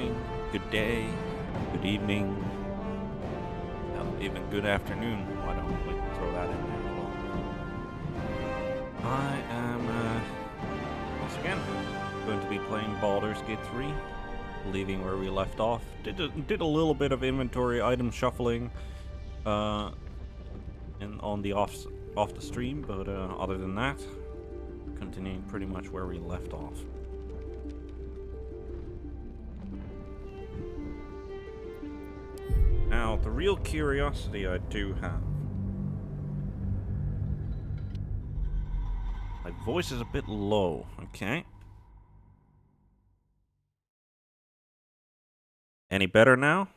morning, good day, good evening, even good afternoon. Why don't we throw that in there as well? I am, once again, going to be playing Baldur's Gate 3, leaving where we left off. Did a little bit of inventory item shuffling, on the off the stream, but other than that, continuing pretty much where we left off. Now, the real curiosity I do have. My voice is a bit low, okay? Any better now?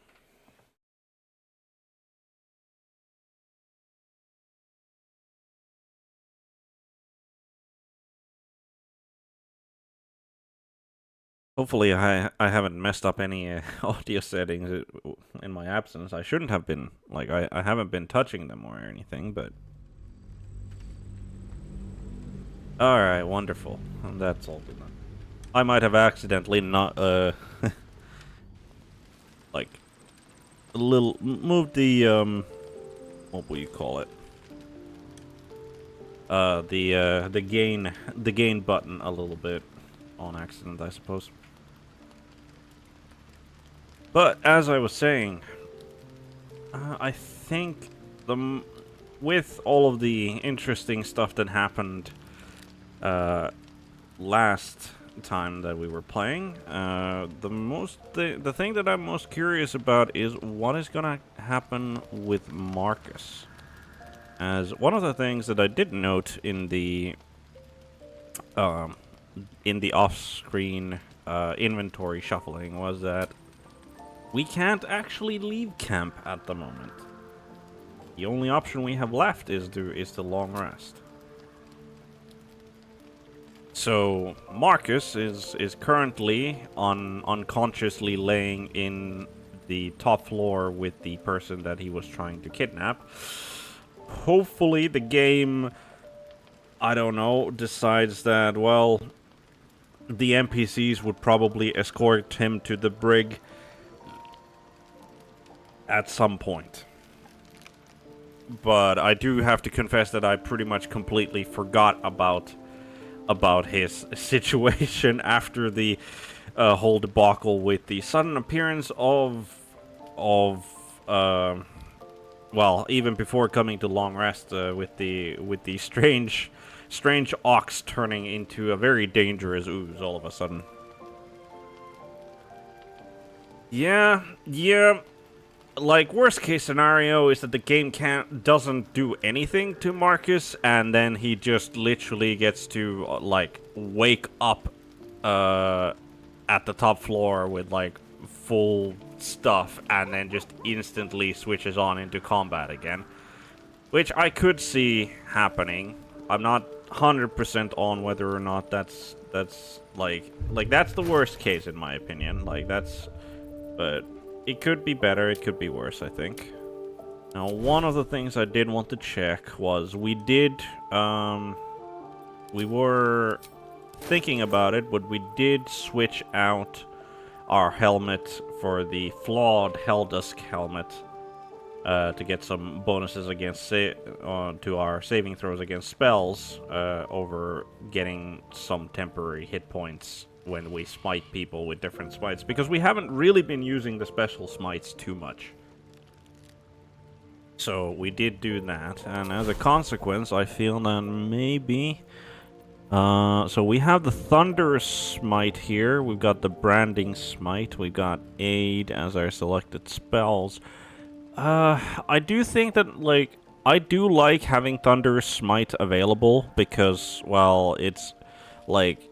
Hopefully I haven't messed up any audio settings in my absence. I shouldn't have been. Like, I haven't been touching them or anything, but... Alright, wonderful. And that's all good. I might have accidentally not, like, a little... moved the, what will you call it? The gain button a little bit on accident, I suppose. But as I was saying, I think with all of the interesting stuff that happened last time that we were playing, the thing that I'm most curious about is what is gonna happen with Marcus. As one of the things that I did note in the off-screen inventory shuffling was that we can't actually leave camp at the moment. The only option we have left is to long rest. So Marcus is currently unconsciously laying in the top floor with the person that he was trying to kidnap. Hopefully the game, I don't know, decides that, well, the NPCs would probably escort him to the brig at some point. But I do have to confess that I pretty much completely forgot about his situation after the whole debacle with the sudden appearance of well, even before coming to long rest, with the strange ox turning into a very dangerous ooze all of a sudden. Yeah. Like, worst case scenario is that the game doesn't do anything to Marcus, and then he just literally gets to, like, wake up at the top floor with, like, full stuff, and then just instantly switches on into combat again. Which I could see happening. I'm not 100% on whether or not that's like, that's the worst case in my opinion. Like, but... it could be better, it could be worse, I think. Now, one of the things I did want to check was we were thinking about it, but we did switch out our helmet for the flawed Helldusk helmet to get some bonuses against to our saving throws against spells over getting some temporary hit points when we smite people with different smites, because we haven't really been using the special smites too much. So we did do that, and as a consequence, I feel that maybe... so we have the Thunderous Smite here, we've got the Branding Smite, we've got Aid as our selected spells. I do think that, like, I do like having Thunderous Smite available, because, well, it's, like...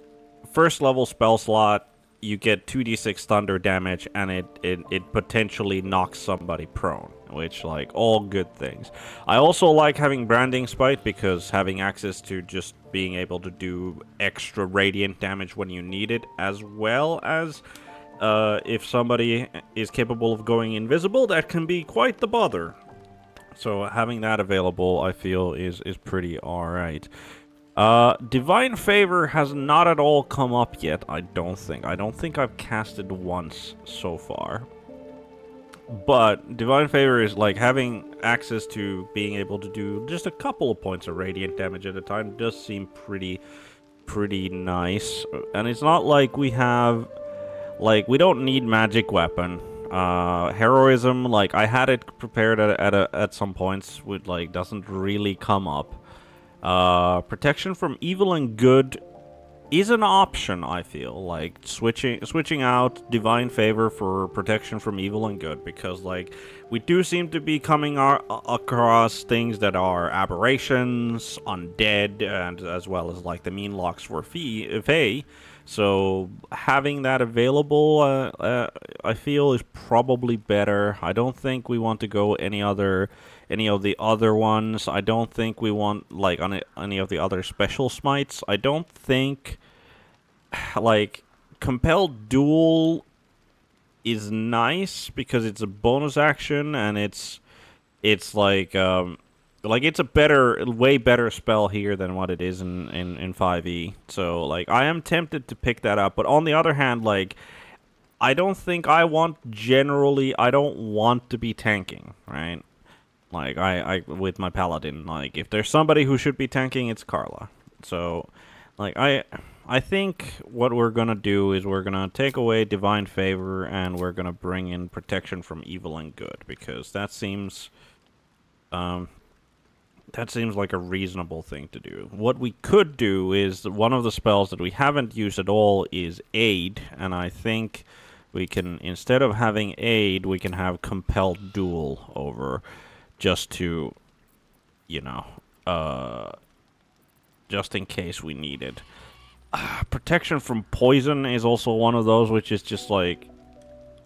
first level spell slot, you get 2d6 thunder damage, and it potentially knocks somebody prone, which, like, all good things. I also like having Branding Smite, because having access to just being able to do extra radiant damage when you need it, as well as if somebody is capable of going invisible, that can be quite the bother. So having that available, I feel, is pretty alright. Divine Favor has not at all come up yet, I don't think. I don't think I've cast it once so far. But Divine Favor is like having access to being able to do just a couple of points of radiant damage at a time does seem pretty nice. And it's not like we have, like, we don't need magic weapon. Heroism, like, I had it prepared at some points, with like doesn't really come up. Protection from evil and good is an option, I feel. Like, switching out Divine Favor for protection from evil and good, because, like, we do seem to be coming across things that are aberrations, undead, and as well as, like, the mean locks for Fae. So, having that available, I feel is probably better. I don't think we want to go any of the other ones. I don't think we want, like, on any of the other special smites. I don't think, like, Compelled Duel is nice because it's a bonus action, and it's like it's a way better spell here than what it is in 5e. So, like, I am tempted to pick that up, but on the other hand, like, I don't want to be tanking, right? Like, I with my Paladin, like, if there's somebody who should be tanking, it's Carla. So, like, I think what we're gonna do is we're gonna take away Divine Favor, and we're gonna bring in Protection from Evil and Good, because that seems like a reasonable thing to do. What we could do is, one of the spells that we haven't used at all is Aid, and I think we can, instead of having Aid, we can have Compelled Duel over, just to, you know, just in case we need it. Protection from poison is also one of those, which is just like,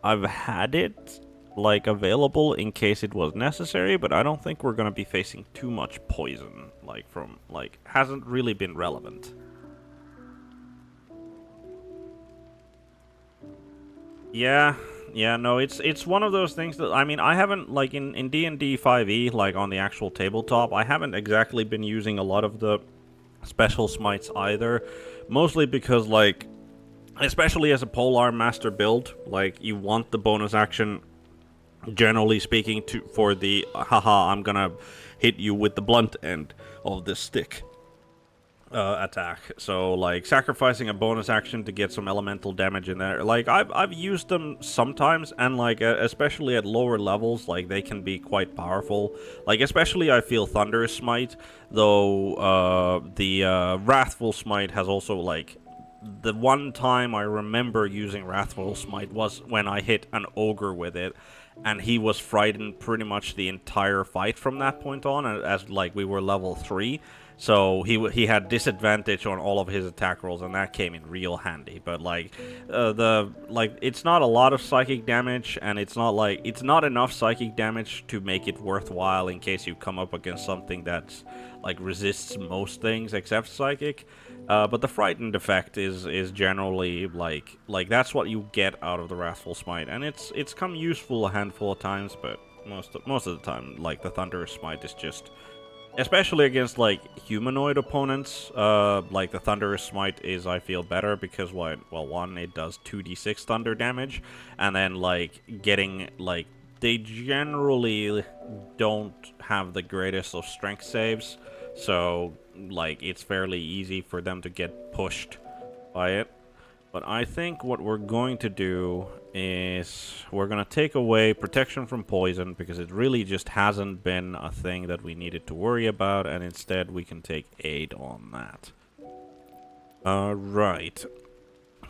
I've had it, like, available in case it was necessary, but I don't think we're gonna be facing too much poison, like, from, like, hasn't really been relevant. Yeah, no, it's one of those things that, I mean, I haven't, like, in D&D 5e, like, on the actual tabletop, I haven't exactly been using a lot of the special smites either, mostly because, like, especially as a polearm master build, like, you want the bonus action, generally speaking, for the haha, I'm gonna hit you with the blunt end of this stick attack. So, like, sacrificing a bonus action to get some elemental damage in there, like, I've used them sometimes, and, like, especially at lower levels, like, they can be quite powerful. Like, especially I feel Thunderous Smite, though the Wrathful Smite has also, like, the one time I remember using Wrathful Smite was when I hit an ogre with it, and he was frightened pretty much the entire fight from that point on, as, like, we were level 3. So he had disadvantage on all of his attack rolls, and that came in real handy. But, like, it's not a lot of psychic damage, and it's not enough psychic damage to make it worthwhile in case you come up against something that's, like, resists most things except psychic. But the frightened effect is generally like that's what you get out of the Wrathful Smite, and it's come useful a handful of times, but most of the time, like, the Thunderous Smite is just, especially against, like, humanoid opponents, like, the Thunderous Smite is, I feel, better because, well, one, it does 2d6 thunder damage, and then, like, getting, like, they generally don't have the greatest of strength saves, so, like, it's fairly easy for them to get pushed by it. But I think what we're going to do is we're going to take away Protection from Poison, because it really just hasn't been a thing that we needed to worry about, and instead we can take Aid on that. Right.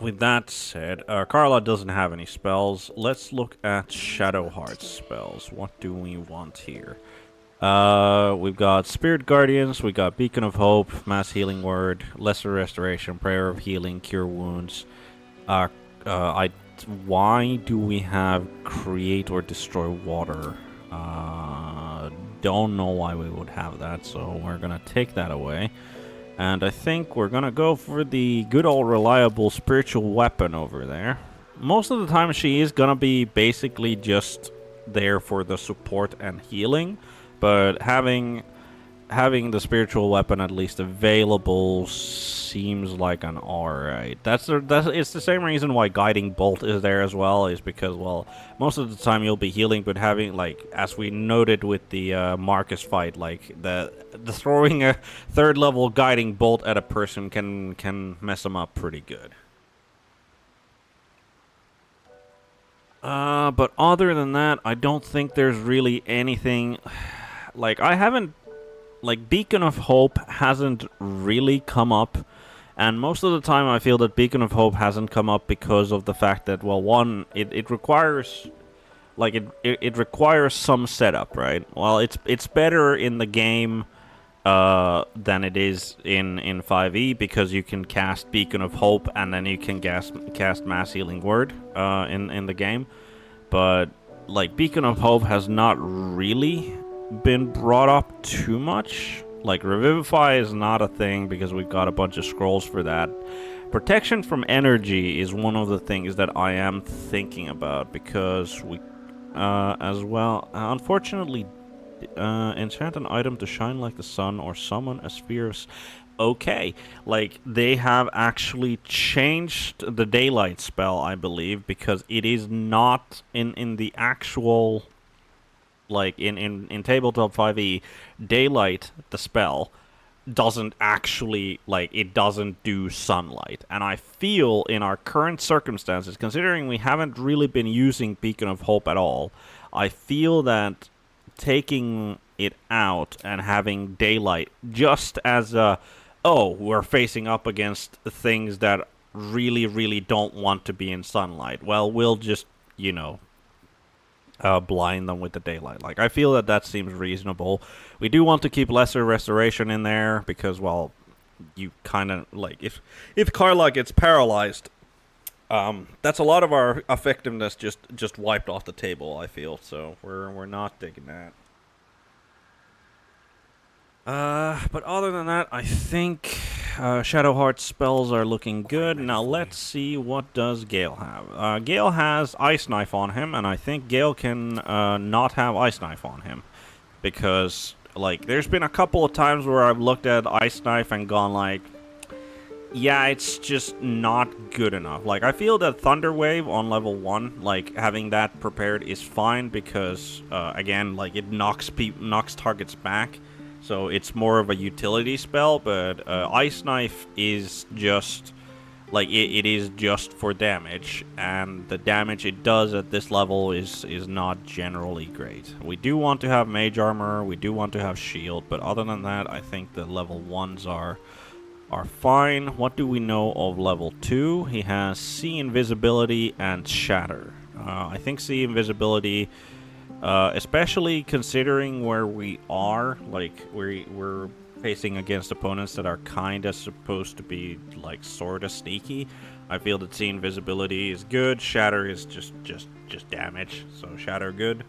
With that said, Carla doesn't have any spells. Let's look at Shadowheart's spells. What do we want here? We've got Spirit Guardians, we got Beacon of Hope, Mass Healing Word, Lesser Restoration, Prayer of Healing, Cure Wounds. Why do we have Create or Destroy Water? Don't know why we would have that, so we're gonna take that away. And I think we're gonna go for the good old reliable Spiritual Weapon over there. Most of the time she is gonna be basically just there for the support and healing, but having having the spiritual weapon at least available seems like an alright. It's the same reason why guiding bolt is there as well, is because, well, most of the time you'll be healing, but having, like, as we noted with the Marcus fight, like the throwing a third level guiding bolt at a person can mess them up pretty good. But other than that, I don't think there's really anything. Like, I haven't. Like, Beacon of Hope hasn't really come up. And most of the time, I feel that Beacon of Hope hasn't come up because of the fact that, well, one, it requires. Like, it requires some setup, right? Well, it's better in the game than it is in 5e, because you can cast Beacon of Hope and then you can cast Mass Healing Word in the game. But, like, Beacon of Hope has not really been brought up too much. Like, Revivify is not a thing because we've got a bunch of scrolls for that. Protection from energy is one of the things that I am thinking about, because we as well, unfortunately, enchant an item to shine like the sun or summon a sphere of... Okay, like, they have actually changed the daylight spell, I believe, because it is not in the actual, like, in tabletop 5e, daylight, the spell, doesn't actually, like, it doesn't do sunlight. And I feel in our current circumstances, considering we haven't really been using Beacon of Hope at all, I feel that taking it out and having daylight just as a, oh, we're facing up against things that really, really don't want to be in sunlight. Well, we'll just, you know, blind them with the daylight. Like, I feel that seems reasonable. We do want to keep lesser restoration in there because, well, you kind of, like, if Carla gets paralyzed, that's a lot of our effectiveness just wiped off the table, I feel. So we're not digging that. But other than that, I think Shadowheart spells are looking good. Now let's see, what does Gale have? Gale has Ice Knife on him, and I think Gale can not have Ice Knife on him. Because, like, there's been a couple of times where I've looked at Ice Knife and gone like, yeah, it's just not good enough. Like, I feel that Thunder Wave on level 1, like, having that prepared is fine because, again, like, it knocks targets back. So it's more of a utility spell, but Ice Knife is just, like, it is just for damage, and the damage it does at this level is not generally great. We do want to have Mage Armor, we do want to have Shield, but other than that, I think the level 1s are fine. What do we know of level 2? He has See Invisibility and Shatter. I think See Invisibility... especially considering where we are, like, we're facing against opponents that are kind of supposed to be, like, sort of sneaky. I feel that See Invisibility is good. Shatter is just damage, so Shatter good.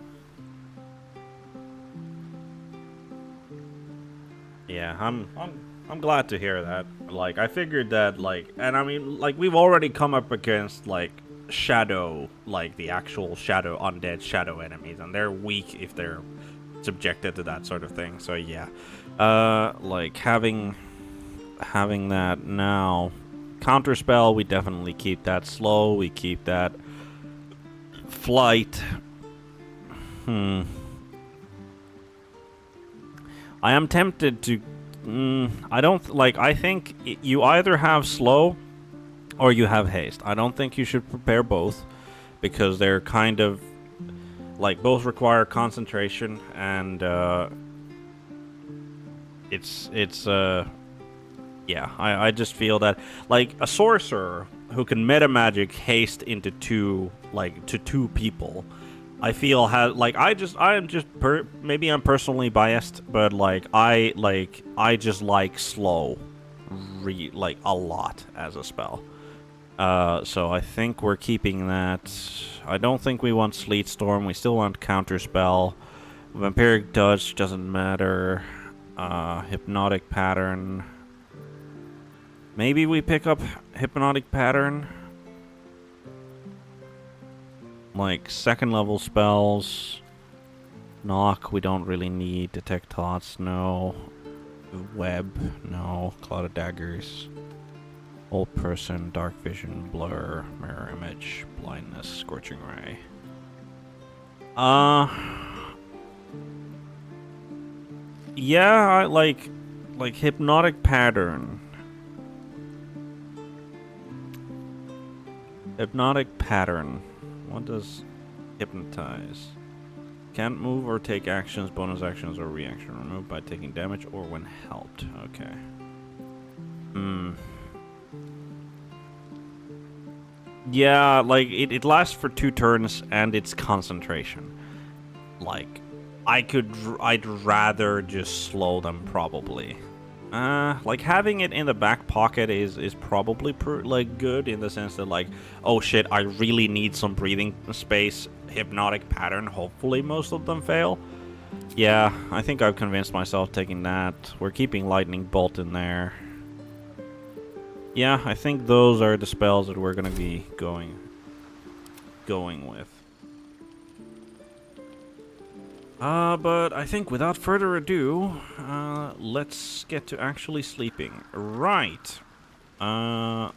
Yeah, I'm glad to hear that. Like, I figured that, like, and I mean, like, we've already come up against, like, shadow, like the actual shadow, undead shadow enemies, and they're weak if they're subjected to that sort of thing. So yeah, like having that now. Counterspell, we definitely keep that slow. We keep that flight. I am tempted to. I don't like. I think you either have slow or you have haste. I don't think you should prepare both because they're kind of like both require concentration, and yeah, I just feel that, like, a sorcerer who can meta magic haste into two people, I feel has, like, maybe I'm personally biased, but like I just like slow like a lot as a spell. So I think we're keeping that. I don't think we want Sleet Storm. We still want Counterspell. Vampiric Touch doesn't matter. Hypnotic Pattern. Maybe we pick up Hypnotic Pattern. Like, second level spells. Knock, we don't really need. Detect Thoughts, no. Web, no. Cloud of daggers. Old person, dark vision, blur, mirror image, blindness, scorching ray. Yeah, I like hypnotic pattern. Hypnotic pattern. What does hypnotize? Can't move or take actions, bonus actions, or reaction. Removed by taking damage or when helped. Okay. Yeah, like, it lasts for 2 turns, and it's concentration. Like, I'd rather just slow them, probably. Like, having it in the back pocket is probably, like, good, in the sense that, like, oh shit, I really need some breathing space. Hypnotic pattern, hopefully most of them fail. Yeah, I think I've convinced myself taking that. We're keeping lightning bolt in there. Yeah, I think those are the spells that we're gonna be going with. But I think without further ado, let's get to actually sleeping. Right. I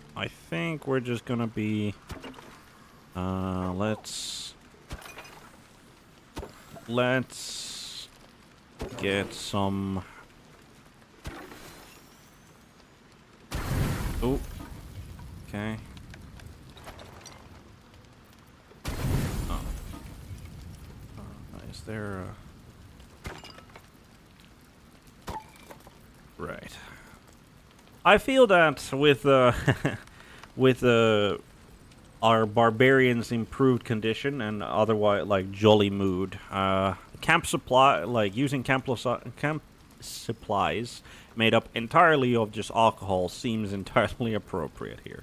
think we're just gonna be... let's get some... Oh. Okay. Oh. Is there a... Right. I feel that with with our barbarians' improved condition and otherwise like jolly mood, camp supply, like using camp supplies made up entirely of just alcohol seems entirely appropriate here.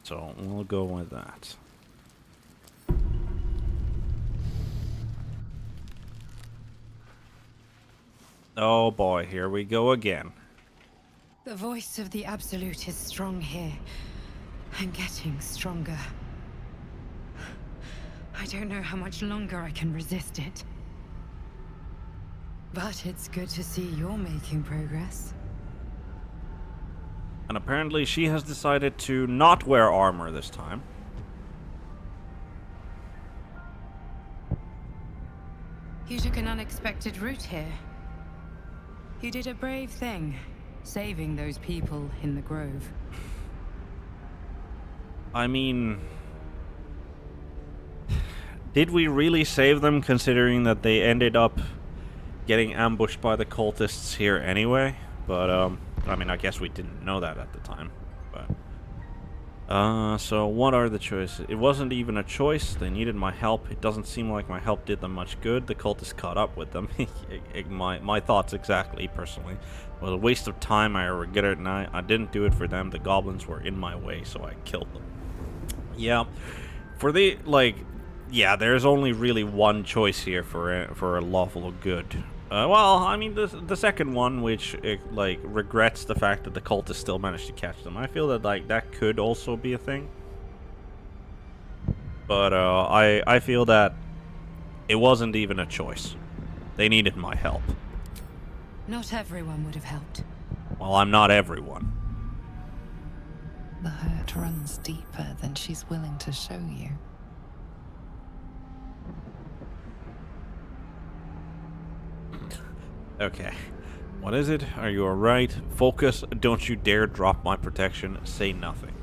So we'll go with that. Oh boy, here we go again. The voice of the Absolute is strong here, and getting stronger. I don't know how much longer I can resist it. But it's good to see you're making progress. And apparently she has decided to not wear armor this time. You took an unexpected route here. You did a brave thing, saving those people in the grove. I mean... did we really save them, considering that they ended up getting ambushed by the cultists here anyway? But, I mean, I guess we didn't know that at the time. But, so what are the choices? It wasn't even a choice. They needed my help. It doesn't seem like my help did them much good. The cultists caught up with them. my thoughts exactly, personally. It was a waste of time. I regret it, and I didn't do it for them. The goblins were in my way, so I killed them. Yeah. For the, like... yeah, there's only really one choice here for a lawful good. Well, I mean, the second one, which like regrets the fact that the cultists still managed to catch them. I feel that like that could also be a thing. But I feel that it wasn't even a choice. They needed my help. Not everyone would have helped. Well, I'm not everyone. The hurt runs deeper than she's willing to show you. Okay. What is it? Are you alright? Focus. Don't you dare drop my protection. Say nothing.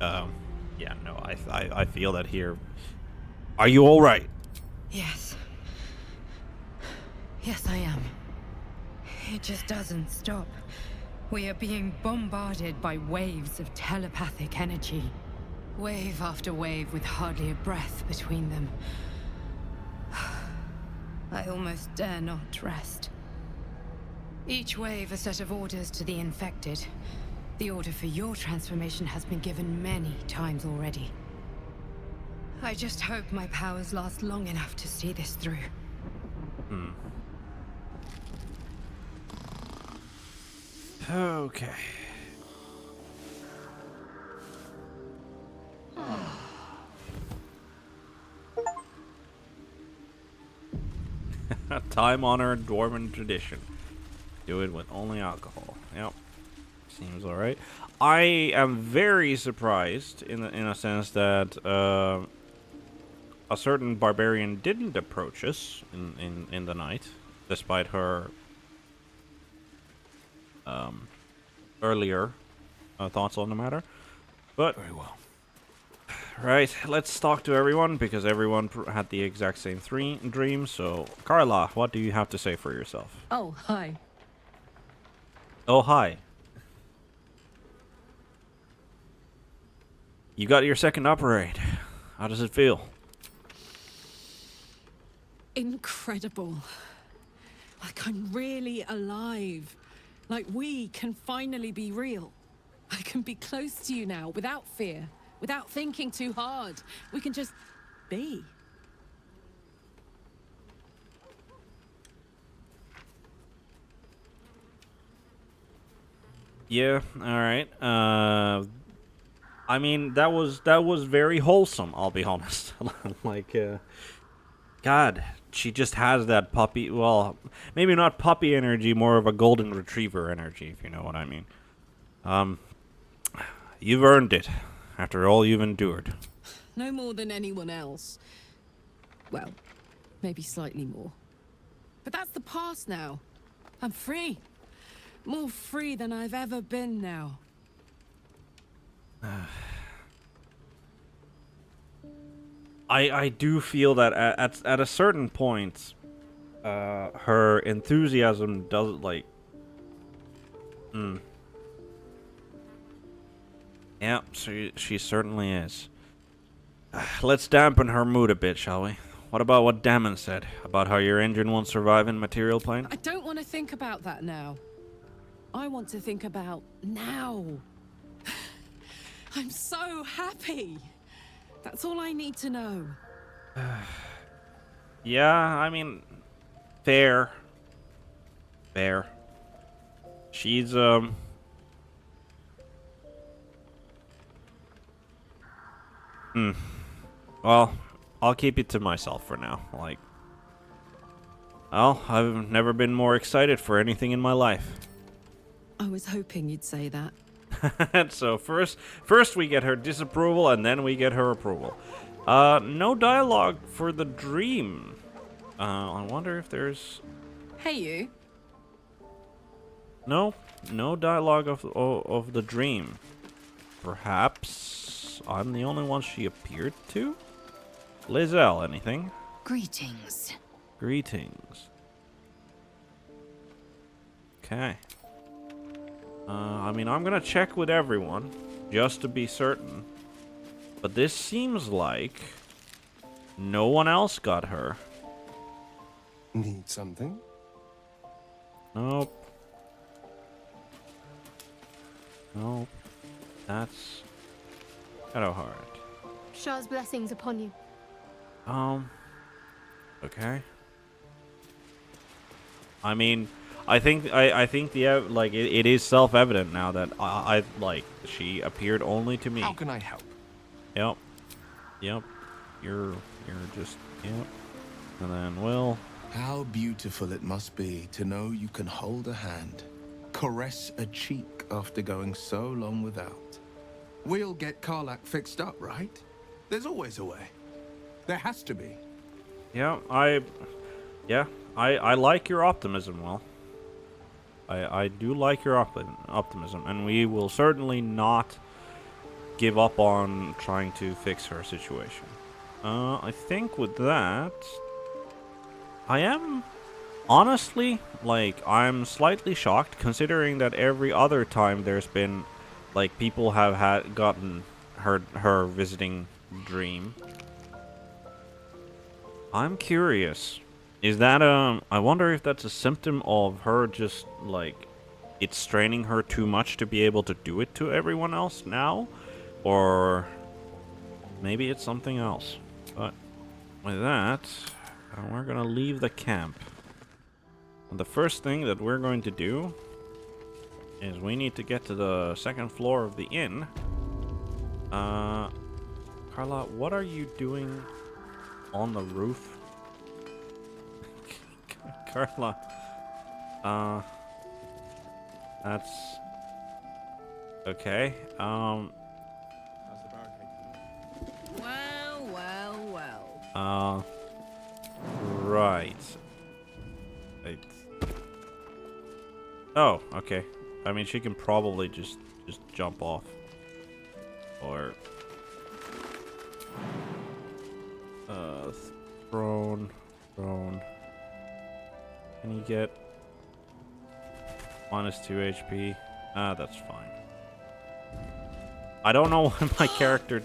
Yeah, no, I feel that here. Are you alright? Yes. Yes, I am. It just doesn't stop. We are being bombarded by waves of telepathic energy. Wave after wave with hardly a breath between them. I almost dare not rest. Each wave a set of orders to the infected. The order for your transformation has been given many times already. I just hope my powers last long enough to see this through. Okay. Time-honored dwarven tradition. Do it with only alcohol. Yep. Seems alright. I am very surprised in a sense that a certain barbarian didn't approach us in the night, despite her earlier thoughts on the matter. But Very well. right, let's talk to everyone because everyone had the exact same dream. So, Carla, what do you have to say for yourself? Oh, hi. Oh, hi. You got your second upgrade. How does it feel? Incredible. Like I'm really alive. Like we can finally be real. I can be close to you now without fear, without thinking too hard. We can just be. Yeah, all right. I mean that was very wholesome. I'll be honest. Like, God, she just has that puppy. Well, maybe not puppy energy, more of a golden retriever energy, if you know what I mean. You've earned it after all you've endured. No more than anyone else. Well, maybe slightly more. But that's the past now. I'm free. More free than I've ever been now. I do feel that at a certain point, her enthusiasm does like. Yeah, she certainly is. Let's dampen her mood a bit, shall we? What about what Damon said about how your engine won't survive in material plane? I don't want to think about that now. I want to think about now. I'm so happy. That's all I need to know. Yeah, I mean, fair. Fair. She's, Well, I'll keep it to myself for now. Like, well, I've never been more excited for anything in my life. I was hoping you'd say that. So first we get her disapproval, and then we get her approval. No dialogue for the dream. I wonder if there's... Hey, you. No dialogue of the dream. Perhaps I'm the only one she appeared to? Lizelle, anything? Greetings. Greetings. Okay. I mean, I'm gonna check with everyone, just to be certain. But this seems like no one else got her. Need something? Nope. Nope. That's Shadowheart. Shah's blessings upon you. Okay. I mean, I think the like it is self-evident now that I like she appeared only to me. How can I help? Yep. Yep. You're just yep. And then Will. How beautiful it must be to know you can hold a hand, caress a cheek after going so long without. We'll get Karlach fixed up, right? There's always a way. There has to be. Yeah, I like your optimism, Will. I do like your optimism, and we will certainly not give up on trying to fix her situation. I think with that, I am honestly, like, I'm slightly shocked considering that every other time there's been, like, people have gotten her visiting dream. I'm curious. Is that I wonder if that's a symptom of her just, like, it's straining her too much to be able to do it to everyone else now? Or maybe it's something else. But with that, we're gonna leave the camp. And the first thing that we're going to do is we need to get to the second floor of the inn. Carla, what are you doing on the roof? Carla. That's okay. Well, well, well. Right. Oh, okay. I mean, she can probably just jump off, or thrown. Can you get -2 HP? Ah, that's fine. I don't know why my character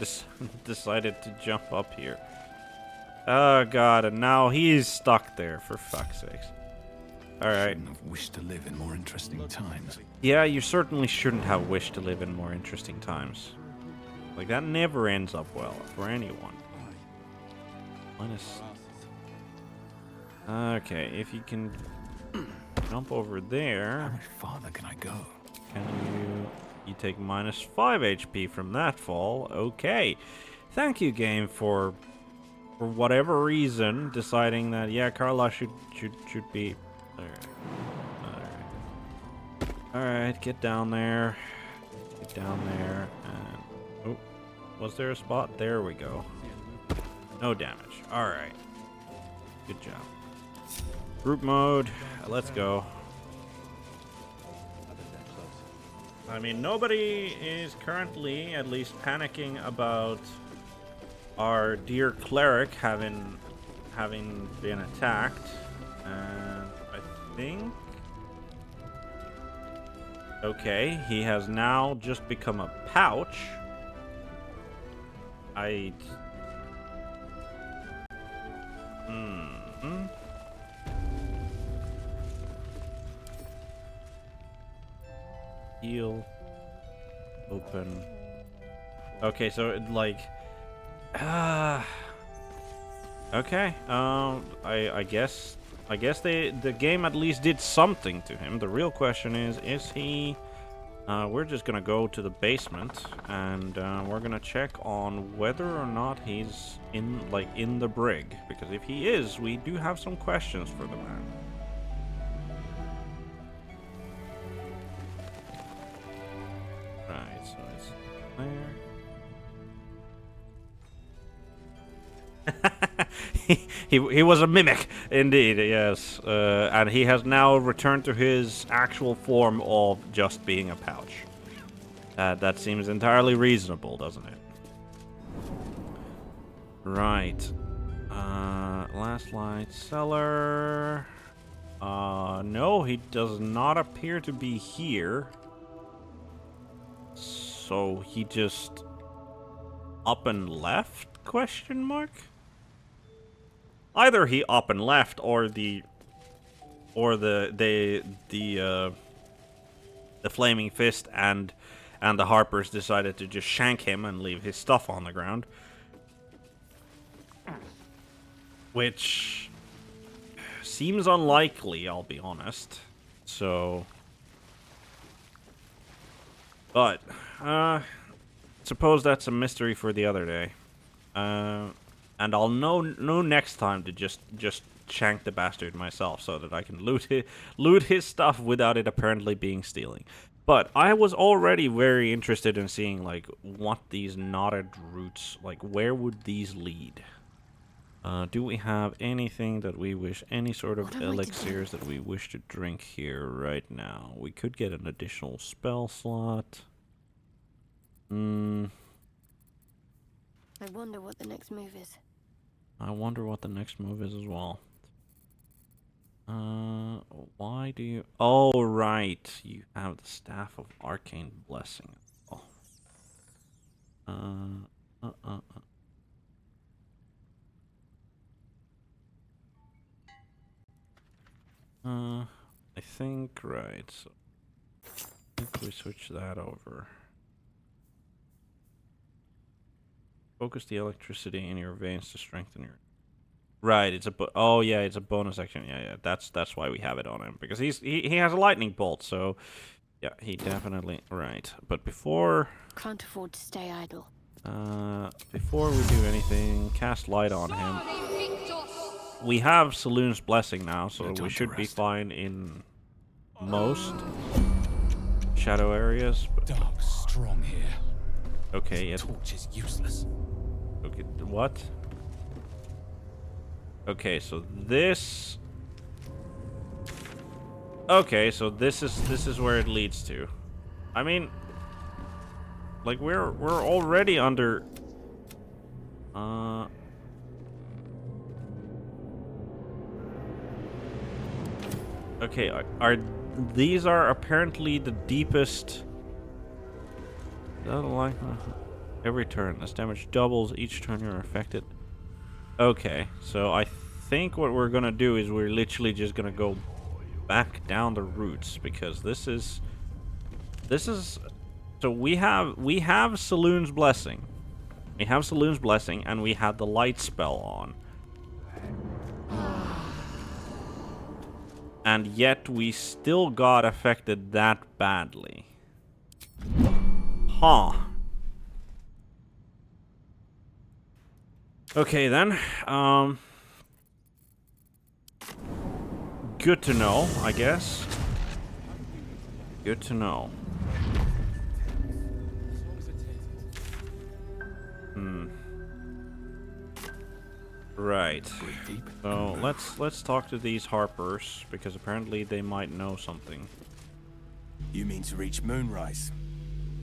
decided to jump up here. Oh god, and now he's stuck there, for fuck's sakes. Alright. Shouldn't have wished to live in more interesting times. Yeah, you certainly shouldn't have wished to live in more interesting times. Like, that never ends up well for anyone. Minus... Okay, if you can jump over there... How much farther can I go? Can you... You take -5 HP from that fall. Okay. Thank you, game, for whatever reason, deciding that, yeah, Carla should be... Alright, get down there. Get down there, and... Oh, was there a spot? There we go. No damage. Alright. Good job. Group mode. Let's go. I mean, nobody is currently, at least, panicking about our dear cleric having been attacked. And I think... Okay, he has now just become a pouch. Heal. Open. Okay, so it, like... okay, I guess the game at least did something to him. The real question is he... we're just gonna go to the basement, and we're gonna check on whether or not he's in the brig. Because if he is, we do have some questions for the man. Right, so it's there. He was a mimic, indeed, yes. And he has now returned to his actual form of just being a pouch. That seems entirely reasonable, doesn't it? Right. Last light cellar. No, he does not appear to be here. So he just up and left? Question mark? Either he up and left, or the flaming fist and the Harpers decided to just shank him and leave his stuff on the ground, which seems unlikely, I'll be honest. So, but suppose that's a mystery for the other day. And I'll know next time to just shank the bastard myself, so that I can loot his stuff without it apparently being stealing. But I was already very interested in seeing, like, what these knotted roots, like, where would these lead? Do we have anything that we wish, any sort of elixirs that we wish to drink here right now? We could get an additional spell slot. I wonder what the next move is. I wonder what the next move is as well. Why do you... Oh, right. You have the Staff of Arcane Blessing. Oh. I think, right, so... I think we switch that over. Focus the electricity in your veins to strengthen your... Right, it's a... Oh, yeah, it's a bonus action. Yeah, that's why we have it on him. Because he has a lightning bolt, so... Yeah, he definitely... Right, but before... Can't afford to stay idle. Before we do anything, cast light on him. We have Saloon's Blessing now, so we should be fine in most. shadow areas. But Dark, strong here. okay, yeah. Torch is useless. Okay, what? Okay, so this. Okay, so this is where it leads to. I mean, like we're already under. Okay, are these are apparently the deepest. Is that like every turn? This damage doubles each turn you're affected. Okay, so I think what we're gonna do is we're literally just gonna go back down the roots because this is. So we have Saloon's Blessing. We have Saloon's Blessing, and we had the light spell on. And yet we still got affected that badly. Huh. Okay then. Good to know, I guess. Good to know. Right. So let's talk to these harpers because apparently they might know something. You mean to reach Moonrise?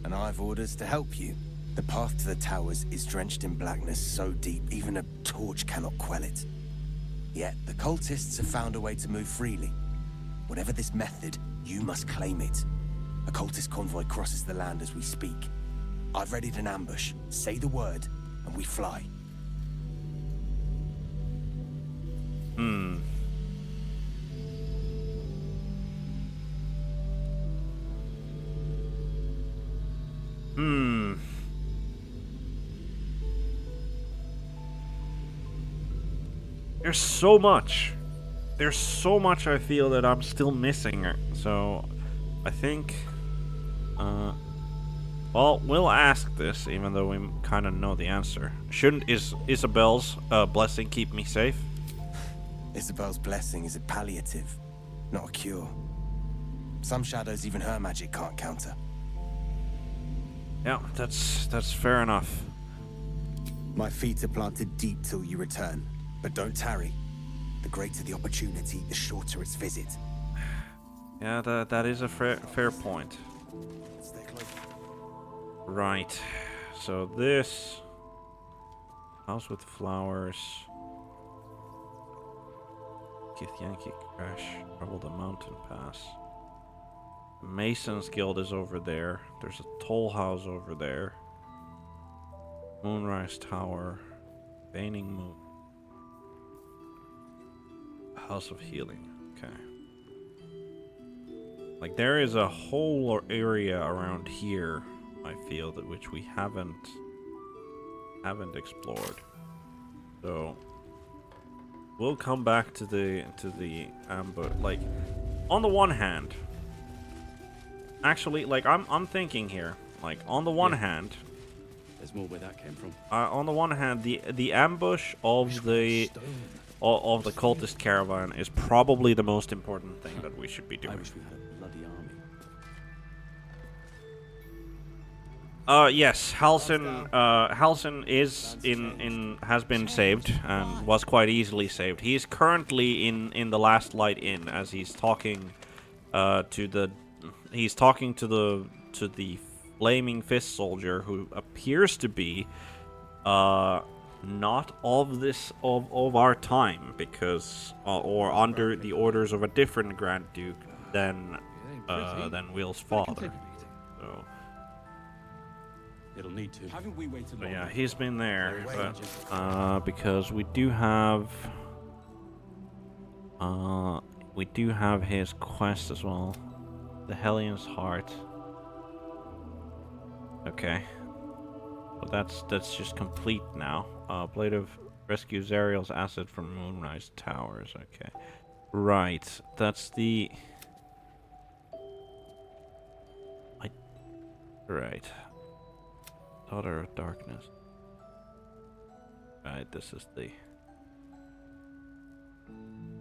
And I've orders to help you. The path to the towers is drenched in blackness so deep even a torch cannot quell it. Yet the cultists have found a way to move freely. Whatever this method, you must claim it. A cultist convoy crosses the land as we speak. I've readied an ambush. Say the word, and we fly. There's so much. There's so much I feel that I'm still missing. So, I think... well, we'll ask this, even though we kind of know the answer. Shouldn't Isabel's blessing keep me safe? Isabel's blessing is a palliative, not a cure. Some shadows even her magic can't counter. Yeah, that's fair enough. My feet are planted deep till you return, but don't tarry. The greater the opportunity, the shorter its visit. Yeah, that is a fair point. Stay close. Right. So this house with flowers. Yankee Crash, Trouble the Mountain Pass. Mason's Guild is over there. There's a toll house over there. Moonrise Tower. Waning Moon. House of Healing. Okay. Like there is a whole area around here, I feel, that which we haven't explored. So we'll come back to the ambush. Like, on the one hand, actually, like I'm thinking here. Like, on the one hand, there's more where that came from. On the one hand, the ambush of the cultist caravan is probably the most important thing that we should be doing. I wish we had a bloody army. Yes, Halsin has been saved and was quite easily saved. He is currently in the Last Light Inn as he's talking to the flaming fist soldier who appears to be not of our time because or under the orders of a different Grand Duke than Will's father. So. It'll need to. Haven't we waited long? Yeah, he's been there, but because we do have his quest as well, the Hellion's Heart. Okay, well that's just complete now. Blade of Rescue Zariel's acid from Moonrise Towers. Okay, right, that's the right. Daughter of Darkness. Right, this is the...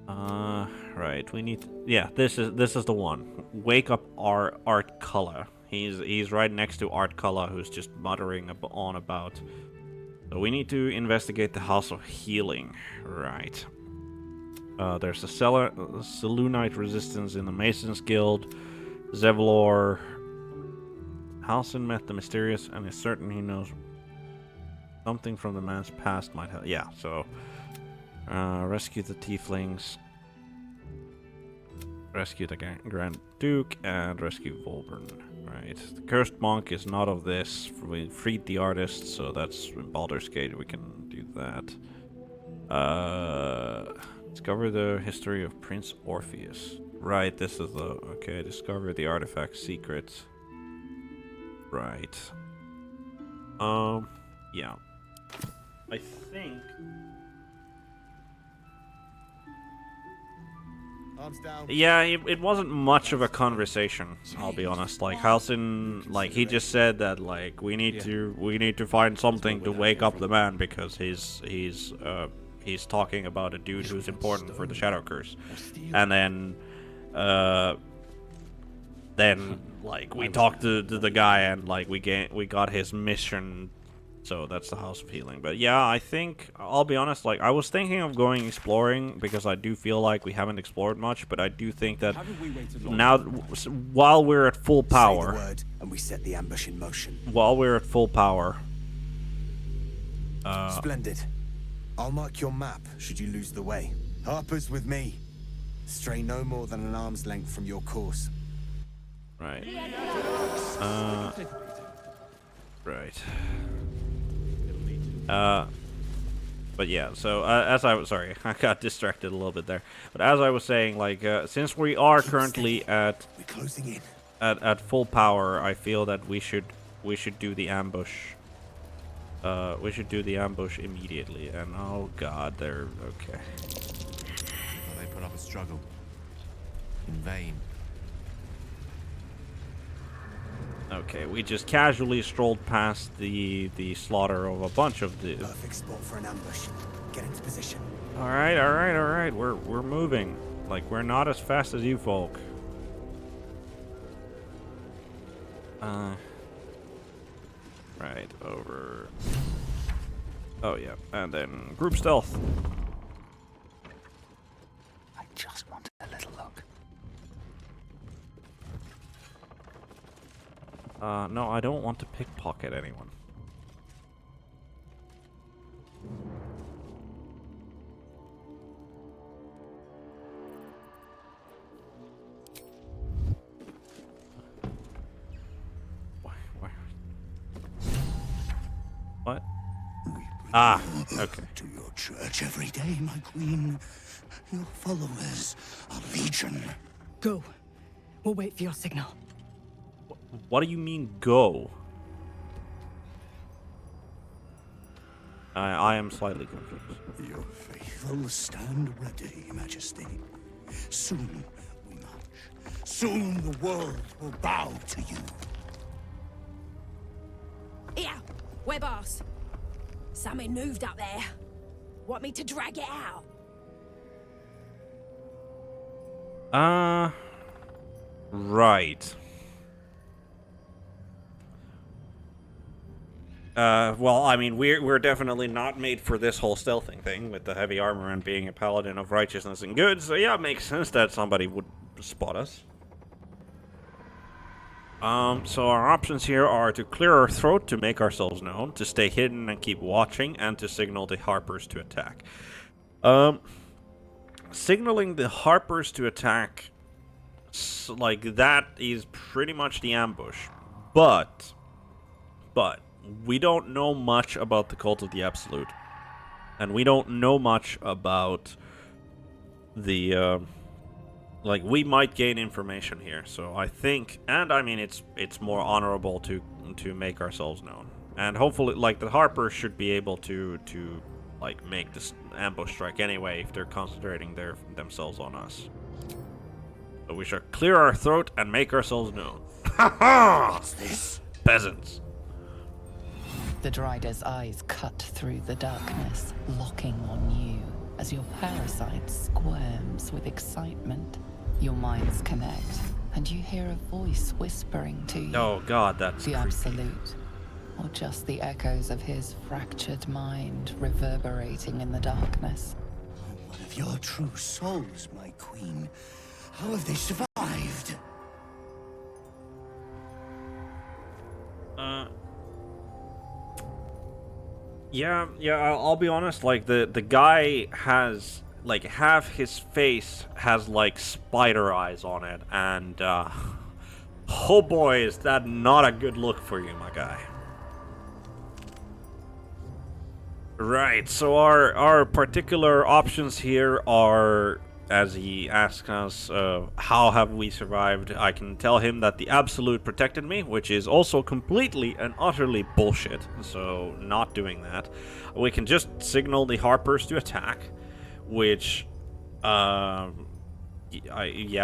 right, we need... yeah, this is the one. Wake up our art Art Culla. He's right next to Art Culla, who's just muttering on about. So we need to investigate the House of Healing. Right. There's a Selûnite resistance in the Masons Guild. Zevlor. Halsin met the mysterious and is certain he knows something from the man's past might help. Yeah, so rescue the tieflings, rescue the Grand Duke, and rescue Volburn. Right. The Cursed Monk is not of this. We freed the artist, so that's in Baldur's Gate. We can do that. Discover the history of Prince Orpheus. Right, this is the... Okay, discover the artifact's secrets. Right. Yeah. I think... Arms down. Yeah, it wasn't much of a conversation, I'll be honest. Like, Halsin, like, he just said that, like, we need to find something to wake up the man because he's talking about a dude who's important for the Shadow Curse. And then like we talked to the guy and like we got his mission, so that's the House of Healing. But yeah, I think I'll be honest, like I was thinking of going exploring because I do feel like we haven't explored much, but I do think that now while we're at full power, say the word and we set the ambush in motion. While we're at full power, splendid. I'll mark your map should you lose the way. Harper's with me. Stray no more than an arm's length from your course. Right. Right. But yeah, so as I was sorry, I got distracted a little bit there. But as I was saying, like since we are currently at we're closing in. At full power, I feel that we should do the ambush. We should do the ambush immediately. And oh god, they're okay. Well, they put up a struggle in vain. Okay, we just casually strolled past the slaughter of a bunch of the. Perfect spot for an ambush. Get into position. All right. We're moving. Like we're not as fast as you folk. Right over. Oh yeah, and then group stealth. I just wanted a little look. No, I don't want to pickpocket anyone. What? Ah, okay. To your church every day, my queen. Your followers are legion. Go. We'll wait for your signal. What do you mean, go? I am slightly confused. Your faithful stand ready, Majesty. Soon we march. Soon the world will bow to you. Yeah, we're boss. Something moved up there. Want me to drag it out? Right. Well, I mean, we're definitely not made for this whole stealthing thing with the heavy armor and being a paladin of righteousness and good, so yeah, it makes sense that somebody would spot us. So our options here are to clear our throat to make ourselves known, to stay hidden and keep watching, and to signal the Harpers to attack. Signaling the Harpers to attack, like, that is pretty much the ambush. But, we don't know much about the Cult of the Absolute. And we don't know much about the, like, we might gain information here. So I think, and I mean, it's more honorable to make ourselves known. And hopefully, like, the Harpers should be able to like, make this ambush strike anyway if they're concentrating themselves on us. So we shall clear our throat and make ourselves known. Ha ha! What's this? Peasants. The Drider's eyes cut through the darkness, locking on you as your parasite squirms with excitement. Your minds connect, and you hear a voice whispering to you. Oh god, that's the creepy. absolute, or just the echoes of his fractured mind reverberating in the darkness. One of your true souls, my queen. How have they survived? Yeah, I'll be honest, like, the guy has, like, half his face has, like, spider eyes on it, and, oh boy, is that not a good look for you, my guy. Right, so our particular options here are, as he asks us, how have we survived? I can tell him that the Absolute protected me, which is also completely and utterly bullshit, so not doing that. We can just signal the Harpers to attack, which, yeah,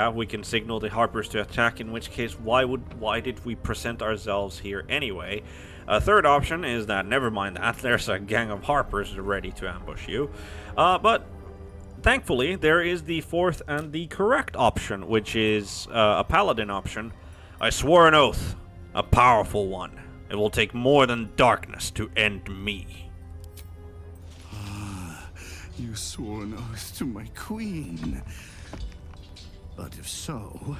we can signal the Harpers to attack, in which case, why did we present ourselves here anyway? A third option is that, never mind that, there's a gang of Harpers ready to ambush you, but thankfully, there is the fourth and the correct option, which is a Paladin option. I swore an oath, a powerful one. It will take more than darkness to end me. Ah, you swore an oath to my queen. But if so,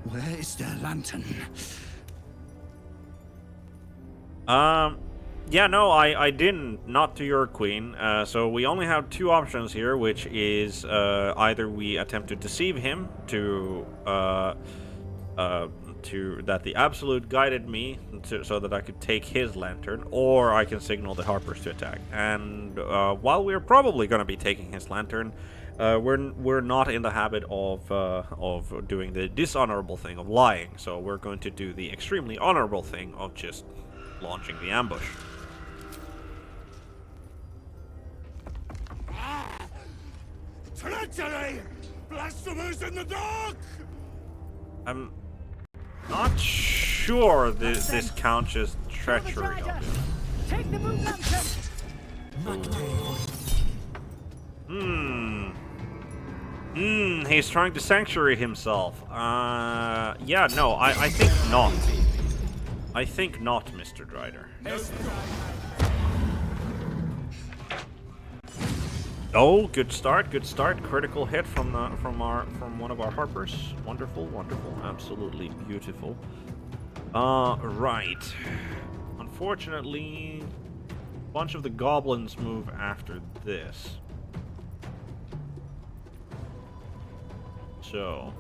where is their lantern? Yeah, no, I didn't. Not to your queen. So we only have two options here, which is either we attempt to deceive him to that the Absolute guided me so that I could take his lantern, or I can signal the Harpers to attack. And while we're probably going to be taking his lantern, we're not in the habit of doing the dishonorable thing of lying. So we're going to do the extremely honorable thing of just launching the ambush. Treachery! Blasphemers in the dark! I'm not sure this counts as treachery. Take the moon lantern. He's trying to sanctuary himself. Yeah, no, I think not. I think not, Mr. Drider. Oh, good start, good start. Critical hit from one of our Harpers. Wonderful, wonderful, absolutely beautiful. Right. Unfortunately, a bunch of the goblins move after this. So,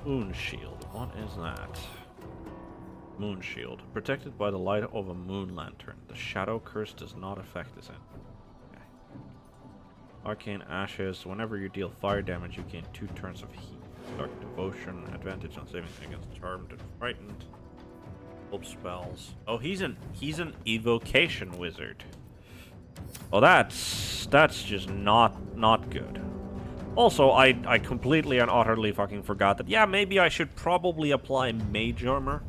Moon Shield. What is that? Moon Shield. Protected by the light of a moon lantern. The shadow curse does not affect this enemy. Okay. Arcane Ashes. Whenever you deal fire damage, you gain 2 turns of heat. Dark Devotion. Advantage on saving against Charmed and Frightened. Hope spells. Oh, he's an evocation wizard. Oh, that's just not good. Also, I completely and utterly fucking forgot that. Yeah, maybe I should probably apply mage armor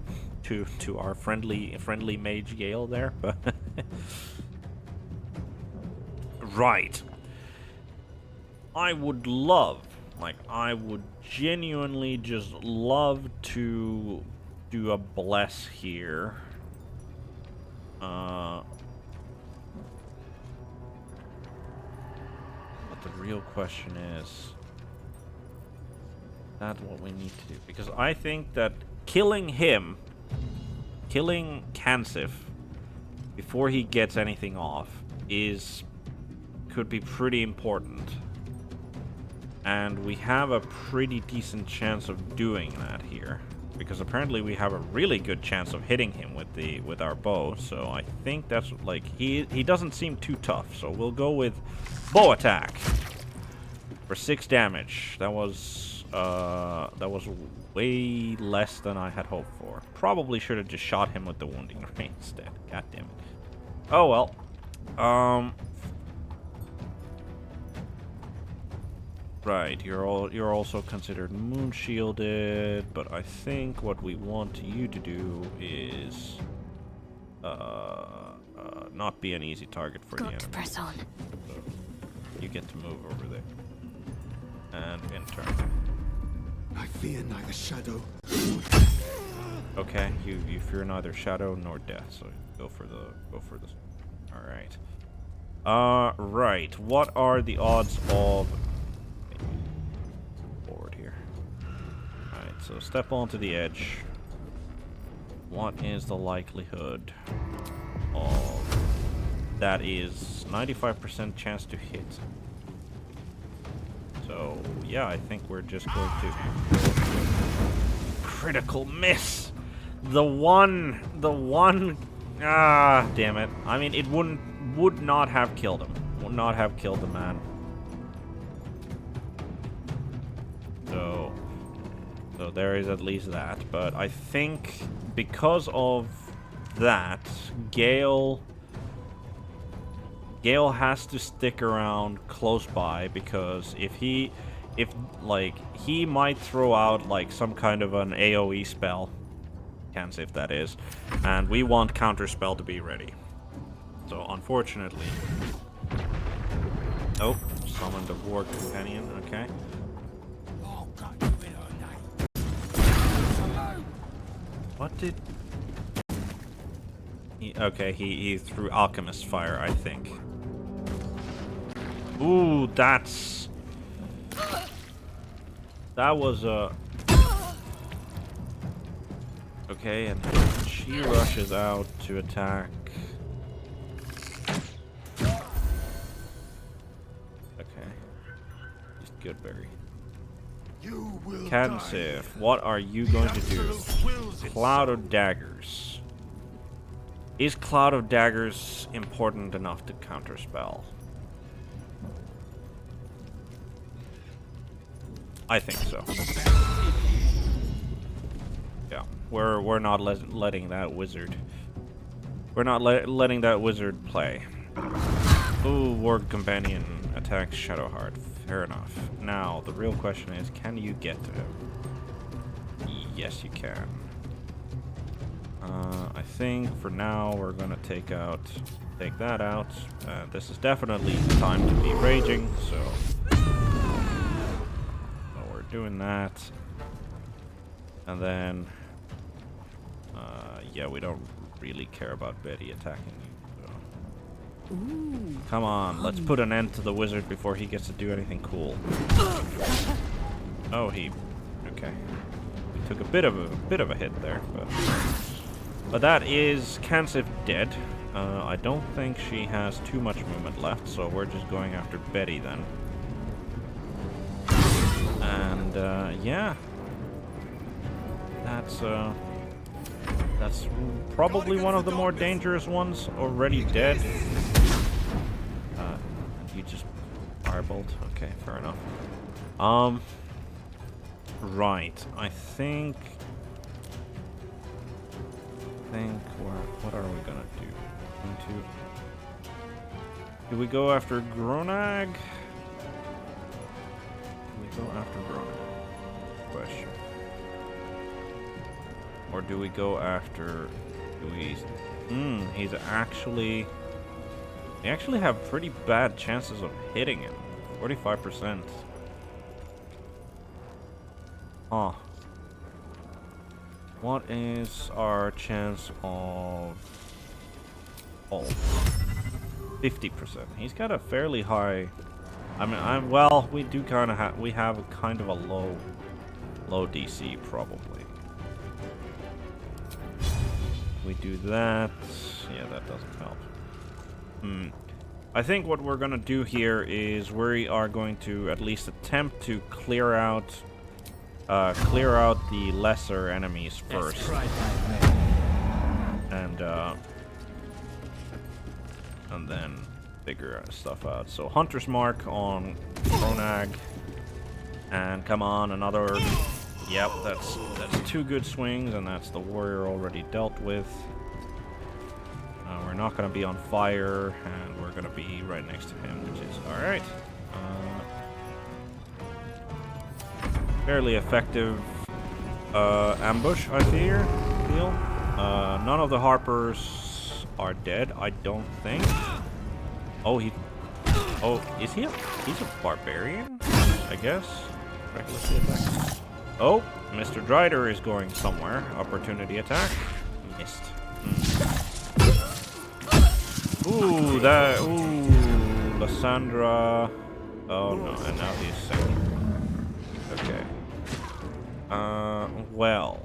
to our friendly mage Gale there, but right. I would genuinely just love to do a bless here. But the real question is that what we need to do? Because I think that killing Kansif before he gets anything off could be pretty important. And we have a pretty decent chance of doing that here. Because apparently we have a really good chance of hitting him with our bow. So I think that's like he doesn't seem too tough. So we'll go with bow attack for 6 damage. That was way less than I had hoped for. Probably should have just shot him with the wounding ray instead. God damn it. Oh well. Right, you're also considered moon shielded, but I think what we want you to do is not be an easy target for the enemy. Got to press on. So you get to move over there. And enter. I fear neither shadow. Okay, you fear neither shadow nor death, so go for this. All right. Right. What are the odds of forward here? All right. So step onto the edge. What is the likelihood of that? Is 95% chance to hit. So yeah, I think we're just going to critical miss. The one. Ah, damn it. I mean, it would not have killed him. Would not have killed the man. So there is at least that. But I think because of that, Gale has to stick around close by, because if he might throw out like some kind of an AoE spell. Can't say if that is, and we want counterspell to be ready. So unfortunately, oh, summoned a war companion. Okay. What did? He threw alchemist fire, I think. Ooh, that was a. Okay, and she rushes out to attack. Okay. Just Goodberry. Kansif, what are you going to do? Cloud of Daggers. Is Cloud of Daggers important enough to counterspell? I think so. Yeah, we're not letting that wizard. We're not letting that wizard play. Ooh, Warg Companion attacks Shadowheart. Fair enough. Now, the real question is, can you get to him? Yes, you can. I think for now we're gonna take that out. This is definitely the time to be raging, so we're doing that. And then, yeah, we don't really care about Betty attacking you. So. Come on, let's put an end to the wizard before he gets to do anything cool. Oh, okay. We took a bit of a hit there, but that is Kansif dead. I don't think she has too much movement left, so we're just going after Betty then. And yeah, that's probably one of the more dangerous ones already dead. You just firebolt. Okay, fair enough. Right. I think what are we gonna do? Do we go after Gronag? Do we go after Gronag? Question. Or do we go after Louise? He's actually. They actually have pretty bad chances of hitting him. 45%. Huh. What is our chance of... Oh. 50%. He's got a fairly high... I mean, well, we do kind of have... We have a kind of a low DC, probably. We do that... Yeah, that doesn't help. I think what we're gonna do here is we are going to at least attempt to clear out the lesser enemies first, and then figure stuff out. So Hunter's Mark on Gronag, and come on, another. Yep, that's 2 good swings, and that's the warrior already dealt with. We're not going to be on fire, and we're going to be right next to him, which is alright. Fairly effective ambush, I feel. None of the Harpers are dead, I don't think. Oh, is he he's a barbarian? I guess. Recklessly attack. Oh, Mr. Drider is going somewhere. Opportunity attack. Missed. Ooh, that. Ooh, Lysandra. Oh no, and now he's second. Okay. Well.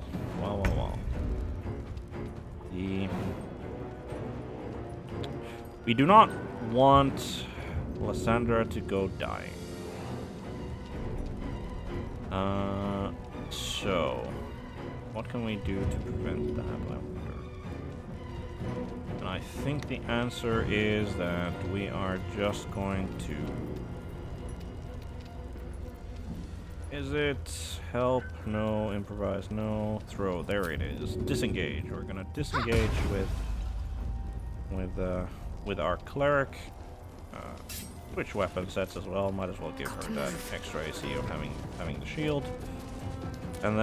We do not want Lysandra to go dying. So what can we do to prevent that, I wonder? And I think the answer is that we are just going to... Is it help? No. Improvise? No. Throw. There it is. Disengage. We're gonna disengage with our cleric. Switch weapon sets as well. Might as well give her that extra AC of having the shield. And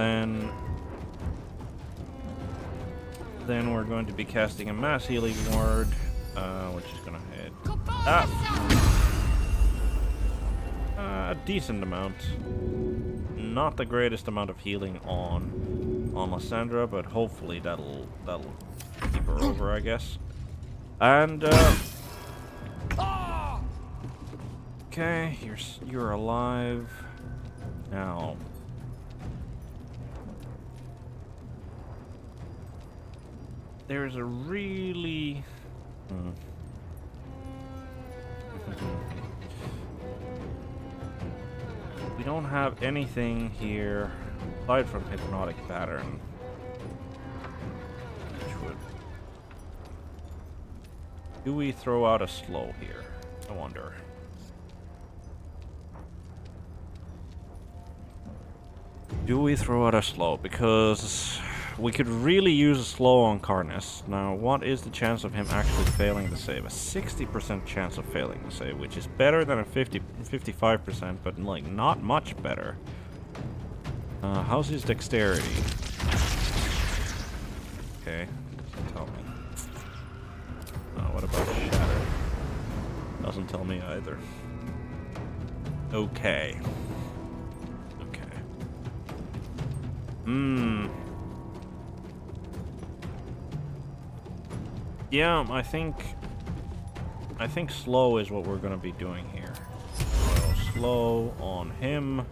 then we're going to be casting a mass healing word, which is gonna hit a decent amount. Not the greatest amount of healing on Lysandra, but hopefully that'll keep her over, I guess. And okay, you're alive now. There's a really we don't have anything here aside from hypnotic pattern, which would... Do we throw out a slow here? I wonder. Do we throw out a slow? Because we could really use a slow on Karnas. Now, what is the chance of him actually failing the save? A 60% chance of failing the save, which is better than a 55%, but like not much better. How's his dexterity? Okay, tell me. What about Shatter? Doesn't tell me either. Okay. Yeah, I think slow is what we're gonna be doing here. So slow on him,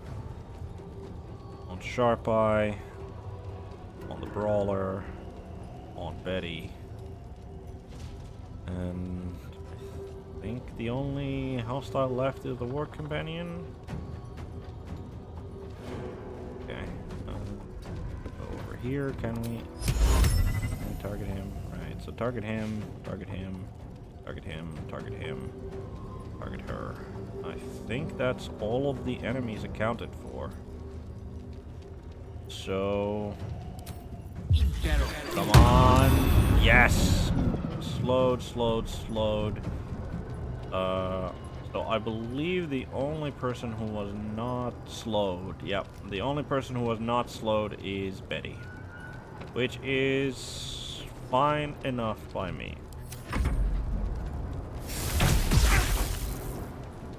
on Sharp Eye, on the Brawler, on Betty, and I think the only hostile left is the War Companion. Okay. Go over here. Can we target him? Right. So target him. Target him. Target him. Target him. Target her. I think that's all of the enemies accounted for. So come on. Yes. Slowed. So I believe the only person who was not slowed, yep, the only person who was not slowed is Betty, which is fine enough by me.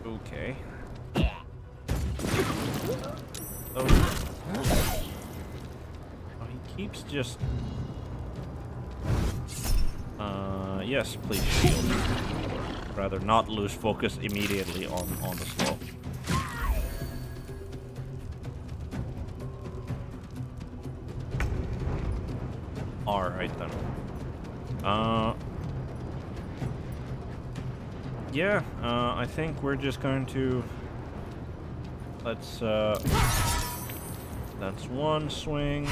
Okay. Oh, he keeps just... yes, please shield. Rather not lose focus immediately on the slow. Alright then. Yeah, I think we're just going to... Let's, that's one swing.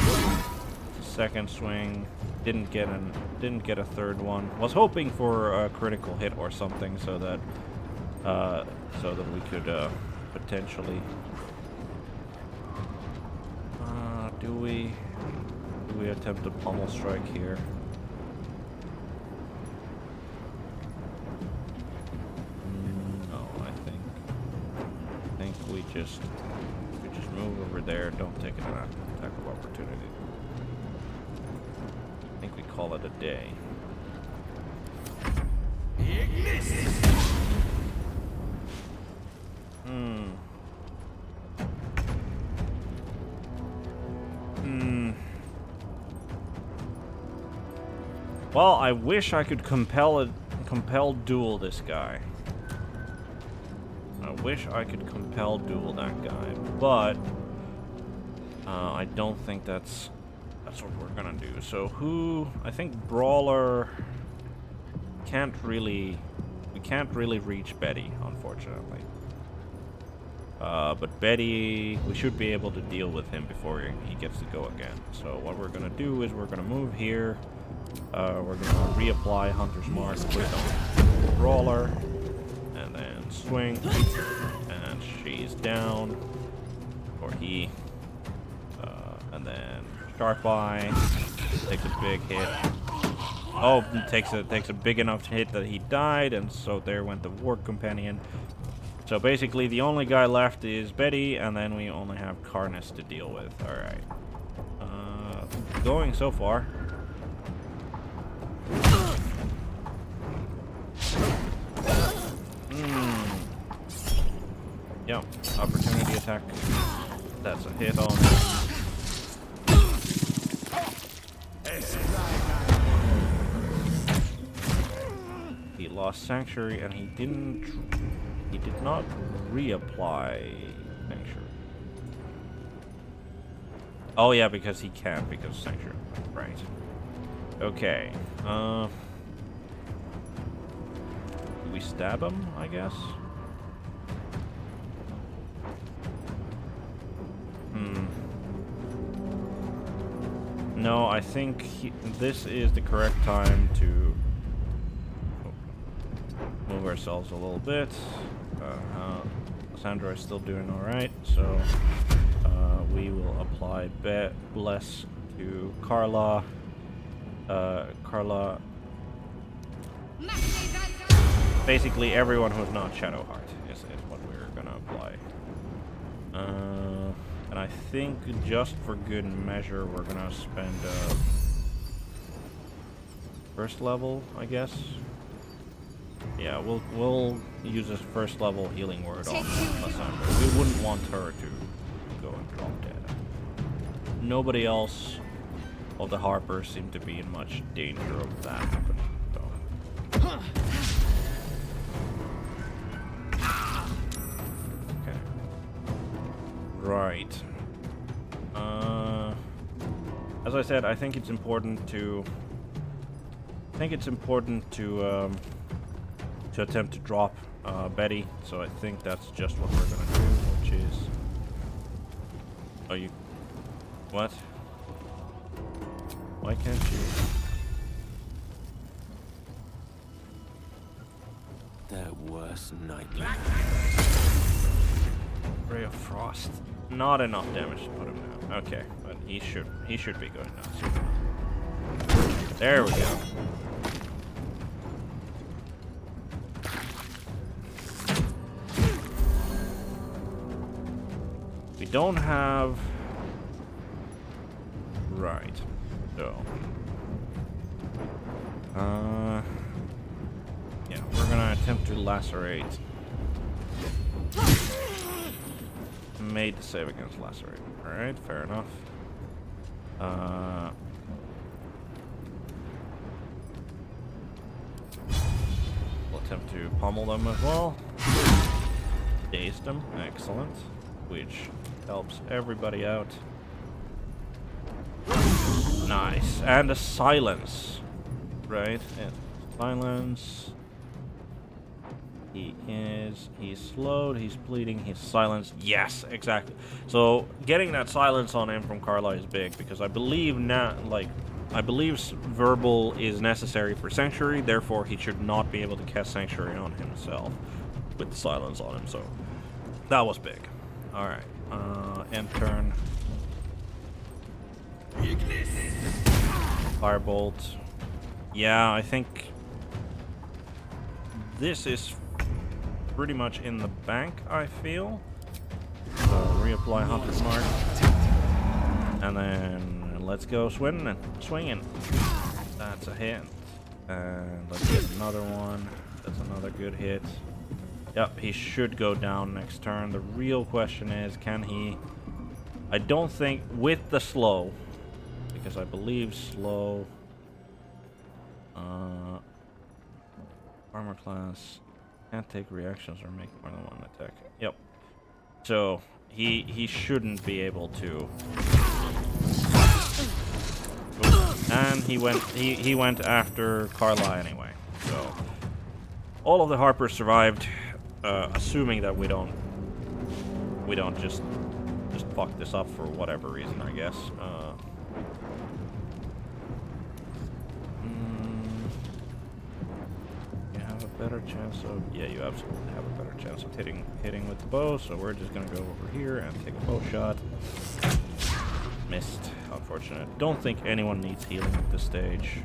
Second swing. Didn't get a third one. Was hoping for a critical hit or something so that we could potentially... do we attempt a pommel strike here? No, I think we just move over there. Don't take an attack of opportunity. I think we call it a day. Well, I wish I could compel duel this guy. I wish I could compel duel that guy, but I don't think that's what we're gonna do. So who? I think Brawler we can't really reach Betty, unfortunately. But Betty, we should be able to deal with him before he gets to go again. So what we're gonna do is we're gonna move here. We're gonna reapply Hunter's Mark with Brawler, and then swing, and she's down, or he, and then Sharp Eye takes a big hit. Oh, takes a big enough hit that he died, and so there went the Warg Companion. So basically, the only guy left is Betty, and then we only have Karnas to deal with. All right, going so far. Yep, opportunity attack. That's a hit on him. He lost Sanctuary, and he did not reapply Sanctuary. Oh yeah, because he can't, because Sanctuary. Right. Okay. We stab him, I guess? No, I think this is the correct time to move ourselves a little bit. Sandra is still doing alright, so we will apply Bless to Carla. Carla. Basically, everyone who's not Shadowheart is what we're gonna apply. And I think just for good measure, we're gonna spend first level, I guess. Yeah, we'll use this first level healing word on Lysandra. We wouldn't want her to go and drop dead. Nobody else of the Harpers seem to be in much danger of that happening. So. Okay. Right. As I said, I think it's important to attempt to drop Betty. So I think that's just what we're gonna do, which is. Oh, you. What? Why can't you? Their worst nightmare. Ray of Frost. Not enough damage to put him down. Okay, but he should be going down soon. There we go. We don't have. Right. So. Yeah, we're gonna attempt to lacerate. Made the save against lacerate. Alright, fair enough. We'll attempt to pummel them as well. Dazed them. Excellent. Which helps everybody out. Nice. And a silence. Right? And silence. He's slowed, he's bleeding, he's silenced. Yes, exactly. So getting that silence on him from Carla is big because I believe verbal is necessary for Sanctuary, therefore he should not be able to cast Sanctuary on himself with the silence on him, so that was big. Alright. End turn. Firebolt. Yeah, I think this is pretty much in the bank, I feel. So reapply Hunter's Mark. And then let's go swinging. That's a hit. And let's get another one. That's another good hit. Yep, he should go down next turn. The real question is, can he... I don't think with the slow, because I believe slow... Armor class. Can't take reactions or make more than one attack. Yep. So he shouldn't be able to. And he went after Carla anyway. So all of the Harpers survived, assuming that we don't just fuck this up for whatever reason, I guess. You have a better chance of... Yeah, you absolutely have a better chance of hitting with the bow, so we're just gonna go over here and take a bow shot. Missed. Unfortunate. Don't think anyone needs healing at this stage.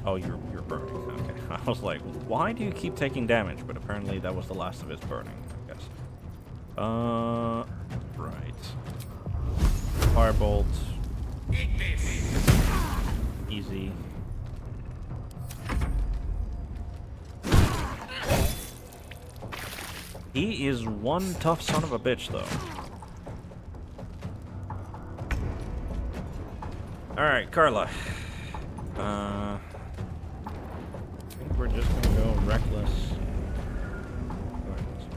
Oh, you're burning. Okay. I was like, why do you keep taking damage? But apparently that was the last of his burning, I guess. Right. Firebolt. Easy. He is one tough son of a bitch, though. Alright, Carla. I think we're just gonna go reckless.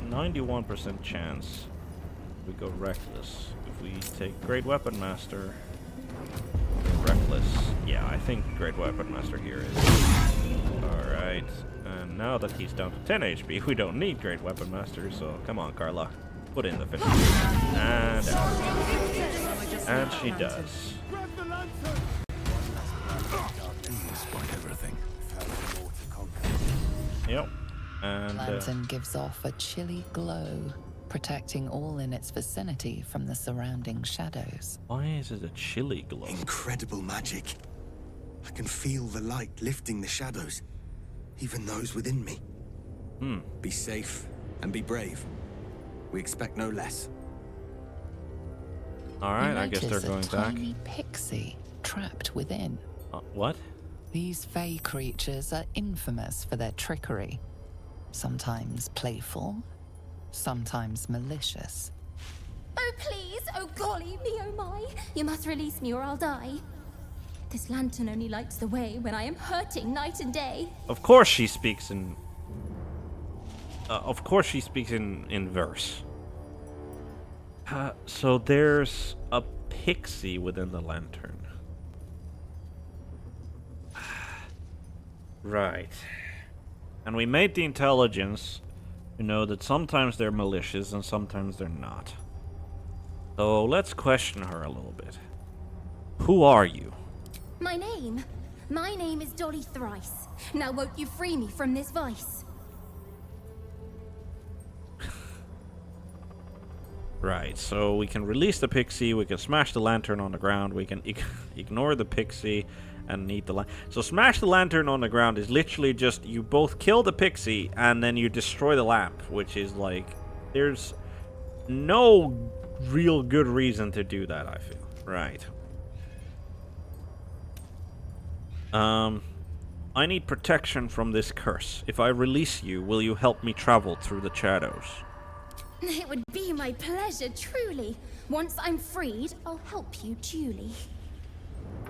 91% chance we go reckless. If we take Great Weapon Master, reckless. Yeah, I think Great Weapon Master here is. Alright. And now that he's down to 10 HP, we don't need Great Weapon Master, so come on, Carla. Put in the finish. And out. And she does. Despite everything. Yep. And Lantern gives off a chilly glow, protecting all in its vicinity from the surrounding shadows. why is it a chilly glow? Incredible magic. I can feel the light lifting the shadows, even those within me. Be safe and be brave. We expect no less. Alright, I guess they're going a back. tiny pixie trapped within. What? These fey creatures are infamous for their trickery. Sometimes playful, sometimes malicious. Oh, please! Oh, golly me, oh my! You must release me or I'll die. This lantern only lights the way when I am hurting night and day. Of course she speaks in... in verse. So there's a pixie within the lantern. Right. And we made the intelligence to know that sometimes they're malicious and sometimes they're not. So let's question her a little bit. Who are you? My name is Dolly Thrice. Now won't you free me from this vice? Right, so we can release the pixie, we can smash the lantern on the ground, we can ignore the pixie and need the lantern. So smash the lantern on the ground is literally just you both kill the pixie and then you destroy the lamp, which is like, there's no real good reason to do that, I feel. Right. I need protection from this curse. If I release you, will you help me travel through the shadows? It would be my pleasure, truly. Once I'm freed, I'll help you duly.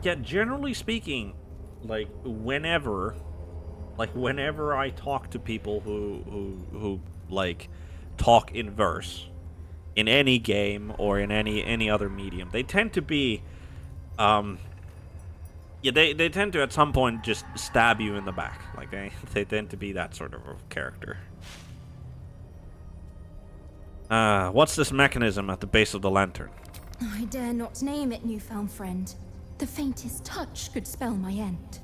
Yeah, generally speaking, whenever I talk to people who talk in verse in any game or in any other medium, they tend to be they tend to at some point just stab you in the back. Like they tend to be that sort of a character. What's this mechanism at the base of the lantern? I dare not name it, newfound friend. The faintest touch could spell my end.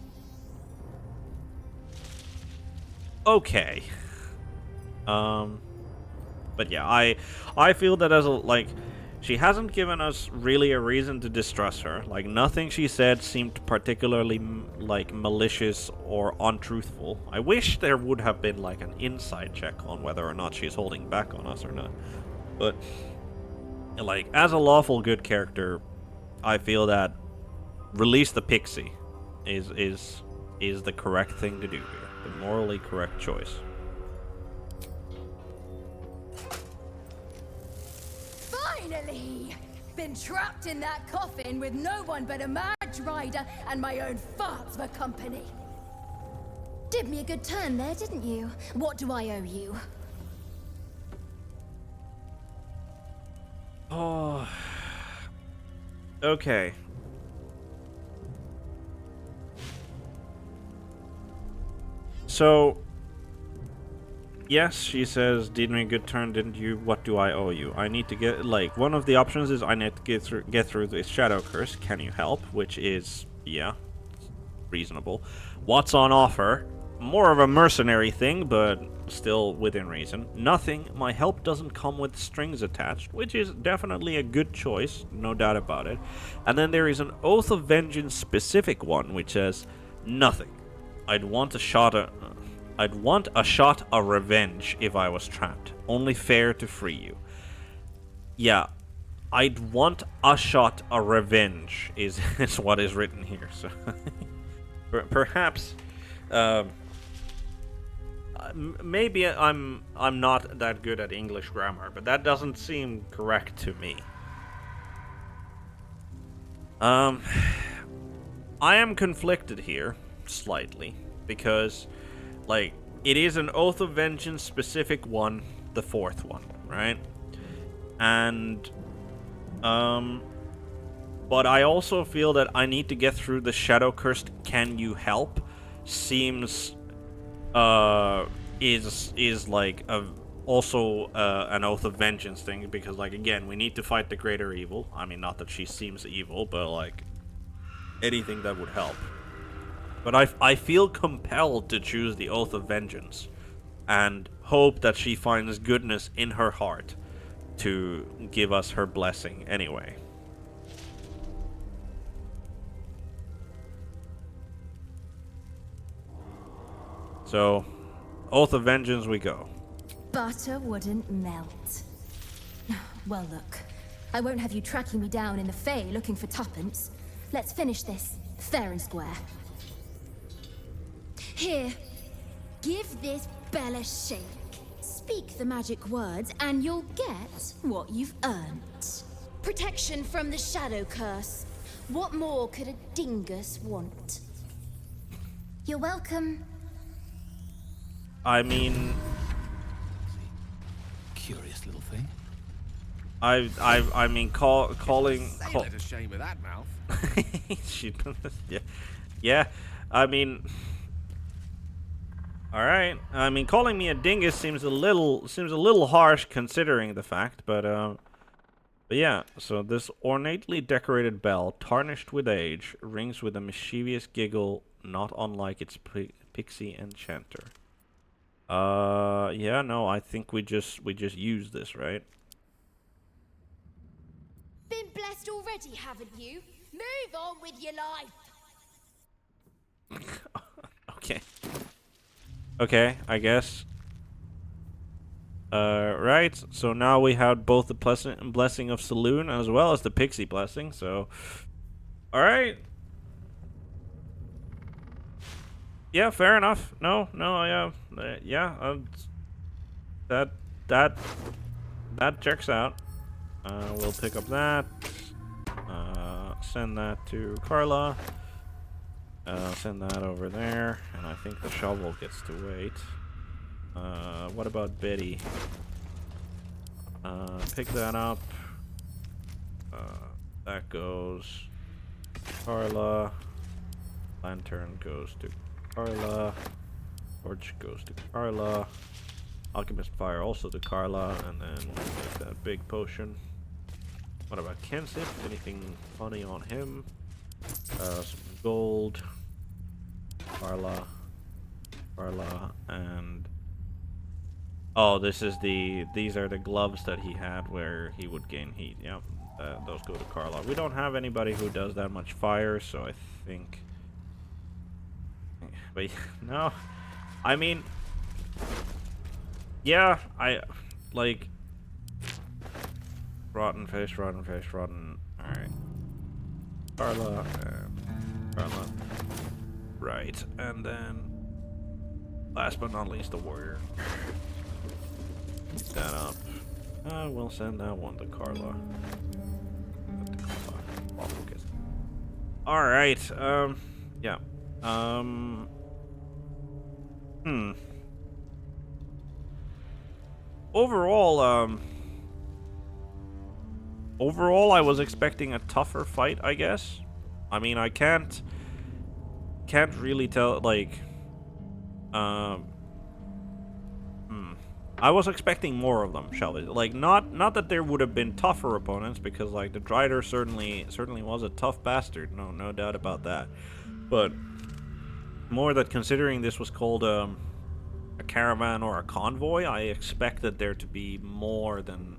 Okay. But yeah, I feel that as she hasn't given us really a reason to distrust her. Like, nothing she said seemed particularly malicious or untruthful. I wish there would have been an insight check on whether or not she's holding back on us or not. But as a lawful good character, I feel that release the pixie is the correct thing to do here. The morally correct choice. Finally! been trapped in that coffin with no one but a mad rider and my own farts for company. Did me a good turn there, didn't you? What do I owe you? Oh. Okay. So, yes, she says, did me a good turn, didn't you? What do I owe you? I need to get, like, one of the options is I need to get through this shadow curse. Can you help? Which is, yeah, reasonable. What's on offer? More of a mercenary thing, but still within reason. Nothing. My help doesn't come with strings attached, which is definitely a good choice, no doubt about it. And then there is an Oath of Vengeance specific one, which says, nothing. I'd want a shot of revenge if I was trapped. Only fair to free you. Yeah, I'd want a shot of revenge is what is written here. So perhaps, maybe I'm not that good at English grammar, but that doesn't seem correct to me. I am conflicted here. Slightly, because like it is an Oath of Vengeance specific one, the fourth one, right? And but I also feel that I need to get through the Shadow Cursed Can You Help seems is like also an Oath of Vengeance thing, because like again we need to fight the greater evil. I mean, not that she seems evil, but like anything that would help. But I feel compelled to choose the Oath of Vengeance and hope that she finds goodness in her heart to give us her blessing anyway. So, Oath of Vengeance we go. Butter wouldn't melt. Well, look. I won't have you tracking me down in the Fae looking for tuppence. Let's finish this fair and square. Here, give this bell a shake. Speak the magic words and you'll get what you've earned. Protection from the shadow curse. What more could a dingus want? You're welcome. I mean, curious little thing. I mean, calling. A shame with that mouth. Yeah. I mean. All right. I mean, calling me a dingus seems a little harsh considering the fact, but yeah. So this ornately decorated bell, tarnished with age, rings with a mischievous giggle, not unlike its pixie enchanter. Yeah. No, I think we just use this, right? Been blessed already, haven't you? Move on with your life. Okay. Okay, I guess. Right, so now we have both the blessing of Saloon as well as the pixie blessing, so... Alright. Yeah, fair enough. No, yeah, that checks out. We'll pick up that. Send that to Carla. Send that over there, and I think the shovel gets to wait. What about Betty? Pick that up. That goes Carla. Lantern goes to Carla. Torch goes to Carla. Alchemist Fire also to Carla, and then we'll get that big potion. What about Kensip? Anything funny on him? Some gold. Carla, and oh, these are the gloves that he had where he would gain heat. Yep, those go to Carla. We don't have anybody who does that much fire, so I think. But no, I mean, yeah, I like rotten fish. All right, Carla. Right, and then last but not least, the warrior. Pick that up. We'll send that one to Carla. All right. Yeah. Overall, overall, I was expecting a tougher fight, I guess. I mean, I can't really tell, like, I was expecting more of them, shall we? Like, not that there would have been tougher opponents, because like the Drider certainly was a tough bastard, no doubt about that. But more that considering this was called a caravan or a convoy, I expected there to be more than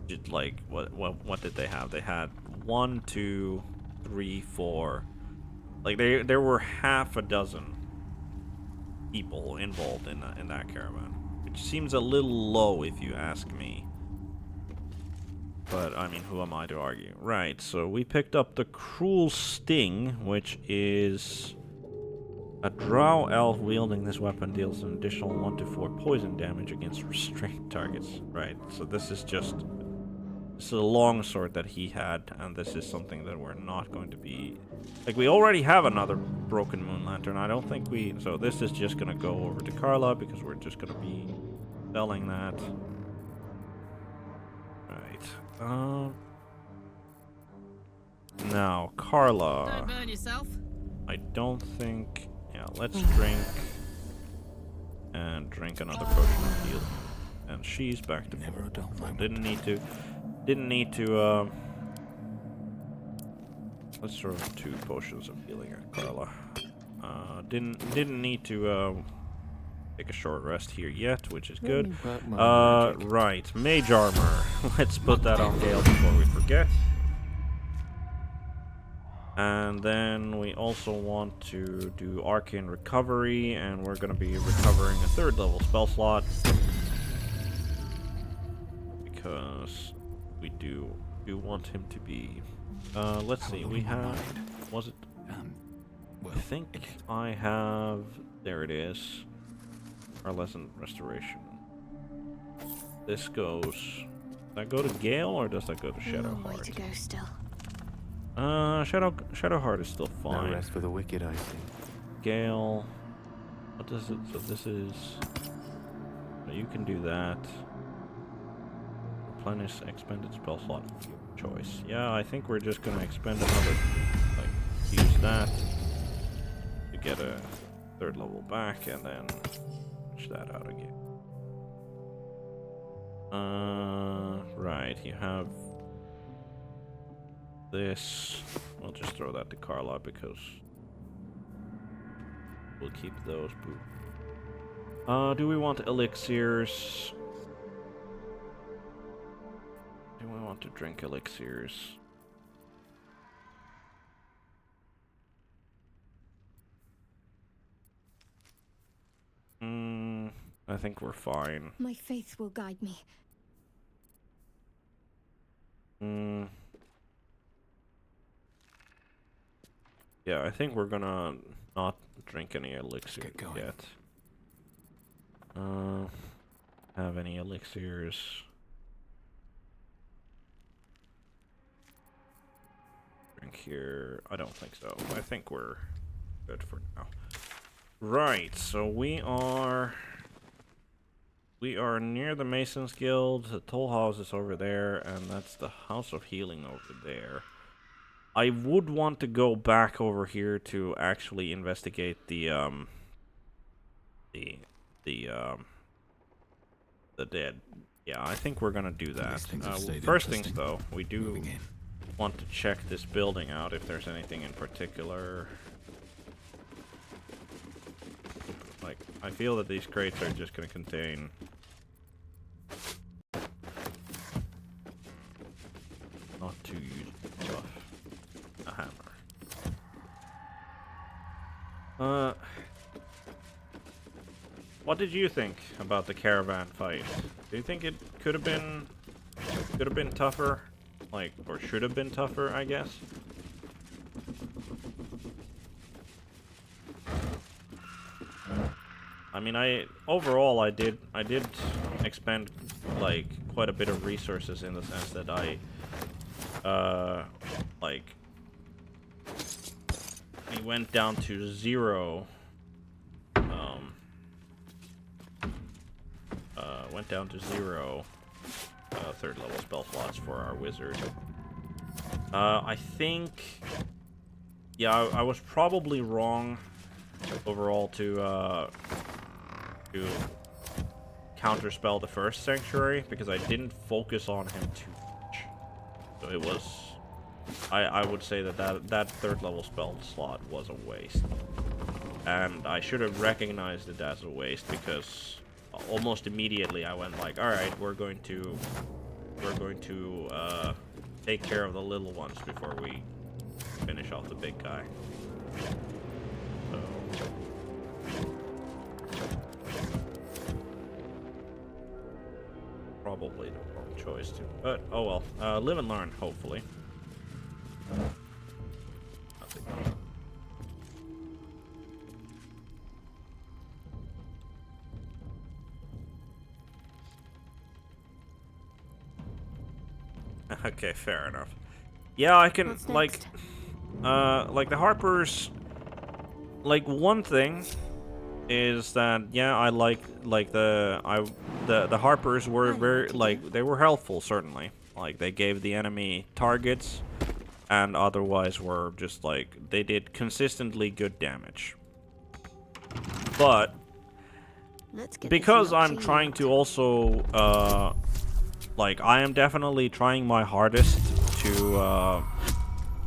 just like what did they have? They had 1, 2, 3, 4. Like there were half a dozen people involved in that caravan. Which seems a little low if you ask me. But, I mean, who am I to argue? Right, so we picked up the Cruel Sting, which is a drow elf wielding this weapon deals an additional 1 to 4 poison damage against restrained targets. Right, so this is a longsword that he had, and this is something that we're not going to be... Like, we already have another Broken Moon Lantern. I don't think we... So this is just gonna go over to Carla, because we're just gonna be selling that. Right. Now, Carla... Don't burn yourself. I don't think... Yeah, let's drink... And drink another potion of healing. And she's back to Never a dull moment. Didn't need to, let's throw 2 potions of healing at Carla. Didn't need to, take a short rest here yet, which is good. Right, mage armor. Let's put that on Gale before we forget. And then we also want to do arcane recovery, and we're gonna be recovering a 3rd level spell slot. Because we do want him to be... let's see, we have... Was it... I think I have... There it is. Arlescent Restoration. This goes... Does that go to Gale, or does that go to Shadowheart? Way to go still. Shadowheart is still fine. No rest for the wicked, I see. Gale... What does it... So this is... You can do that. Replenish expended spell slot of your choice. Yeah, I think we're just gonna expend another, like, use that to get a 3rd level back, and then push that out again. Right, you have this. We'll just throw that to Carla because we'll keep those. Do we want elixirs? Do we want to drink elixirs? I think we're fine. My faith will guide me. Yeah, I think we're gonna not drink any elixirs yet. Have any elixirs? Drink here. I don't think so. I think we're good for now. Right, so we are near the Masons Guild. The Toll House is over there, and that's the House of Healing over there. I would want to go back over here to actually investigate the dead. Yeah, I think we're gonna do that. First things though, we do want to check this building out if there's anything in particular. Like, I feel that these crates are just gonna contain not too tough. A hammer. What did you think about the caravan fight? Do you think it could have been tougher? Like, or should have been tougher, I guess? I mean, overall I did expend like quite a bit of resources in the sense that I like went down to 0. Went down to 0 third level spell slots for our wizard. I think, yeah, I was probably wrong overall to counterspell the first sanctuary because I didn't focus on him too much. So it was, I would say that third level spell slot was a waste, and I should have recognized it as a waste because almost immediately I went like, all right, we're going to take care of the little ones before we finish off the big guy. So probably the wrong choice too, but oh well. Live and learn, hopefully. Okay, fair enough. Yeah, I can like the Harpers. Like one thing is that yeah, I like the Harpers were very like they were helpful certainly. Like they gave the enemy targets, and otherwise were just like they did consistently good damage. But because I'm trying to also like I am definitely trying my hardest to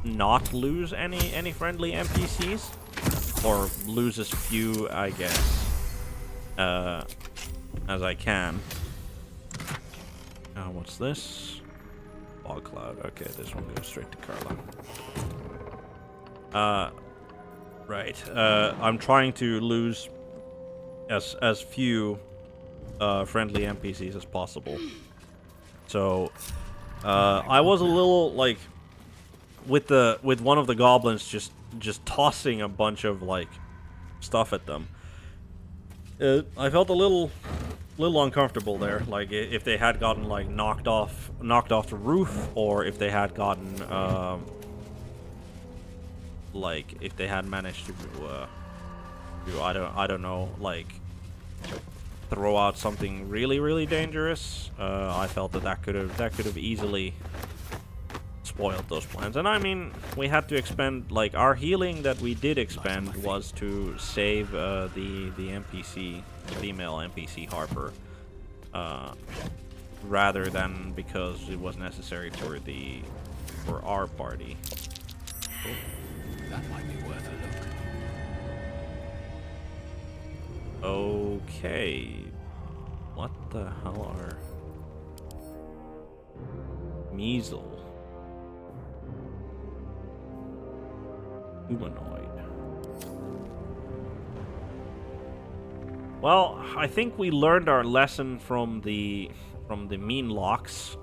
not lose any friendly NPCs, or lose as few, I guess, as I can. What's this? Fog cloud. Okay, this one goes straight to Carla. Right. I'm trying to lose as few friendly NPCs as possible. So I was a little like with one of the goblins just tossing a bunch of like stuff at them. I felt a little uncomfortable there. Like if they had gotten like knocked off the roof, or if they had gotten like if they had managed to I don't know, like throw out something really dangerous. I felt that could have easily spoiled those plans. And I mean, we had to expend like our healing that we did expend was to save the NPC, the female NPC Harper, rather than because it was necessary for our party. Oh, that might be worth a look. Okay. What the hell are measle? Humanoid. Well, I think we learned our lesson from the mean locks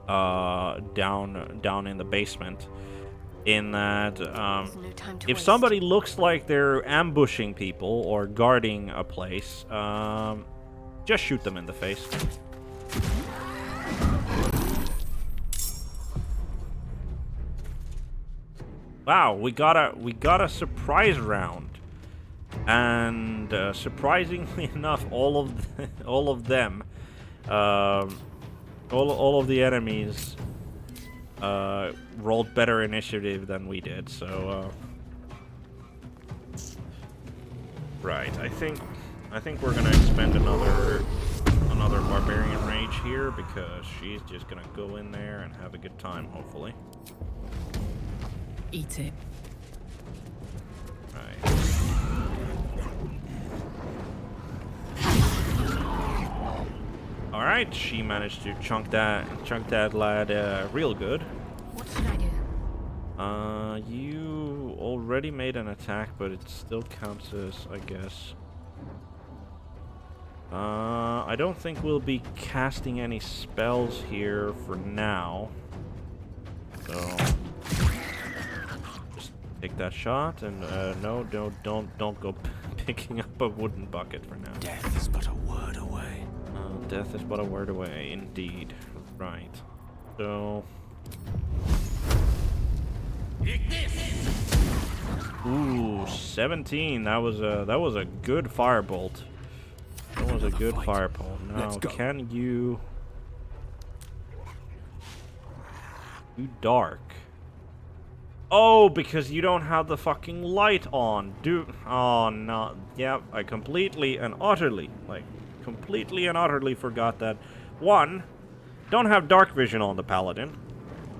down in the basement. In that, if somebody looks like they're ambushing people or guarding a place, just shoot them in the face. Wow, we got a surprise round, and surprisingly enough, all of them, all of the enemies rolled better initiative than we did. So right, I think we're gonna expend another barbarian rage here because she's just gonna go in there and have a good time, hopefully. Eat it. Right. All right, she managed to chunk that lad real good. What should I do? You already made an attack, but it still counts as, I guess. I don't think we'll be casting any spells here for now. So just take that shot, and no, don't go picking up a wooden bucket for now. Death is but a word away. Death is but a word away, indeed. Right. So Ooh, 17. That was a good firebolt. That was a good firebolt. Now, can you do dark? Oh, because you don't have the fucking light on. Oh no. Yep, I completely and utterly forgot that. One, don't have dark vision on the Paladin.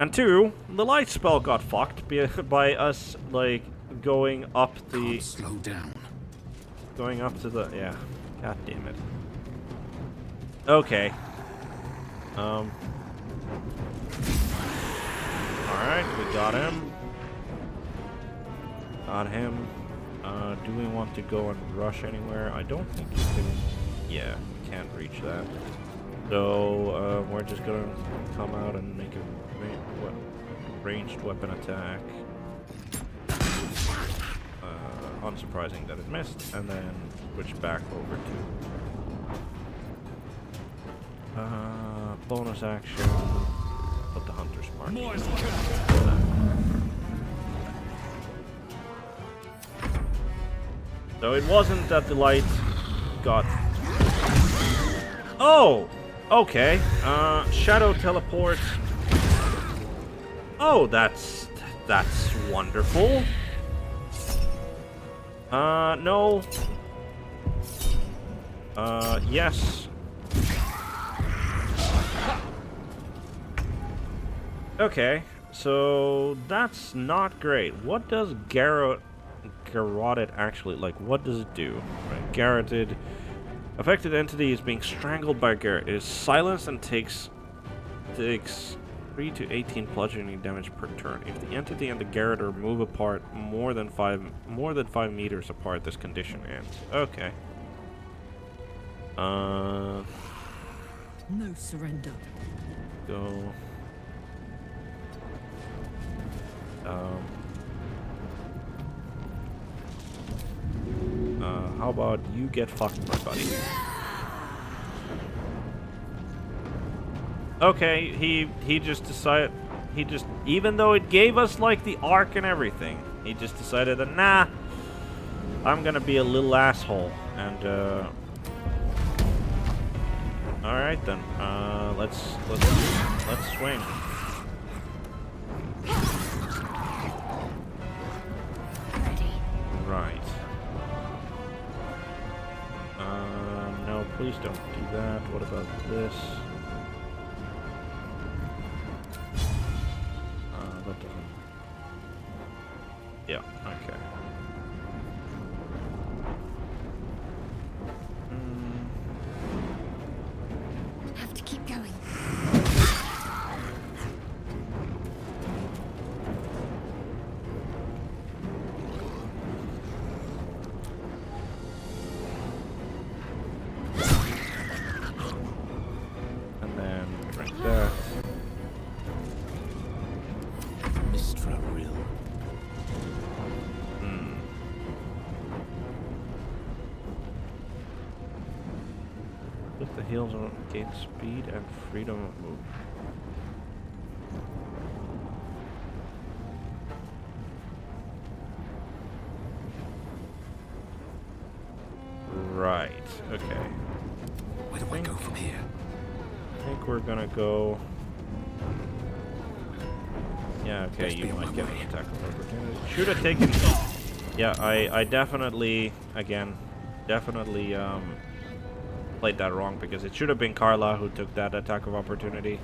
And two, the light spell got fucked by us, like, going up the... Can't slow down. Going up to the... Yeah. God damn it. Okay. Alright, we got him. Got him. Do we want to go and rush anywhere? I don't think you can... Yeah, we can't reach that. So, we're just gonna come out and make a ranged weapon attack. Unsurprising that it missed, and then switch back over to bonus action. Put the hunter's mark. So it wasn't that the light got... Oh! Okay. Shadow teleport. Oh, that's wonderful. No. Yes. Okay, so that's not great. What does garroted actually, like, what does it do? Right, garroted. Affected entity is being strangled by Garrett. It is silenced and takes 3 to 18 bludgeoning damage per turn. If the entity and the Garroter move apart more than 5 meters apart, this condition ends. Okay. No surrender. Go. How about you get fucked, my buddy? Okay, he just decided, even though it gave us like the arc and everything, he just decided that, nah, I'm gonna be a little asshole, and all right then, let's swing. Right. No, please don't do that. What about this? That doesn't... Yeah, okay. Have to keep going. Heals on gain speed and freedom of move. Right. Okay. Where do I go from here? I think we're gonna go. Yeah. Okay. You might get an attack of opportunity. Should have taken. Yeah. I definitely played that wrong, because it should have been Carla who took that attack of opportunity.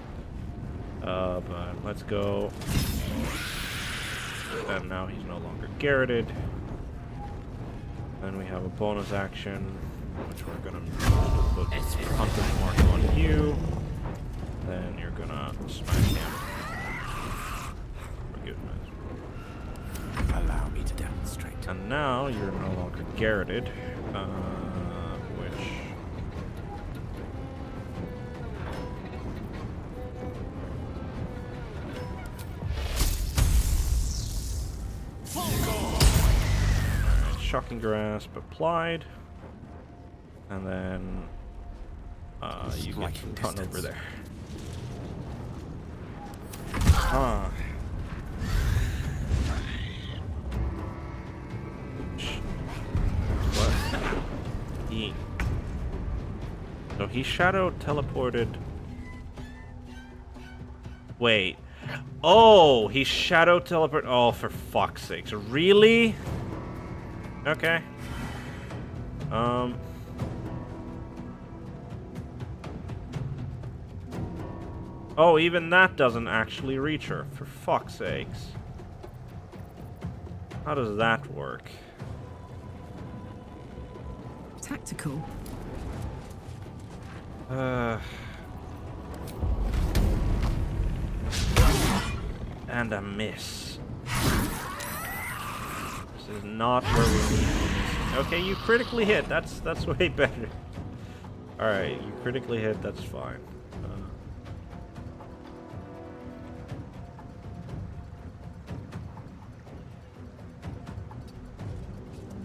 But let's go. And now he's no longer garroted. Then we have a bonus action, which we're gonna put Hunter's Mark on you. Then you're gonna smack him. For goodness. Allow me to demonstrate. And now you're no longer garroted. Shocking Grasp applied, and then you get run over there. So he shadow teleported. Wait. Oh, he shadow teleport. Oh, for fuck's sakes. Really? Okay. Oh, even that doesn't actually reach her. For fuck's sakes. How does that work? Tactical. And a miss. This is not where we need to miss. Okay, you critically hit. That's way better. Alright, you critically hit, that's fine.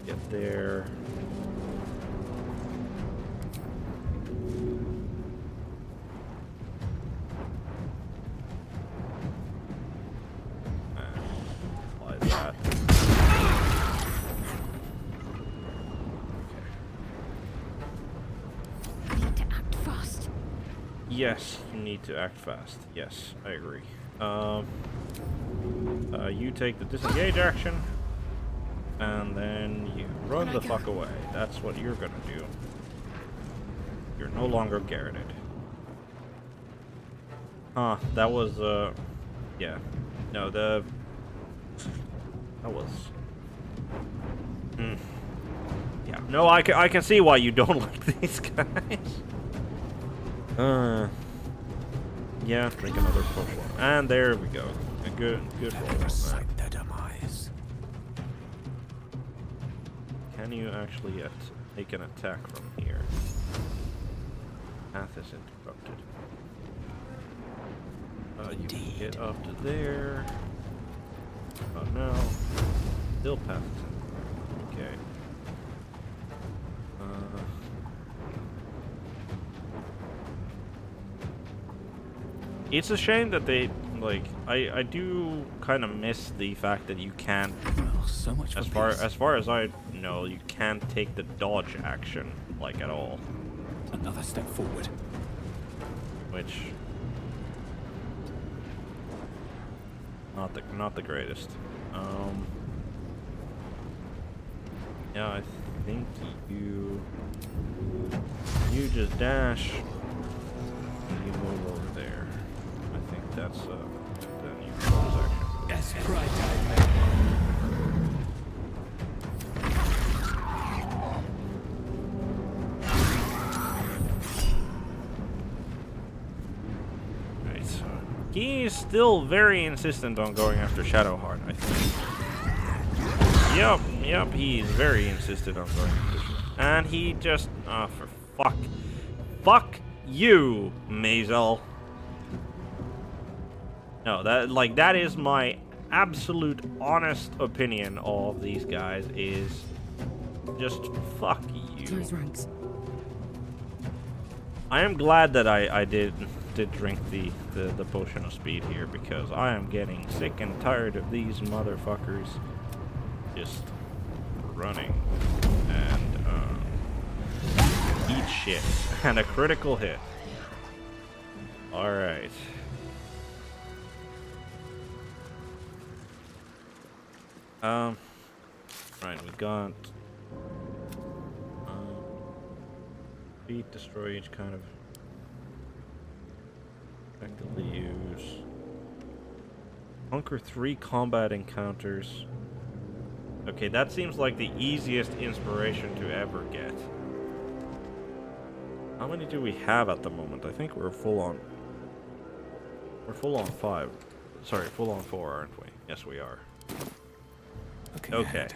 Get there. Apply that. Need to act fast. Yes, you need to act fast. Yes, I agree. You take the disengage action, and then you run the fuck away. That's what you're gonna do. You're no longer garroted. Huh, that was, yeah. No, that was... Yeah, no, I can see why you don't like these guys. Yeah, drink another potion. And there we go. A good roll on that. Their demise. Can you actually take an attack from here? Path is interrupted. You can get up to there. Oh no. Still path is interrupted. Okay. It's a shame that they, like, I do kind of miss the fact that you can't, so much as far as I know, you can't take the dodge action, like, at all. Another step forward. Which, not the greatest. Yeah, I think you just dash, and you move over there. I think that's then you close action. Yes, right. Right, so he's still very insistent on going after Shadowheart, I think. Yep, he's very insistent on going after Shadowheart. And he just, for fuck you, Mazel. No, that is my absolute honest opinion of these guys is just fuck you. Close ranks. I am glad that I did drink the potion of speed here, because I am getting sick and tired of these motherfuckers just running and eat shit. And a critical hit. Alright. Right, we got beat, destroy each kind of effectively use. Conquer 3 combat encounters. Okay, that seems like the easiest inspiration to ever get. How many do we have at the moment? I think we're full on 5. Sorry, full on 4, aren't we? Yes, we are. Okay.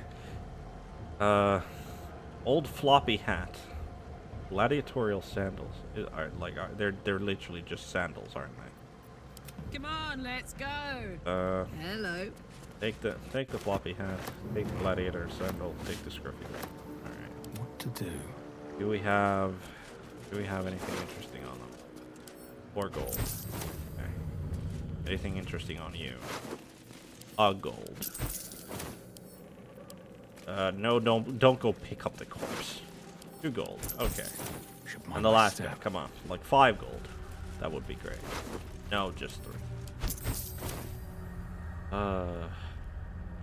Old floppy hat. Gladiatorial sandals. They're literally just sandals, aren't they? Come on, let's go. Hello. Take the floppy hat. Take the gladiator sandal. Take the scruffy hat. All right. What to do? Do we have anything interesting on them? Or gold? Okay. Anything interesting on you? Gold. No, don't go pick up the corpse. 2 gold. Okay. And the last guy, come on. Like 5 gold. That would be great. No, just 3.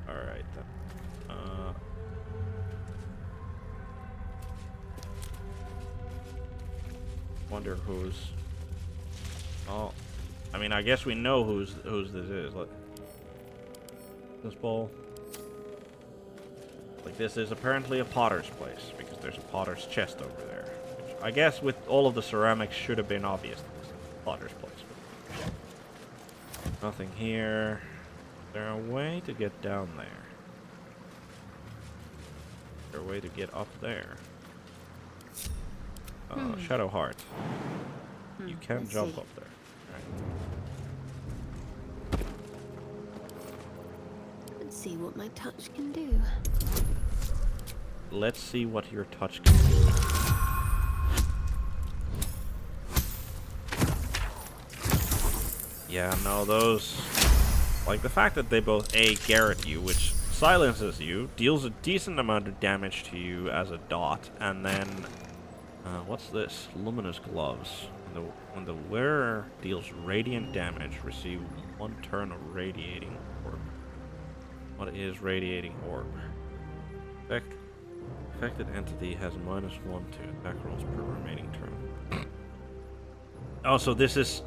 Alright then. Wonder who's... Oh, I mean, I guess we know whose this is. Like, this bowl. Like, this is apparently a potter's place, because there's a potter's chest over there. Which I guess with all of the ceramics should have been obvious that this is a potter's place. But nothing here. Is there a way to get down there? Is there a way to get up there? Shadow Heart. You can jump up there. Right. Let's see what my touch can do. Let's see what your touch can do. Yeah, no, those... Like, the fact that they both A, garret you, which silences you, deals a decent amount of damage to you as a dot, and then... what's this? Luminous gloves. When the wearer deals radiant damage, receive 1 turn of radiating orb. What is radiating orb? Affected entity has -1 to attack rolls per remaining turn. Oh, so this is...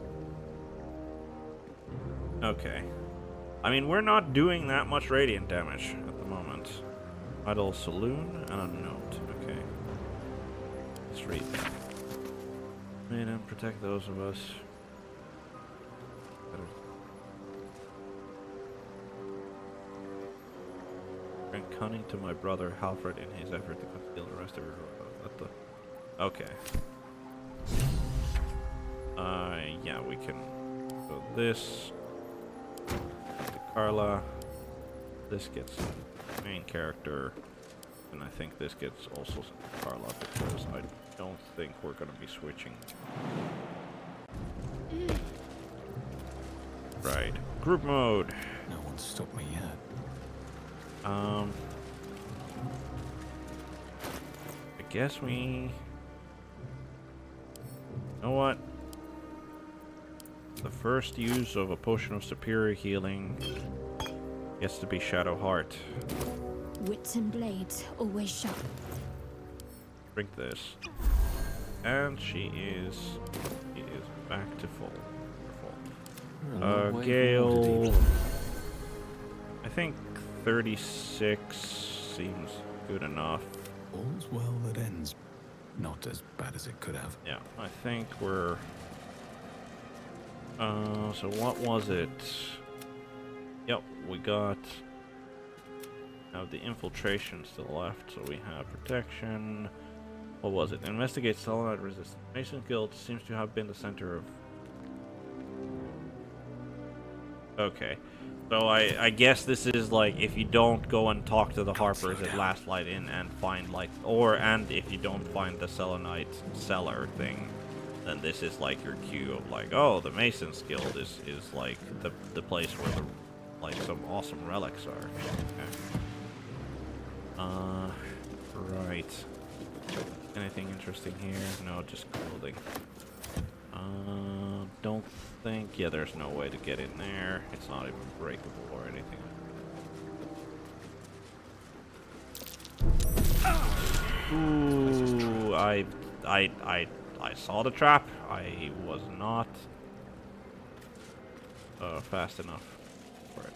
Okay. I mean, we're not doing that much radiant damage at the moment. Idle Saloon and a note. Okay. Let's read that. Made and protect those of us. Bring cunning to my brother Halfred in his effort to conceal the rest of your... Okay. Yeah, we can go this. To Carla. This gets main character. And I think this gets also Carla because I don't think we're gonna be switching. Right. Group mode. No one's stopped me yet. I guess we... You know what? The first use of a potion of superior healing gets to be Shadow Heart. Wits and blades always sharp. Drink this. And she is back to full. Gale... I think 36 seems good enough. All's well that ends. Not as bad as it could have. Yeah, I think we're... so what was it? Yep, we got... Now the infiltration still left, so we have protection. What was it? Investigate selenite resistance. Mason Guild seems to have been the center of... Okay. So I guess this is like if you don't go and talk to the Harpers at Last Light Inn and find like and if you don't find the selenite cellar thing, then this is like your cue of like, oh, the Mason's Guild is like the place where the like some awesome relics are. Okay. Right. Anything interesting here? No, just clothing. Don't think... Yeah, there's no way to get in there. It's not even breakable or anything. Ooh, I saw the trap. I was not fast enough for it.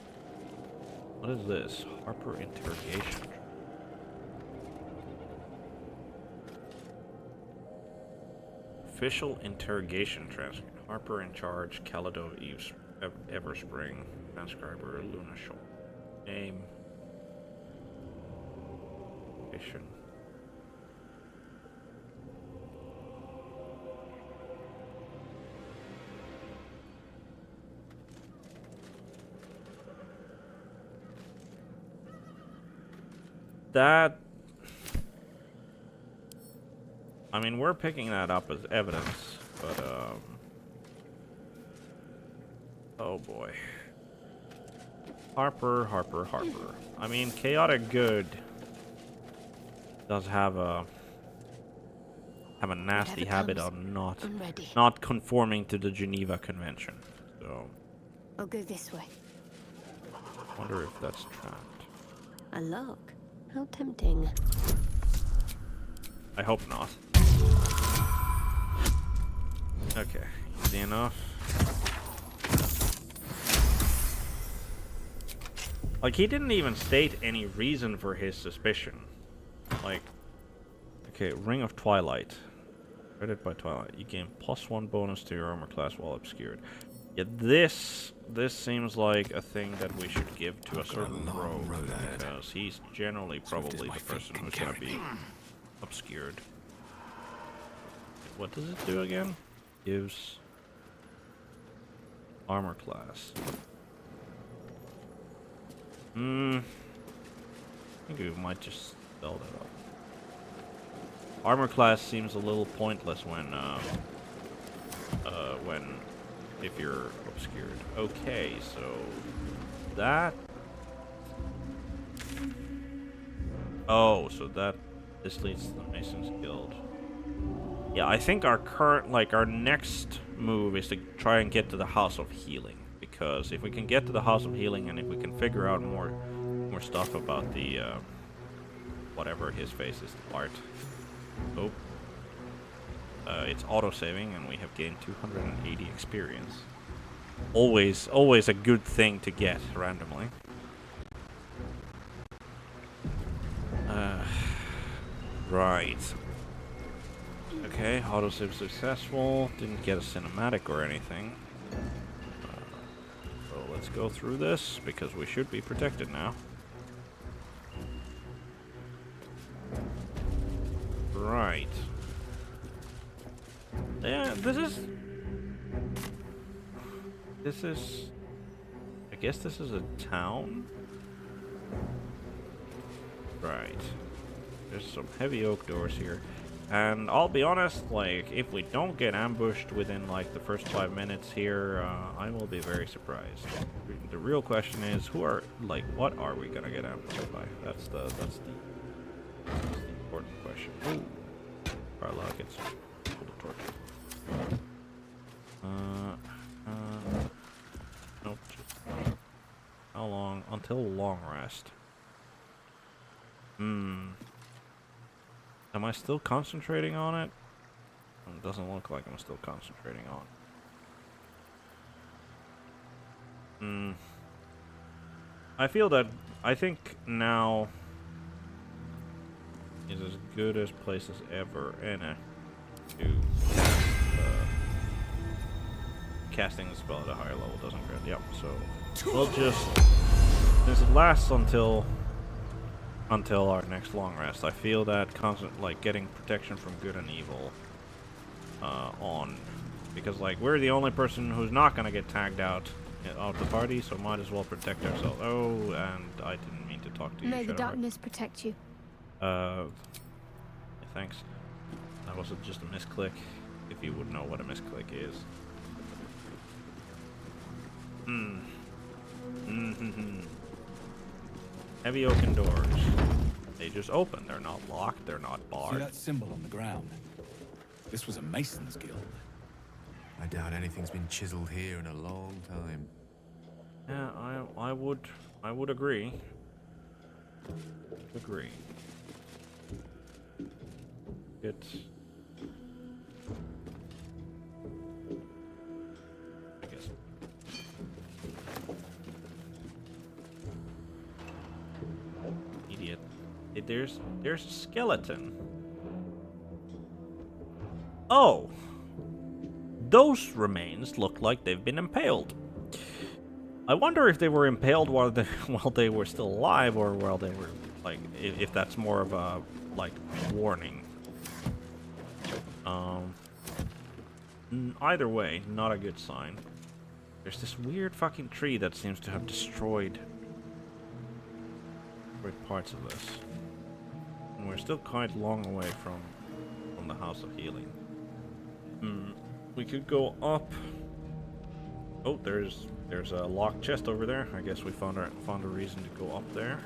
What is this? Harper interrogation. Official interrogation transcript. Harper in charge. Calido Eves Everspring. Transcriber Luna Shaw. Name. Location. That... I mean, we're picking that up as evidence, but, oh boy. Harper. I mean, Chaotic Good does have a have a nasty habit of I'm ready. not conforming to the Geneva Convention. So I'll go this way. I wonder if that's trapped. A lock? How tempting. I hope not. Okay, easy enough. Like, he didn't even state any reason for his suspicion. Like, okay, Ring of Twilight. Credit by Twilight. You gain +1 bonus to your armor class while obscured. Yeah, this seems like a thing that we should give to a certain rogue, because he's generally probably the person who's gonna be obscured. What does it do again? Gives armor class. I think we might just spell that up. Armor class seems a little pointless when if you're obscured. Okay, so that. Oh, so this leads to the Masons Guild. Yeah, I think our next move is to try and get to the House of Healing, because if we can get to the House of Healing and if we can figure out more stuff about the whatever his face is, art. Oh. It's auto-saving, and we have gained 280 experience. Always a good thing to get randomly. Right. Okay, auto-save successful. Didn't get a cinematic or anything. So let's go through this, because we should be protected now. Right. Yeah, this is... I guess this is a town? Right. There's some heavy oak doors here. And I'll be honest, like, if we don't get ambushed within, like, the first 5 minutes here, I will be very surprised. The real question is, what are we gonna get ambushed by? That's the important question. Ooh. Carla gets pulled a torch. Nope. How long? Until long rest. Am I still concentrating on it? It doesn't look like I'm still concentrating on it. I think now is as good as place as ever to casting the spell at a higher level doesn't crit. Yep, so we'll just, since it lasts until our next long rest, I feel that getting protection from good and evil on, because like we're the only person who's not gonna get tagged out of the party, so might as well protect ourselves. Oh, and I didn't mean to talk to you. May the darkness protect you. Thanks. That was just a misclick, if you would know what a misclick is. Heavy oaken doors. They just open. They're not locked. They're not barred. See that symbol on the ground? This was a Mason's Guild. I doubt anything's been chiseled here in a long time. Yeah, I would agree. Agree. It's... I guess. Idiot. There's a skeleton. Oh! Those remains look like they've been impaled. I wonder if they were impaled while they were still alive, or while they were, like, if that's more of a, like, warning. Either way, not a good sign. There's this weird fucking tree that seems to have destroyed parts of this. And we're still quite long away from the House of Healing. We could go up. Oh, there's a locked chest over there. I guess we found a reason to go up there.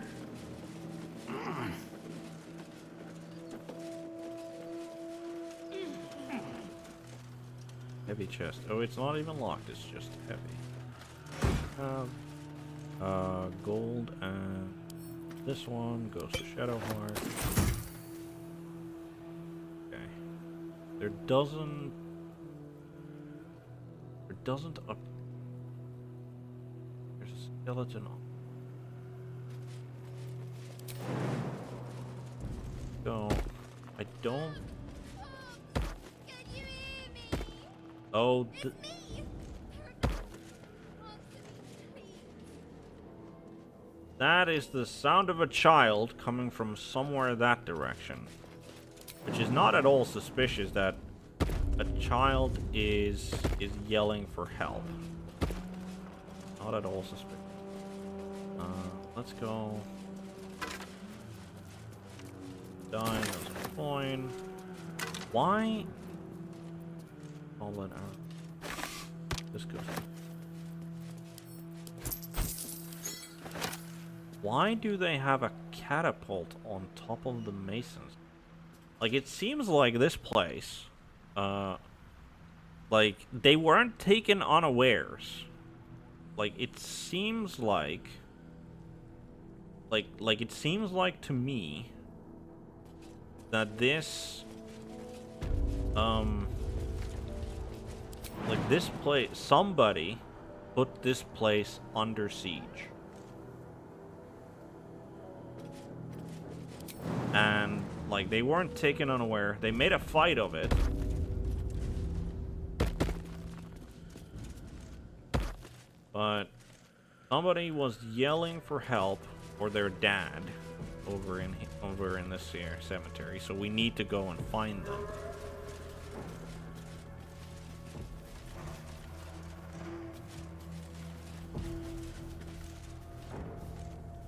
Heavy chest. Oh, it's not even locked. It's just heavy. Gold and this one goes to Shadowheart. Okay. There doesn't up. There's a skeleton on. So I don't. Oh. That is the sound of a child coming from somewhere that direction. Which is not at all suspicious that a child is yelling for help. Not at all suspicious. Let's go. Die, that's a coin. Why? All that out. This goes. Why do they have a catapult on top of the masons? Like, it seems like this place, like, they weren't taken unawares. Like, it seems like it seems like to me that this, like, this place, somebody put this place under siege. And, like, they weren't taken unaware. They made a fight of it. But somebody was yelling for help for their dad over in this here cemetery. So we need to go and find them.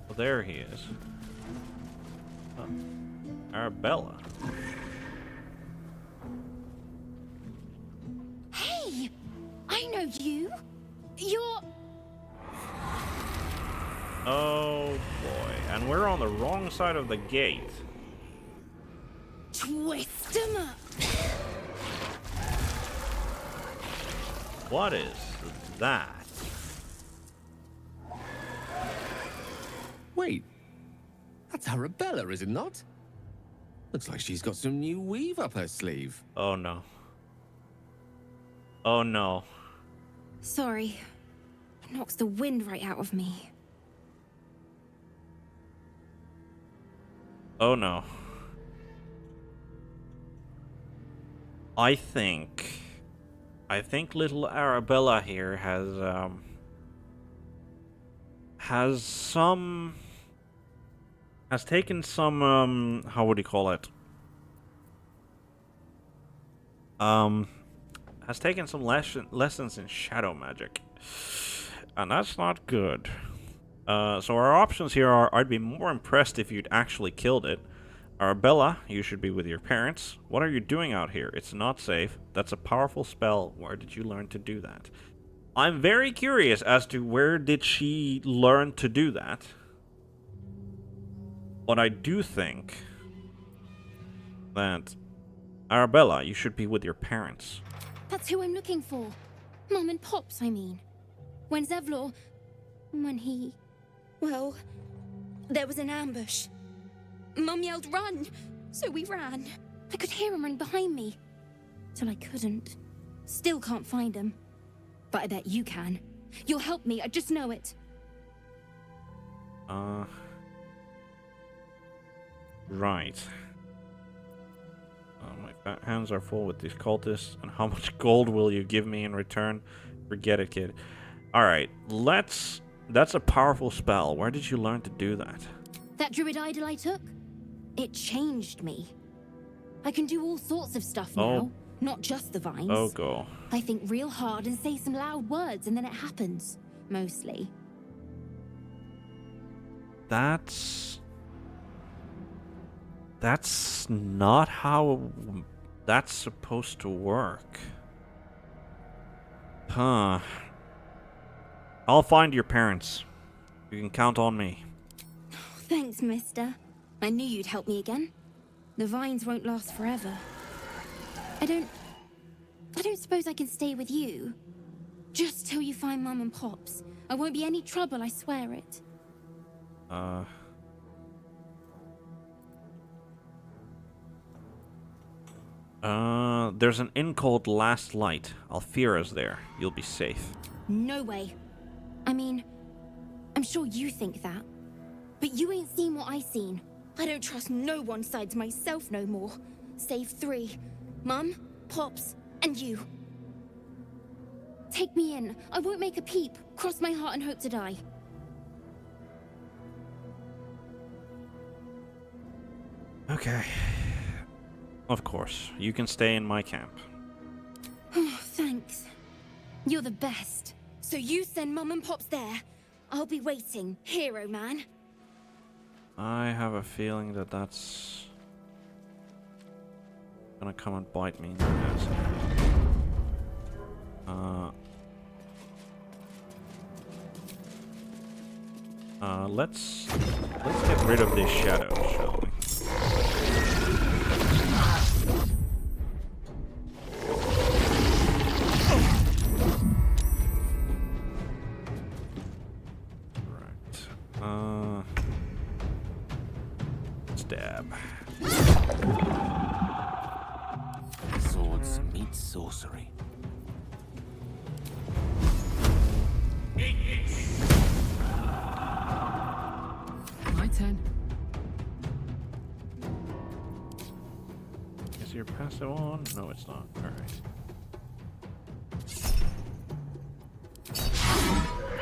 Well, there he is. Oh. Arabella. Hey! I know you! You're... Oh boy, and we're on the wrong side of the gate. Twist 'em up! What is that? Wait, that's Arabella, is it not? Looks like she's got some new weave up her sleeve. Oh no. Oh no. Sorry. It knocks the wind right out of me. Oh no. I think little Arabella here has taken some how would you call it? Has taken some lessons in shadow magic. And that's not good. So our options here are, I'd be more impressed if you'd actually killed it. Arabella, you should be with your parents. What are you doing out here? It's not safe. That's a powerful spell. Where did you learn to do that? I'm very curious as to where did she learn to do that. But I do think that Arabella, you should be with your parents. That's who I'm looking for. Mom and Pops, I mean. When he... Well, there was an ambush. Mum yelled, "Run!" So we ran. I could hear him run behind me. Till I couldn't. Still can't find him. But I bet you can. You'll help me, I just know it. Right. My fat hands are full with these cultists. And how much gold will you give me in return? Forget it, kid. Alright, let's... That's a powerful spell. Where did you learn to do that? That druid idol I took? It changed me. I can do all sorts of stuff now. Not just the vines. Oh, go. I think real hard and say some loud words and then it happens. Mostly. That's not how that's supposed to work. Huh. I'll find your parents. You can count on me. Thanks, mister. I knew you'd help me again. The vines won't last forever. I don't don't suppose I can stay with you. Just till you find Mum and Pops. I won't be any trouble, I swear it. There's an inn called Last Light. Alfira's there. You'll be safe. No way. I mean, I'm sure you think that. But you ain't seen what I seen. I don't trust no one sides myself no more. Save 3. Mum, Pops, and you. Take me in. I won't make a peep. Cross my heart and hope to die. Okay. Of course. You can stay in my camp. Oh, thanks. You're the best. So you send Mum and Pops there. I'll be waiting, hero man. I have a feeling that that's gonna come and bite me in the ass. Let's get rid of this shadow, shall we? Right. Stab. Swords meet sorcery. My turn. Is your passive on? No, it's not. Alright.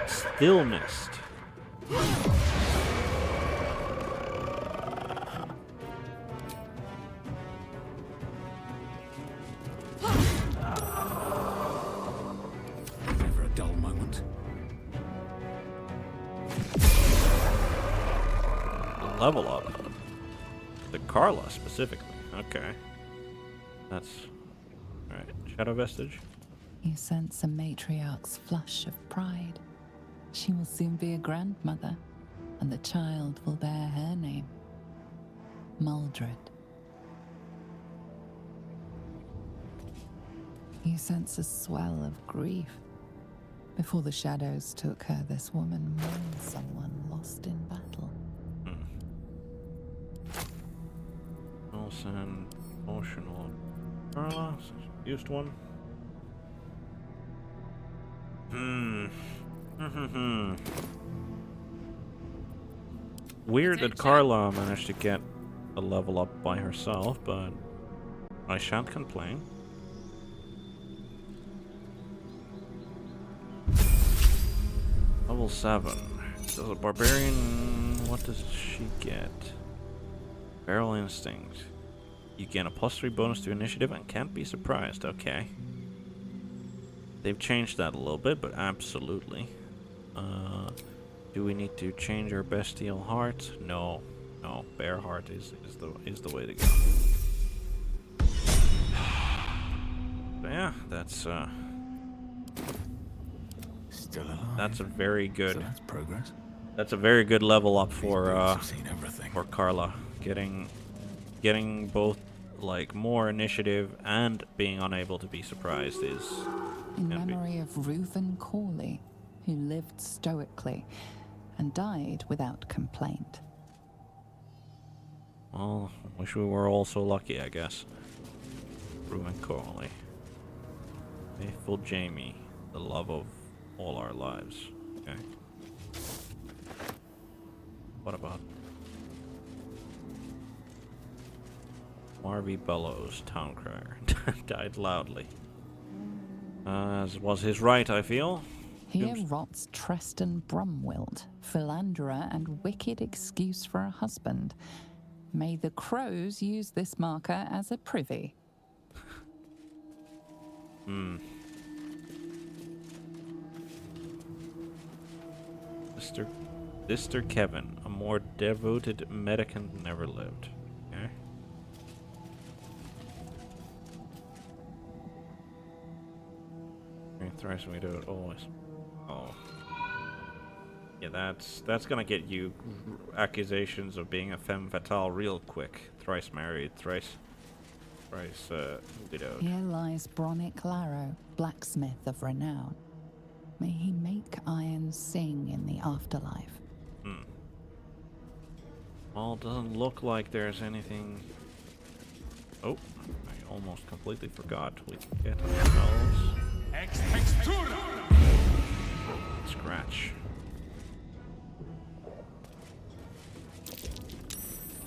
Still missed. Never a dull moment. Level up. The Carla specifically. Okay. That's alright. Shadow Vestige. You sense a matriarch's flush of pride. She will soon be a grandmother, and the child will bear her name. Maldred. You sense a swell of grief. Before the shadows took her, this woman mourned someone lost in battle. Wilson, emotional. Carla, used one. Weird that Carla managed to get a level up by herself, but I shan't complain. Level 7. So the barbarian, what does she get? Barrel instinct. You gain a +3 bonus to initiative and can't be surprised. Okay. They've changed that a little bit, but absolutely. Do we need to change our bestial heart? No. No, bear heart is the way to go. So yeah, that's Still alive. That's a very good. So that's progress. That's a very good level up for Seen everything. for Carla. Getting both like more initiative and being unable to be surprised is In memory of Reuven Corley, who lived stoically and died without complaint. Well, wish we were all so lucky, I guess. Reuven Corley. Faithful Jamie, the love of all our lives. Okay. What about Marvy Bellows, town crier, died loudly. As was his right, I feel. Here rots Treston Brumwild, philanderer and wicked excuse for a husband. May the crows use this marker as a privy. Mr. Kevin, a more devoted medicant never lived. Okay. Thrice we do it always. Oh. Yeah, that's gonna get you accusations of being a femme fatale real quick. Thrice married, thrice Price, it out. Here lies Bronick Larrow, blacksmith of renown. May he make iron sing in the afterlife. Well, it doesn't look like there's anything... Oh, I almost completely forgot. We can get ourselves... Scratch.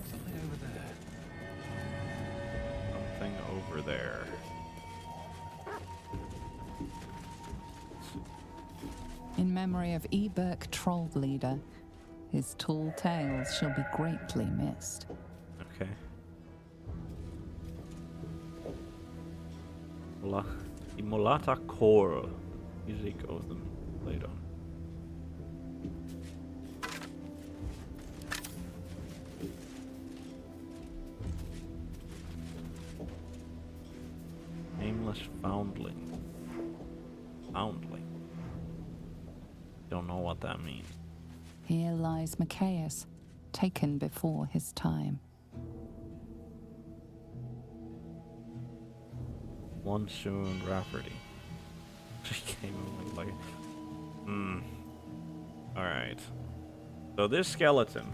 Something over there. Something over there. In memory of Eberk Troll Leader, his tall tales shall be greatly missed. Okay. Imolata Coral. Music of them played on. Nameless Foundling. Foundling. Don't know what that means. Here lies Macias, taken before his time. Monsoon Rafferty. She came in like... Alright. So this skeleton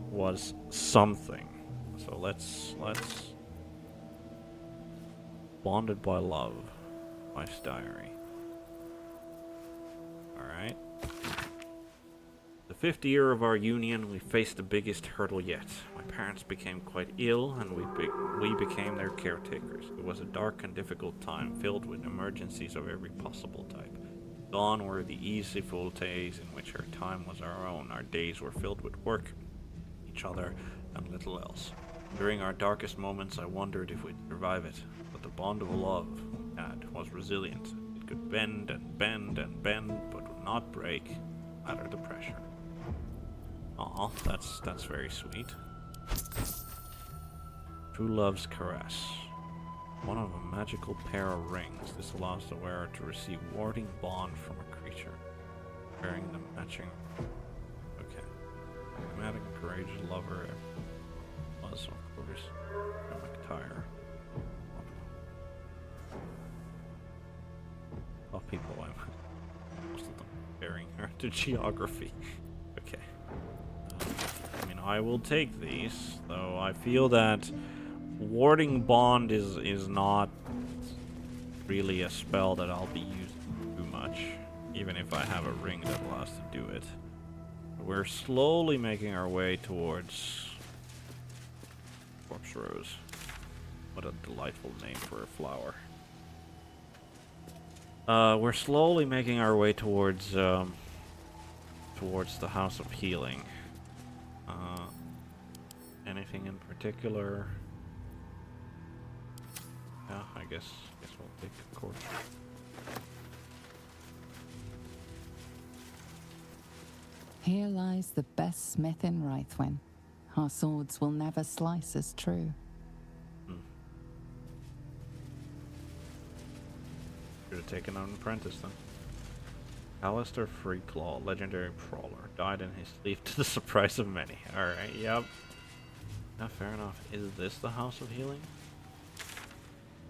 was something. So let's... Bonded by love. Wife's diary. Alright. The 5th year of our union, we faced the biggest hurdle yet. My parents became quite ill, and we became their caretakers. It was a dark and difficult time, filled with emergencies of every possible type. Gone were the easy full days in which our time was our own. Our days were filled with work, each other, and little else. During our darkest moments, I wondered if we'd survive it, but the bond of love we had was resilient. It could bend and bend and bend, but would not break under the pressure. Aw, that's very sweet. True Love's Caress. One of a magical pair of rings. This allows the wearer to receive warding bond from a creature, wearing the matching... Okay. Pragmatic and courageous lover was, of course, McTire. Oh, people, most of them comparing her to geography. Okay. I mean, I will take these, though I feel that warding bond is not really a spell that I'll be using too much, even if I have a ring that allows to do it. We're slowly making our way towards Corpse Rose. What a delightful name for a flower. We're slowly making our way towards towards the House of Healing. Anything in particular? Yeah, I guess we'll take a course. Here lies the best smith in Rythwin. Our swords will never slice as true. Should have taken on an apprentice then. Alistair Freeclaw, legendary brawler, died in his sleep to the surprise of many. Alright, yep. Yeah, fair enough. Is this the House of Healing?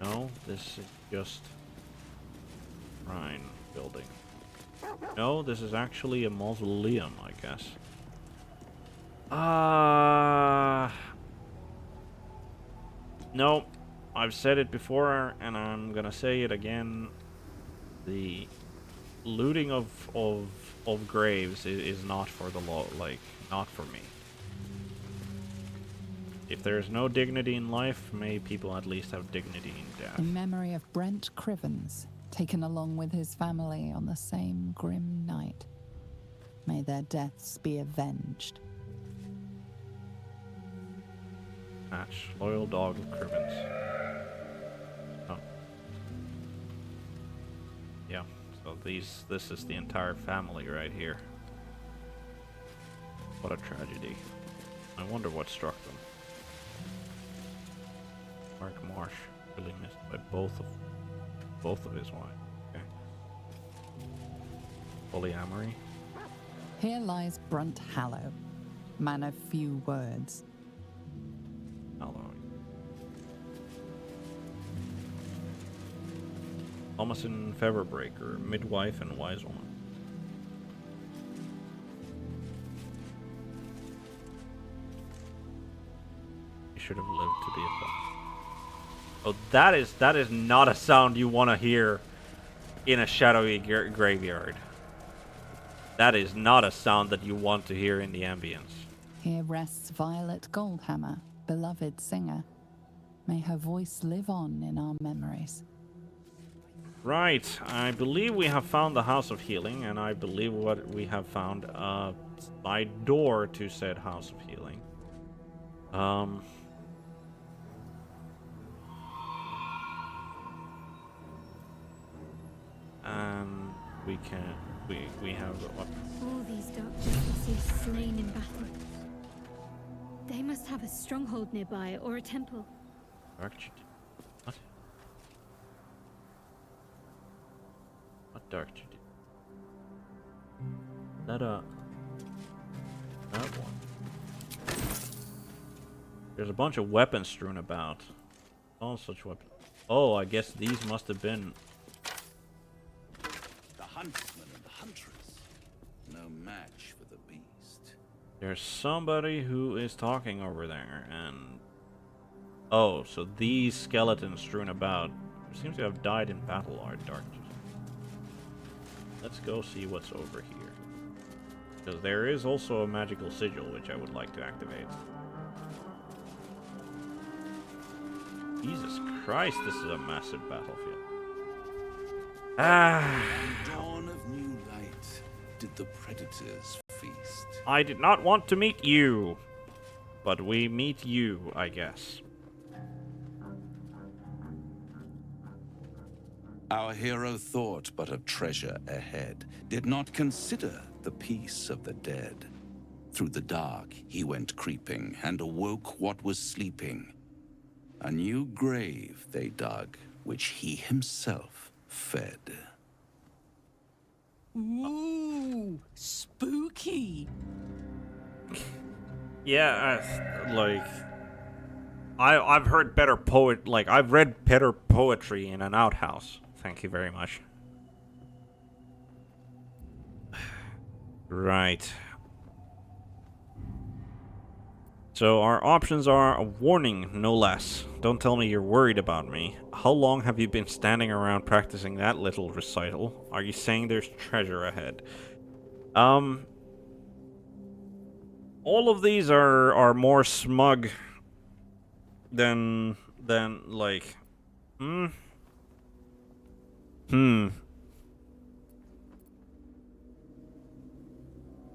No, this is just shrine building. No, this is actually a mausoleum, I guess. No, I've said it before, and I'm gonna say it again. The looting of graves is not for the law, like, not for me. If there's no dignity in life, may people at least have dignity in death. In memory of Brent Crivens, taken along with his family on the same grim night. May their deaths be avenged. Match. Loyal dog of Crivens. Oh. Yeah, so this is the entire family right here. What a tragedy. I wonder what struck them. Mark Marsh, really missed by both of his wives. Okay. Polyamory. Here lies Brunt Hallow, man of few words. Hallow. Thomasin Feverbreaker, midwife and wise woman. You should have lived to be a fox. Oh, that is not a sound you want to hear in a shadowy graveyard. That is not a sound that you want to hear in the ambience. Here rests Violet Goldhammer, beloved singer. May her voice live on in our memories. Right, I believe we have found the House of Healing, and I believe what we have found side door to said House of Healing. And we have what? All these dark justices slain in battle. They must have a stronghold nearby or a temple. What? What dark justice? That one. There's a bunch of weapons strewn about. All such weapons. Oh, I guess these must have been the huntsman and the huntress. No match for the beast. There's somebody who is talking over there, and oh, so these skeletons strewn about seems to have died in battle are dark. Let's go see what's over here, because there is also a magical sigil which I would like to activate. Jesus Christ, this is a massive battlefield. Dawn of new light, did the predators feast? I did not want to meet you, but we meet you, I guess. Our hero thought but of treasure ahead, did not consider the peace of the dead. Through the dark he went creeping, and awoke what was sleeping. A new grave they dug, which he himself fed. Ooh, spooky. Yeah, I've heard better I've read better poetry in an outhouse. Thank you very much. Right. So our options are a warning, no less. Don't tell me you're worried about me. How long have you been standing around practicing that little recital? Are you saying there's treasure ahead? All of these are more smug than like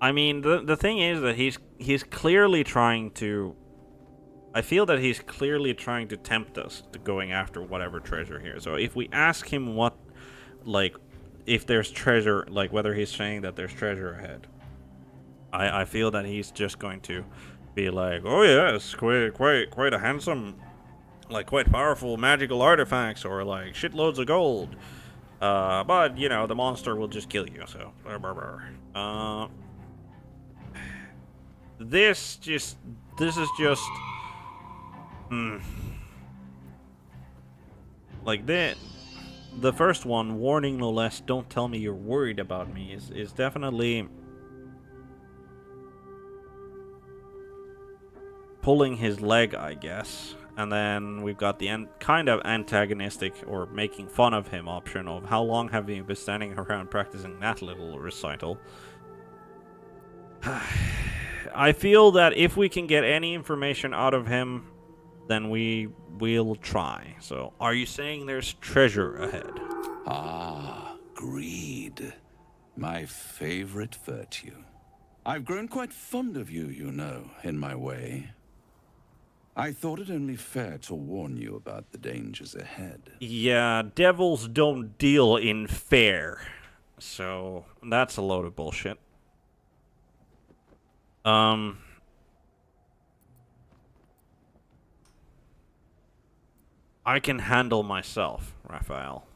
I mean, the thing is that he's clearly trying to. I feel that he's clearly trying to tempt us to going after whatever treasure here. So if we ask him what, if there's treasure, whether he's saying that there's treasure ahead, I feel that he's just going to be like, oh yes, quite a handsome, quite powerful magical artifacts, or shitloads of gold. But you know the monster will just kill you. So this is just the first one, warning no less, don't tell me you're worried about me, is definitely pulling his leg, I guess. And then we've got the kind of antagonistic or making fun of him option of how long have you been standing around practicing that little recital. I feel that if we can get any information out of him, then we'll try. So, are you saying there's treasure ahead? Ah, greed. My favorite virtue. I've grown quite fond of you, you know, in my way. I thought it only fair to warn you about the dangers ahead. Yeah, devils don't deal in fair. So, that's a load of bullshit. I can handle myself, Raphael.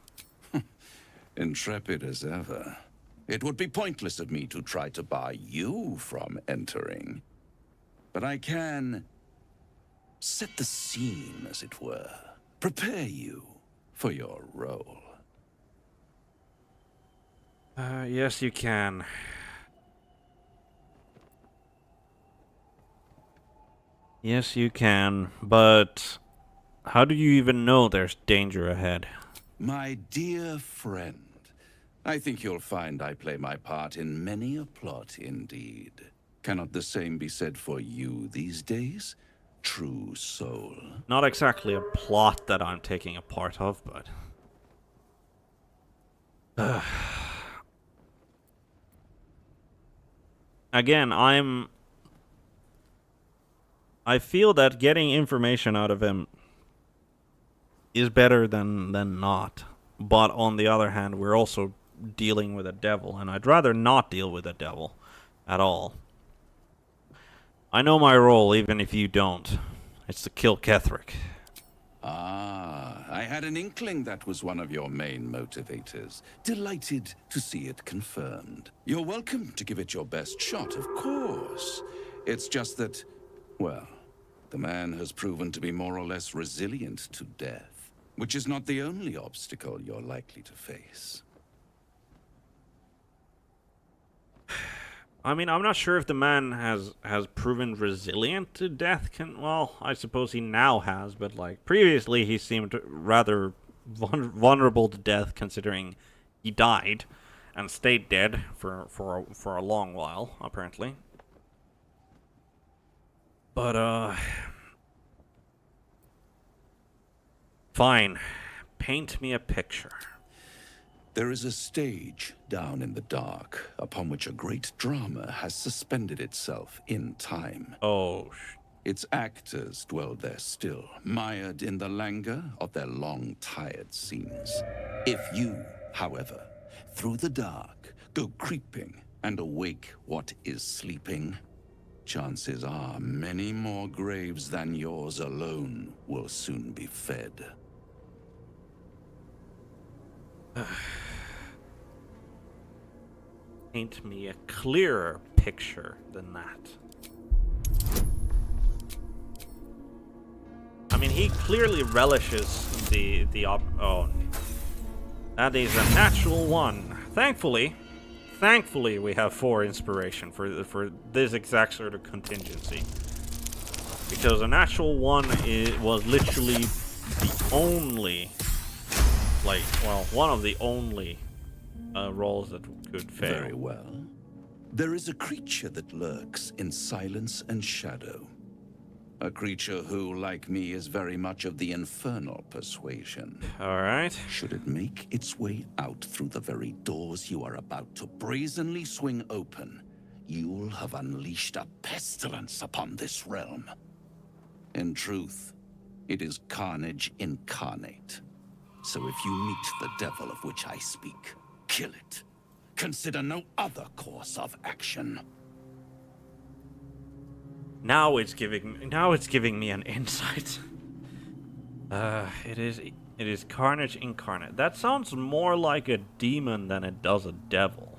Intrepid as ever. It would be pointless of me to try to bar you from entering. But I can set the scene, as it were. Prepare you for your role. Yes, you can. Yes, you can, but how do you even know there's danger ahead? My dear friend, I think you'll find I play my part in many a plot indeed. Cannot the same be said for you these days, true soul? Not exactly a plot that I'm taking a part of, but... Again, I feel that getting information out of him is better than not. But on the other hand, we're also dealing with a devil, and I'd rather not deal with a devil at all. I know my role, even if you don't. It's to kill Ketherick. Ah, I had an inkling that was one of your main motivators. Delighted to see it confirmed. You're welcome to give it your best shot, of course. It's just that, well, the man has proven to be more or less resilient to death, which is not the only obstacle you're likely to face. I mean, I'm not sure if the man has proven resilient to death. Well, I suppose he now has, but like previously he seemed rather vulnerable to death, considering he died and stayed dead for a long while, apparently. But fine, paint me a picture. There is a stage down in the dark upon which a great drama has suspended itself in time. Oh. Its actors dwell there still, mired in the languor of their long, tired scenes. If you, however, through the dark, go creeping and awake what is sleeping, chances are many more graves than yours alone will soon be fed. Paint me a clearer picture than that. I mean, he clearly relishes oh, that is a natural one. Thankfully, we have 4 inspiration for this exact sort of contingency, because a natural 1 was literally the only, one of the only rolls that could fail. Very well. There is a creature that lurks in silence and shadow. A creature who, like me, is very much of the infernal persuasion. Alright. Should it make its way out through the very doors you are about to brazenly swing open, you'll have unleashed a pestilence upon this realm. In truth, it is carnage incarnate. So if you meet the devil of which I speak, kill it. Consider no other course of action. Now it's giving me an insight. It is carnage incarnate. That sounds more like a demon than it does a devil.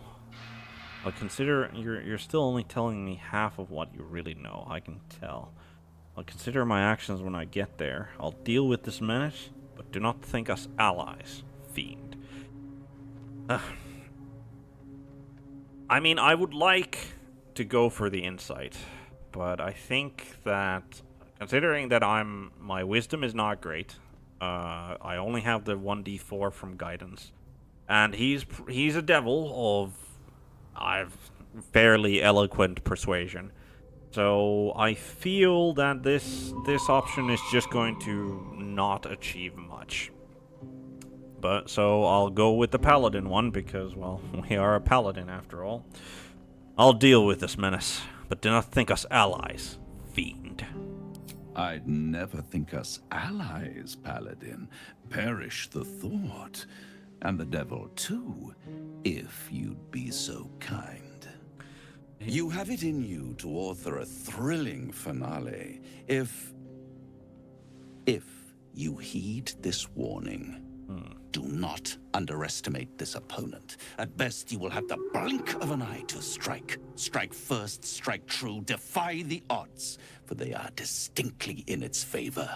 But consider you're still only telling me half of what you really know. I can tell. I'll consider my actions when I get there. I'll deal with this menace, but do not think us allies, fiend. I mean, I would like to go for the insight, but I think that, considering that my wisdom is not great, I only have the 1d4 from guidance, and he's a devil of fairly eloquent persuasion, so I feel that this option is just going to not achieve much. But so I'll go with the Paladin one because, well, we are a Paladin after all. I'll deal with this menace, but do not think us allies, fiend. I'd never think us allies, Paladin. Perish the thought. And the devil too, if you'd be so kind. You have it in you to author a thrilling finale, if you heed this warning. Do not underestimate this opponent. At best, you will have the blink of an eye to strike. Strike first, strike true, defy the odds, for they are distinctly in its favor.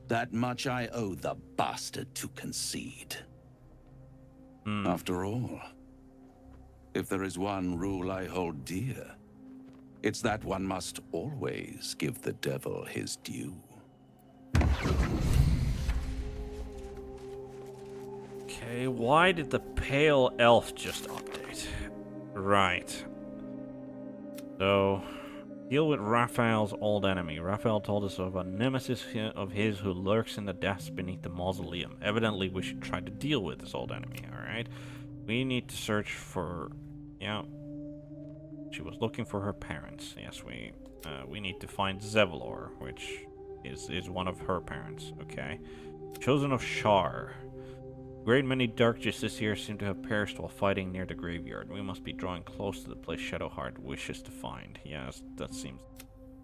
That much I owe the bastard to concede. After all, If there is one rule I hold dear, it's that one must always give the devil his due. Okay, why did the pale elf just update? Right. So, deal with Raphael's old enemy. Raphael told us of a nemesis of his who lurks in the depths beneath the mausoleum. Evidently, we should try to deal with this old enemy, alright? We need to search for... Yeah. She was looking for her parents. Yes, we need to find Zevlor, which is one of her parents, okay? Chosen of Shar. Great many dark justiciars seem to have perished while fighting near the graveyard. We must be drawing close to the place Shadowheart wishes to find. Yes, that seems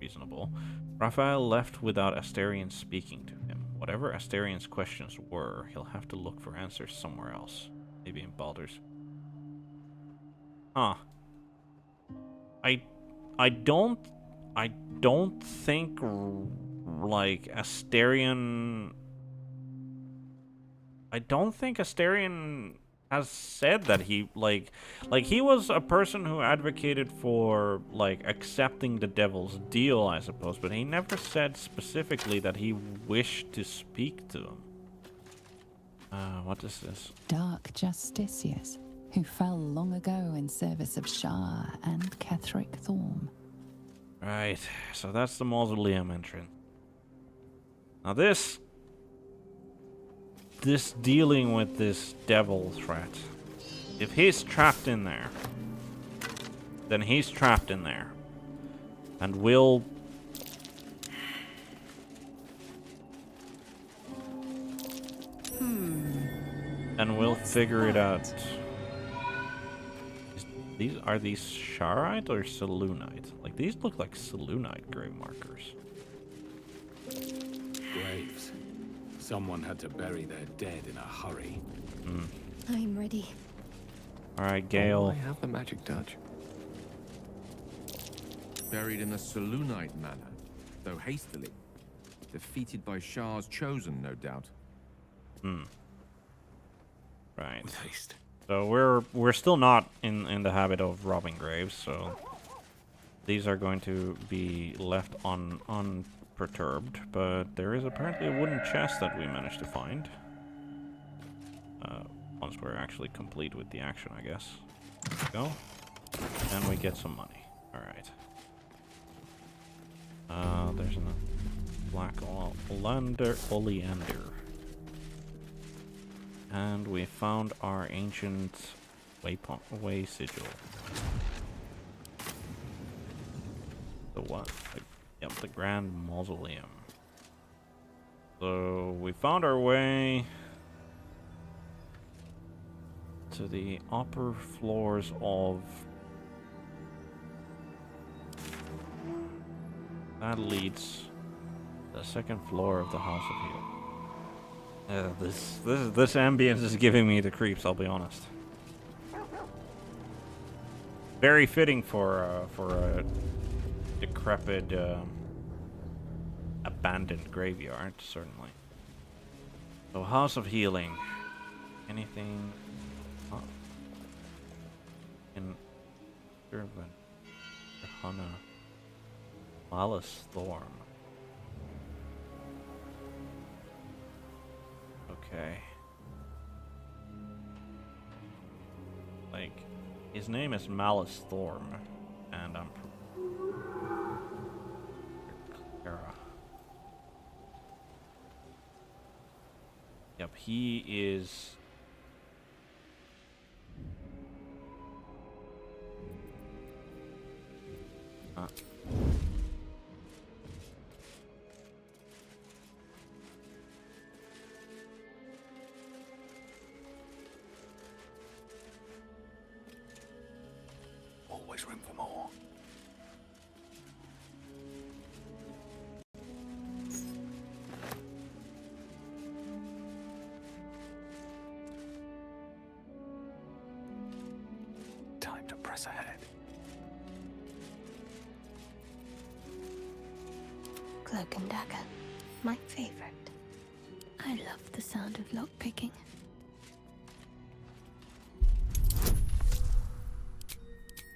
reasonable. Raphael left without Asterion speaking to him. Whatever Asterion's questions were, he'll have to look for answers somewhere else. Maybe in Baldur's. Huh. I don't think like Asterion. I don't think Asterion has said that he like he was a person who advocated for like accepting the devil's deal, I suppose, but he never said specifically that he wished to speak to him. What is this? Dark justiciars who fell long ago in service of Shar and Ketheric Thorm. Right, so that's the mausoleum entrance. Now this dealing with this devil threat. If he's trapped in there, then he's trapped in there. And we'll... And we'll figure it out. Are these Sharite or Selûnite? Like, these look like Selûnite grave markers. Graves. Someone had to bury their dead in a hurry. I'm ready. Alright, Gale. I have the magic touch. Buried in a Selûnite manner, though hastily. Defeated by Shar's chosen, no doubt. Right. With haste. So we're still not in the habit of robbing graves, so these are going to be left unperturbed, but there is apparently a wooden chest that we managed to find. Once we're actually complete with the action, I guess. There we go. And we get some money. Alright. There's a black oleander. And we found our ancient way sigil. The what? Yep, the Grand Mausoleum. So we found our way to the upper floors of... That leads to the second floor of the House of Heal. This ambience is giving me the creeps, I'll be honest. Very fitting for a decrepit, abandoned graveyard, certainly. So, House of Healing. Anything? Oh. In Durban, Hana, Malice Thorm. Okay. Like, his name is Malice Thorm, and I'm Clara. Yep, he is. Always room for more. Time to press ahead. Cloak and dagger. My favorite. I love the sound of lockpicking.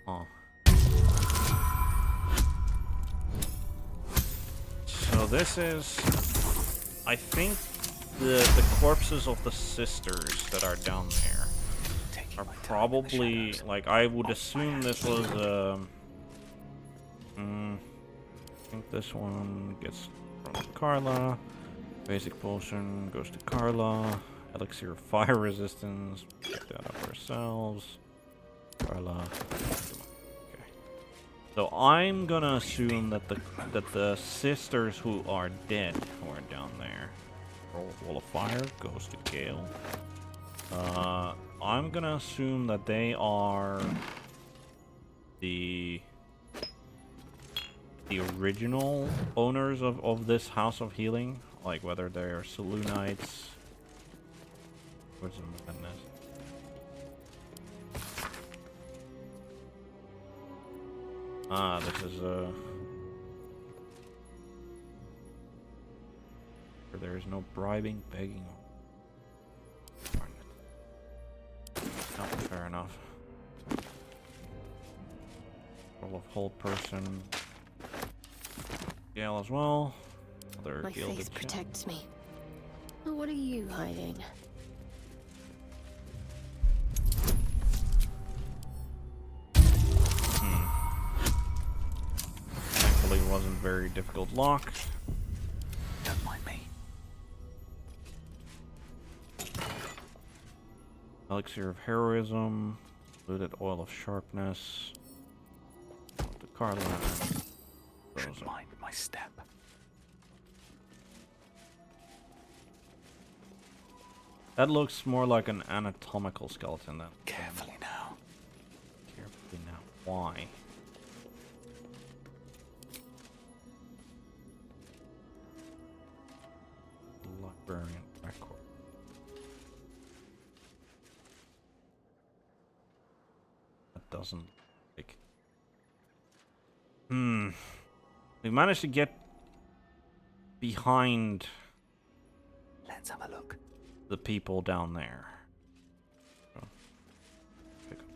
Huh. So this is, I think, the corpses of the sisters that are down there are probably, like, I would assume this was I think this one gets from Carla. Basic potion goes to Carla. Elixir of fire resistance. Pick that up ourselves. Carla. Okay. So I'm gonna assume that the sisters who are dead, who are down there, wall of fire goes to Gale. I'm gonna assume that they are the original owners of this House of Healing, like whether they're Selûnites. Where's the madness? Ah, this is there is no bribing, begging. Darn it. Not fair enough. Roll of whole person. Gale as well. Other My gilded face gem. protects me. But what are you hiding? Thankfully, it wasn't very difficult lock. Don't mind me. Elixir of heroism. Diluted oil of sharpness. To Carla. Should mind my step. That looks more like an anatomical skeleton than. Carefully now. Carefully now. Why? Librarian record. That doesn't like. We managed to get behind. Let's have a look. The people down there. So, pick up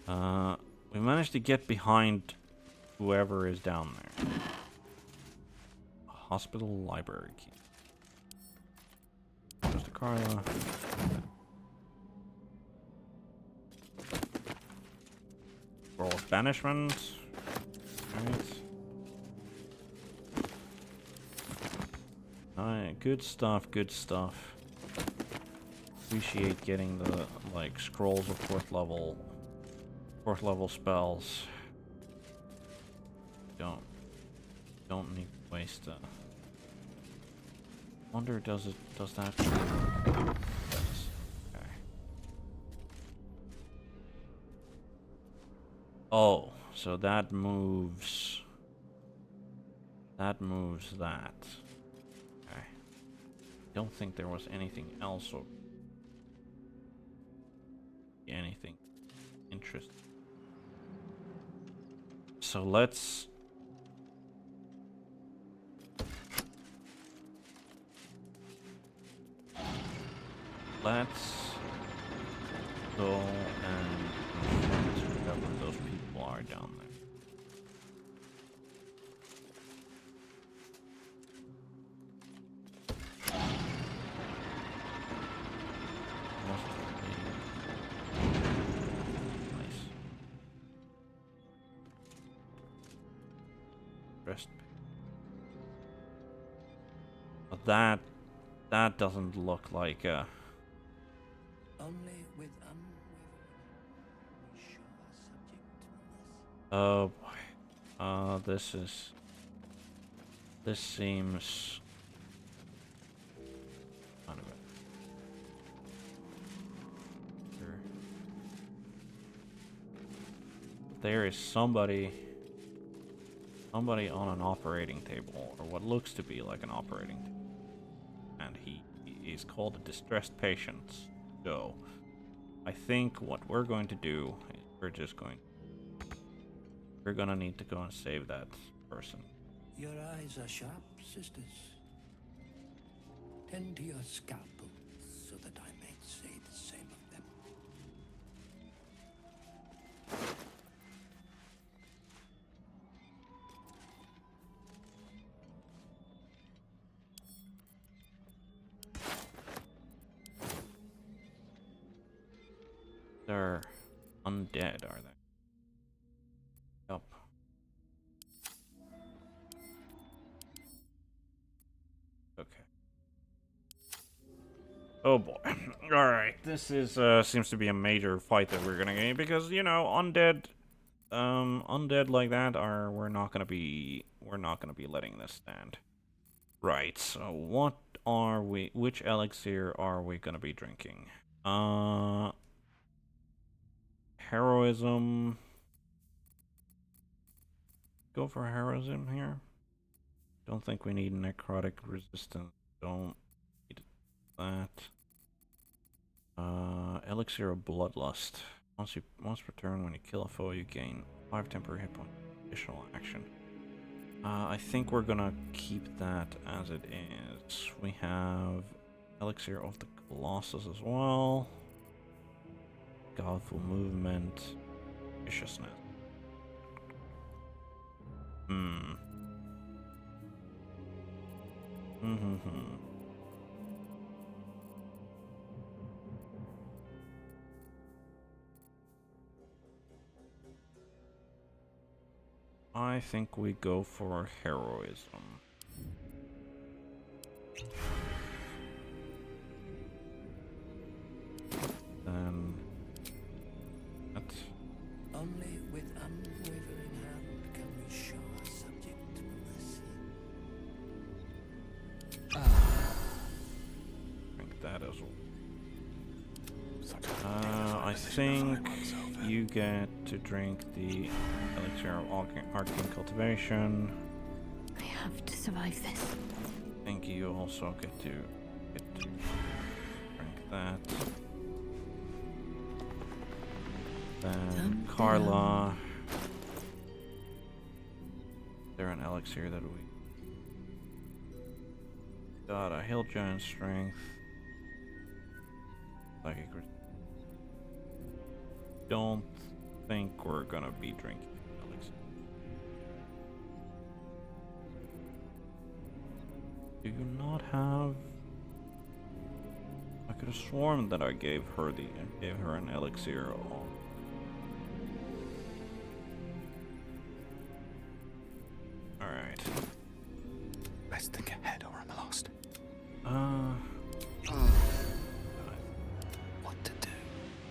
that. We managed to get behind whoever is down there. Hospital library key. Goes to Carla. Roll of banishment. Alright, good stuff, good stuff. Appreciate getting the like scrolls of fourth level spells. Don't need to waste wonder does that yes. Okay. Oh, so that moves that. Okay. Don't think there was anything else or anything interesting. So let's go and confront whoever those people are down there. Nice. Rest. But that doesn't look like a. Only with Oh boy. This seems. There is somebody on an operating table, or what looks to be like an operating table. And he is called a distressed patient. So, I think what we're going to do is we're gonna need to go and save that person. Your eyes are sharp, sisters. Tend to your scalpels so that I may say the same of them. They're undead, are they? Yup. Okay. Oh boy. Alright, this is seems to be a major fight that we're gonna get because, you know, undead like that we're not gonna be letting this stand. Right, so which elixir are we gonna be drinking? Heroism. Go for heroism here. Don't think we need necrotic resistance. Don't need that. Elixir of Bloodlust. Once per turn, when you kill a foe, you gain 5 temporary hit points. Additional action. I think we're gonna keep that as it is. We have Elixir of the Colossus as well. Godful movement. Viciousness. I think we go for heroism. Then that. Only with unwavering hand can we show our subject mercy. Drink that as well. I think you get to drink the elixir of arcane cultivation. I have to survive this. I think you also get to drink that. Then Carla. They're an elixir that we got a hill giant strength. Psychic. Don't think we're gonna be drinking elixir. Do you not have? I could have sworn that I gave her an elixir. All right. Best think ahead, or I'm lost. What to do?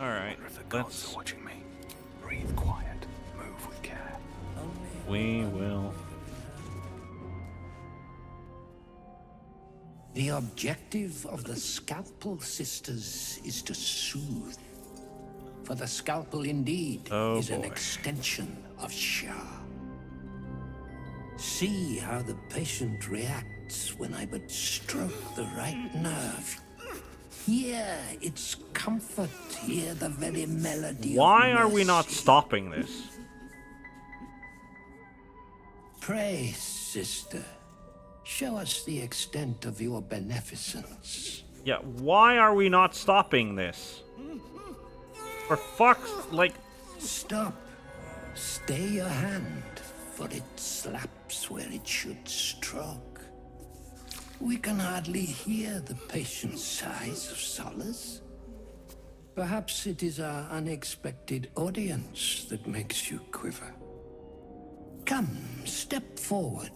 All right. If the gods are watching me, breathe quiet, move with care. We will. The objective of the Scalpel Sisters is to soothe. For the Scalpel indeed is an extension of Shah. See how the patient reacts when I but stroke the right nerve. Hear its comfort, hear the very melody. Why are we not stopping this? Pray, sister, show us the extent of your beneficence. Yeah, why are we not stopping this? For fuck's like. Stop. Stay your hand, for it slaps where it should stroke. We can hardly hear the patient's sighs of solace. Perhaps it is our unexpected audience that makes you quiver. Come, step forward.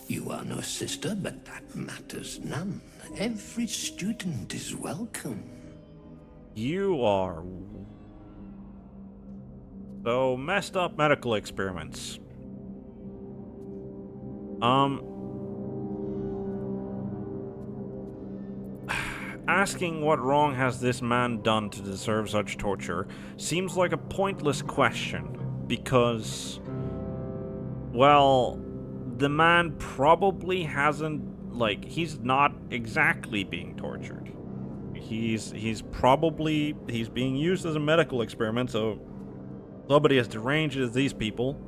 You are no sister, but that matters none. Every student is welcome. You are so messed up medical experiments. Asking what wrong has this man done to deserve such torture seems like a pointless question, because, well, the man probably hasn't, like, he's not exactly being tortured. He's being used as a medical experiment, so somebody as deranged as these people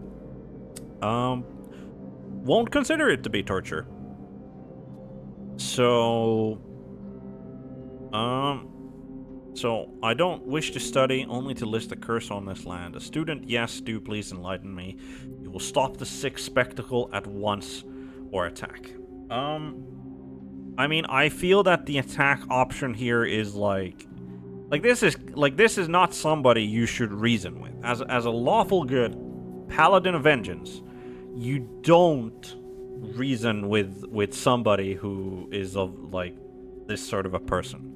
won't consider it to be torture. So I don't wish to study, only to list a curse on this land. A student, yes, do please enlighten me. You will stop the sick spectacle at once, or attack. I mean, I feel that the attack option here is like Like this is not somebody you should reason with. As a lawful good paladin of vengeance, you don't reason with somebody who is of like this sort of a person.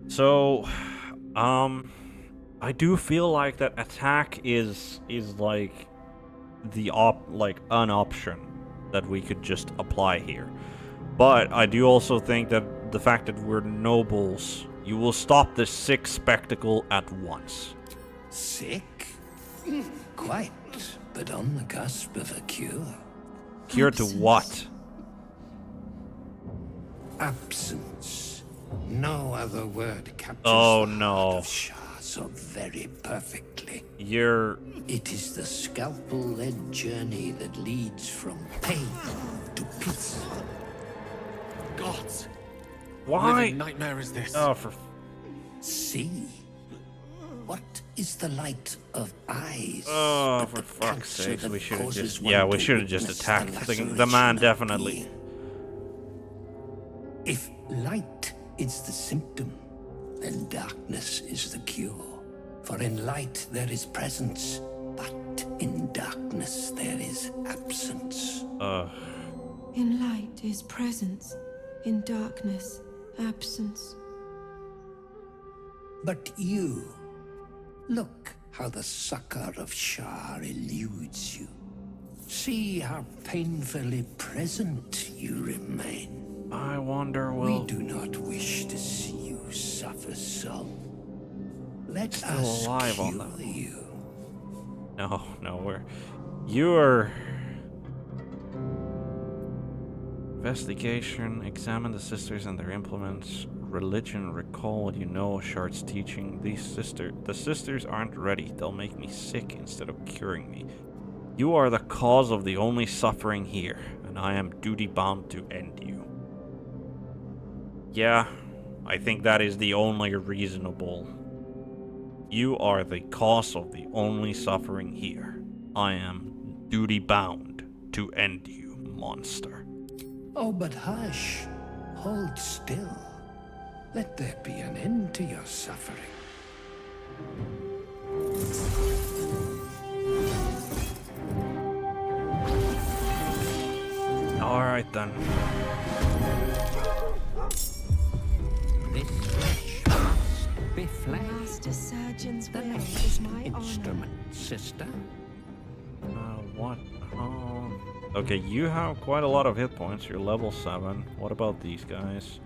So, I do feel like that attack is like an option that we could just apply here. But I do also think that the fact that we're nobles, you will stop this sick spectacle at once. Sick? Quite, but on the cusp of a cure. Cure to what? Absence. No other word captures oh the no. heart of Shah so very perfectly. It is the scalpel-led journey that leads from pain to peace. Gods! Why? What living nightmare is this? Oh, for... See? What is the light of eyes? Oh, for fuck's sake, we should have just... Yeah, we should have just attacked the man, definitely. If light is the symptom, then darkness is the cure. For in light there is presence, but in darkness there is absence. In light is presence, in darkness, absence. But you, look how the succor of Shar eludes you. See how painfully present you remain. I wonder, we do not wish to see you suffer so. Let still us alive cure on them. you. No, you're... Investigation, examine the sisters and their implements. Religion, recall what you know, Shard's teaching. The sisters aren't ready. They'll make me sick instead of curing me. You are the cause of the only suffering here, and I am duty-bound to end you. Yeah, I think that is the only reasonable. You are the cause of the only suffering here. I am duty-bound to end you, monster. Oh, but hush. Hold still. Let there be an end to your suffering. Alright then. This flesh must be flesh. Master Surgeon's will is my instrument, sister. What? Oh. Okay, you have quite a lot of hit points. You're level 7. What about these guys?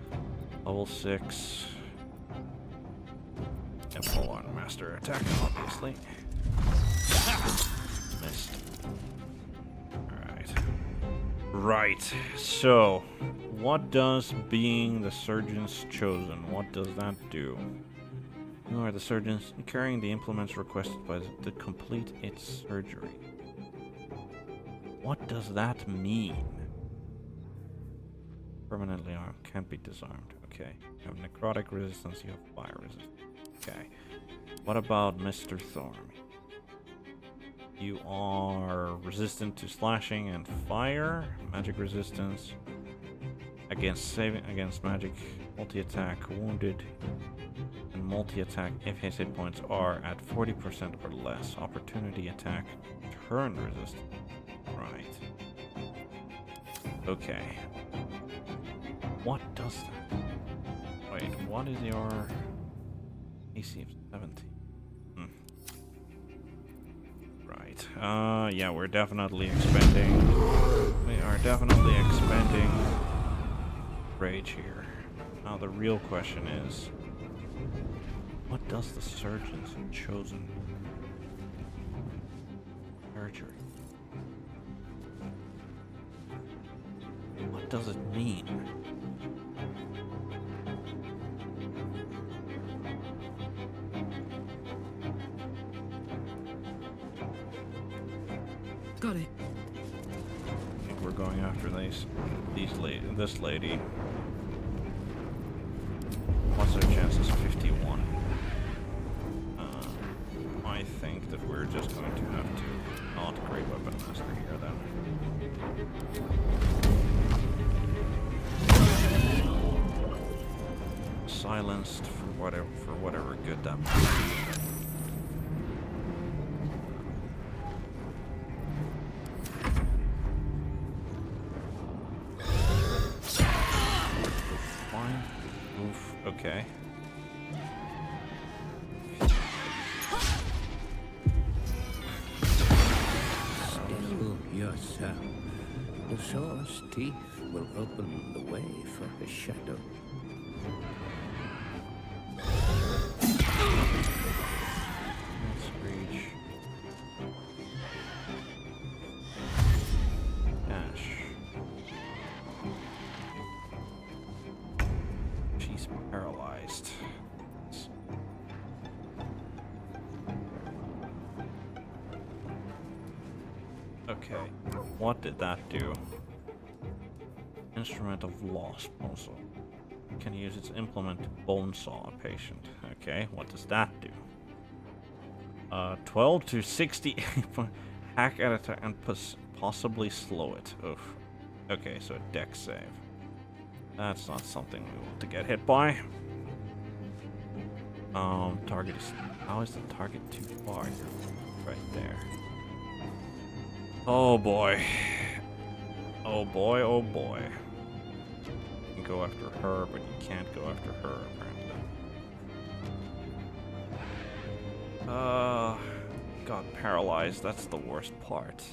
Level 6. Yep, hold on. Master attack, obviously. Missed. Alright. Right. So, what does being the surgeon's chosen? What does that do? You are the surgeons carrying the implements requested by to complete its surgery. What does that mean? Permanently armed, can't be disarmed. Okay. You have necrotic resistance, you have fire resistance. Okay. What about Mr. Thorm? You are resistant to slashing and fire, magic resistance, against magic, multi-attack, wounded, and multi-attack if his hit points are at 40% or less. Opportunity attack, turn resistance. Right. Okay. What does that? Wait, what is your AC of 17? Right. Yeah, we're definitely expending. We are definitely expending rage here. Now the real question is, what does the surgeons have chosen? Surgery. What does it mean? Got it. I think we're going after this lady. What's our chances? 51. I think that we're just going to have to not Great Weapon Master here then. silenced for whatever good that might be. Fine. Oof. Okay. Still yourself. The source teeth will open the way for the shadow. Let's reach. Dash. She's paralyzed. Okay, what did that do? Instrument of loss also. Can use its implement to bone saw a patient. Okay, what does that do? 12 to 68 hack at it and possibly slow it. Oof. Okay, so a dex save. That's not something we want to get hit by. Target is... How is the target too far? Right there. Oh boy. Oh boy, oh boy. You can go after her, but you can't go after her, apparently. Got paralyzed. That's the worst part.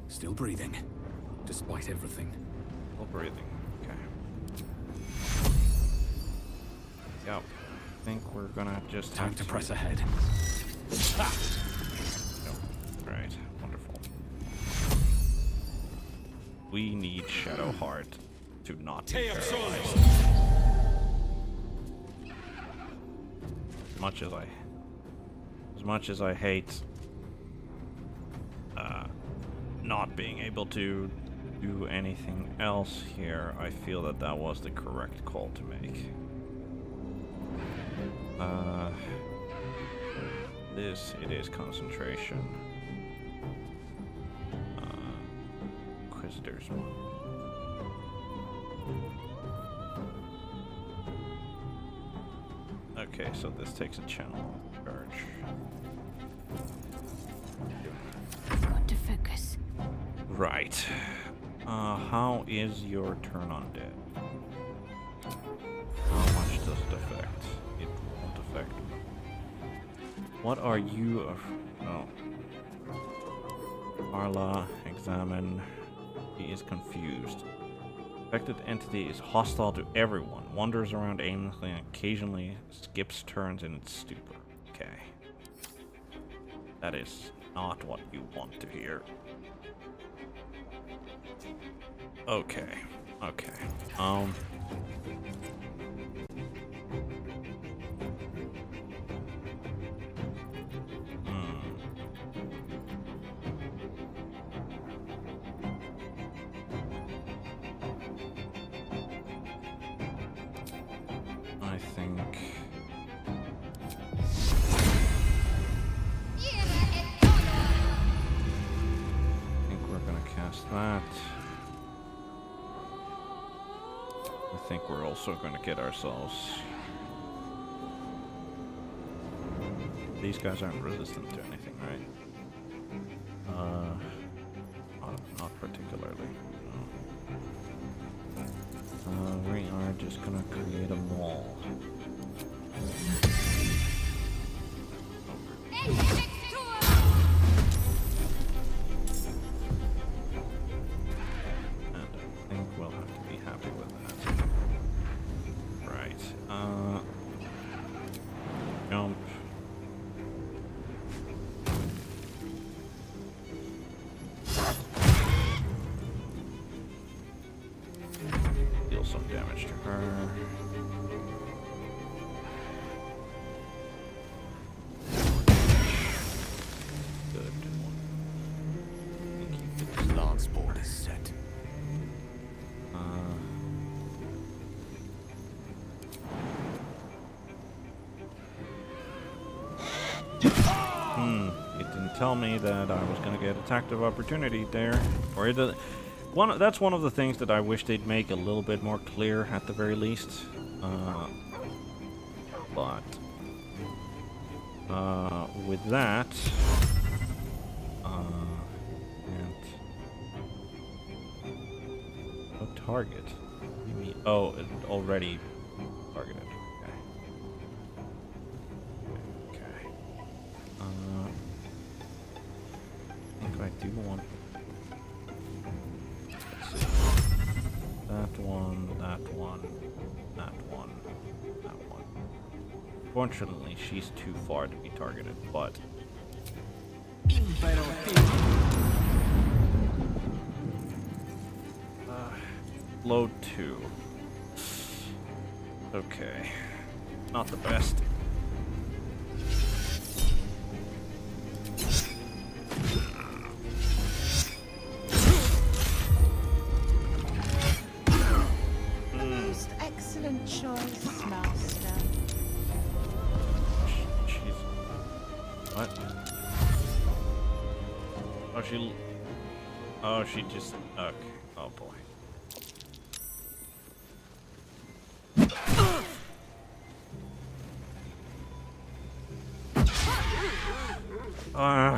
Still breathing, despite everything. Still breathing. Okay. Yep. I think we're gonna just Time have to press ahead. Nope. Right. Wonderful. We need Shadowheart to not be paralyzed. As much as I hate not being able to do anything else here, I feel that that was the correct call to make. It is concentration. Inquisitor's one. Okay, so this takes a channel charge. Got to focus. Right. How is your turn on dead? How much does it affect? It won't affect me. What are you? Oh. Arla, examine. He is confused. Affected entity is hostile to everyone, wanders around aimlessly, and occasionally skips turns in its stupor. Okay. That is not what you want to hear. Okay. Okay. I think... we're gonna cast that. I think we're also gonna get ourselves... These guys aren't resistant to anything, right? Not particularly. No. We are just gonna create a mall. And I think we'll have to be happy with that. Right. Jump. Deal some damage to her. Good. His lance board is set. It didn't tell me that I was gonna get attacked of opportunity there. Or that's one of the things that I wish they'd make a little bit more clear at the very least. But with that, and no target. What do you mean? Oh, it already targeted. Okay. I think I do want. Let's see. That one, that one, that one, that one. Fortunately, she's too far to be targeted, but. Load 2. Okay. Not the best. Most excellent choice, Master. She's... What? Oh, she just... Okay. Oh, boy.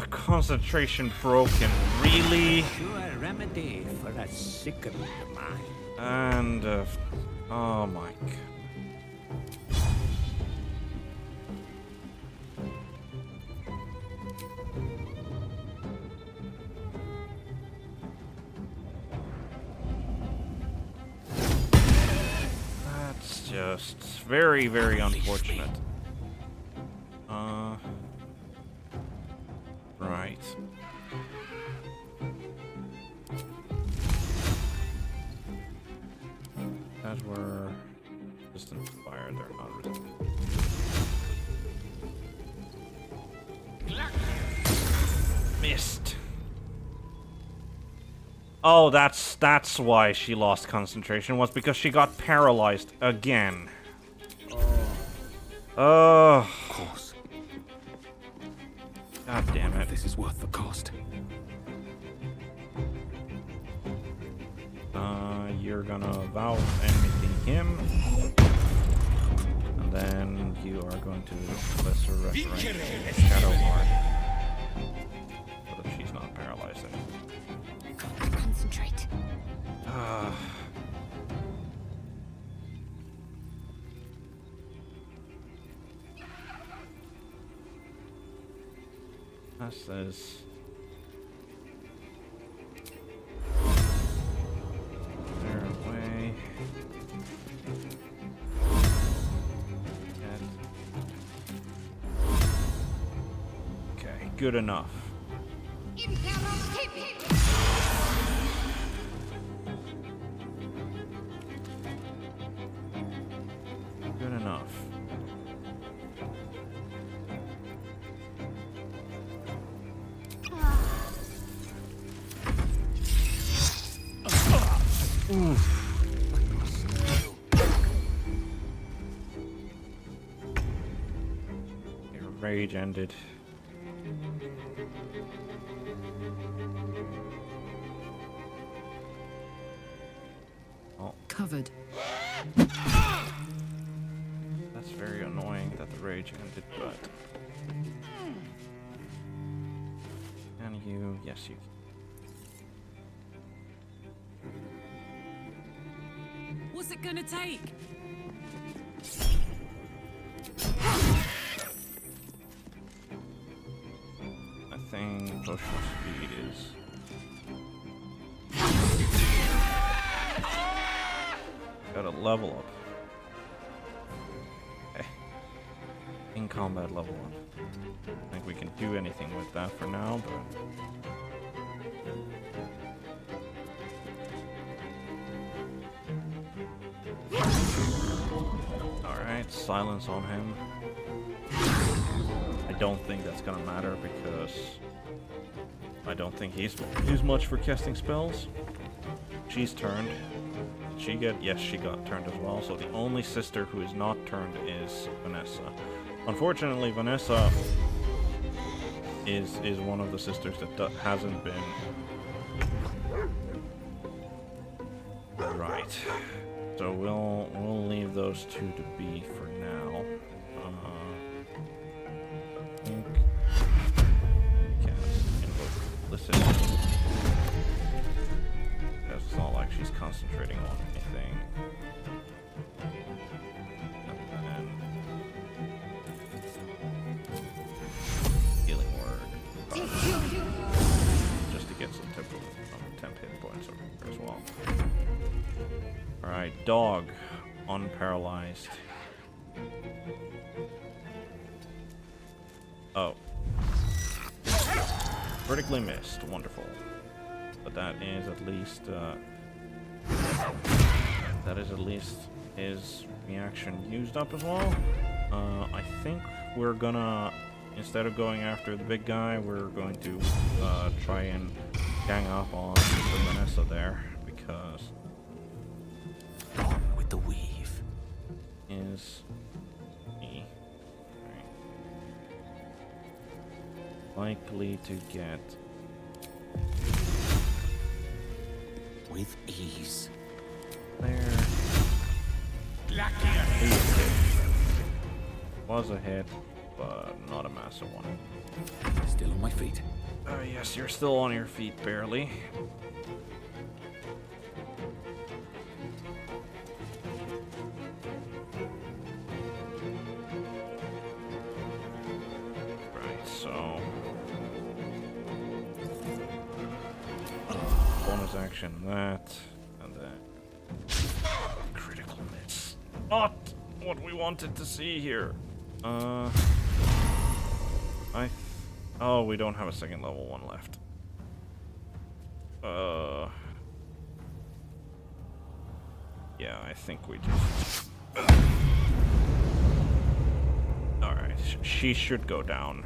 Concentration broken. Really? Sure remedy for a sickened mind. And, oh my god. That's just very, very unfortunate. Right. That were resistant to fire, they're not resistant. Missed. Oh, that's why she lost concentration, was because she got paralyzed again. Oh. Of course. God damn it. This is worth the cost. You're gonna vow enmity him. And then you are going to lesser reference Shadow Heart. So that she's not paralyzed anymore. Concentrate. That says... They're away. Okay, good enough. Good enough. Your rage ended. Oh. Covered. That's very annoying that the rage ended, but... Can you? Yes, you can. What's it gonna take? I think potion of speed is... Gotta level up. Okay. In combat level up. I think we can do anything with that for now, but... Alright, silence on him. I don't think that's gonna matter because I don't think he's much for casting spells. She's turned. Did she get? Yes, she got turned as well. So the only sister who is not turned is Vanessa. Unfortunately, Vanessa is one of the sisters that hasn't been. Right. So we'll leave those two to be for now. I think cast invoke listen. Because it's not like she's concentrating on anything. And healing word. Just to get some temp hit points over here as well. Alright, dog. Unparalyzed. Oh. Vertically missed. Wonderful. But that is at least, his reaction used up as well. I think we're gonna, instead of going after the big guy, we're going to, try and gang up on the Vanessa there, because with the weave is me. Right. Likely to get with ease. There. Was a hit, but not a massive one. Still on my feet. Yes, you're still on your feet, barely. Right, so bonus action that, and then critical miss. Not what we wanted to see here. Oh, we don't have a second level one left. Yeah, I think we just. All right, she should go down.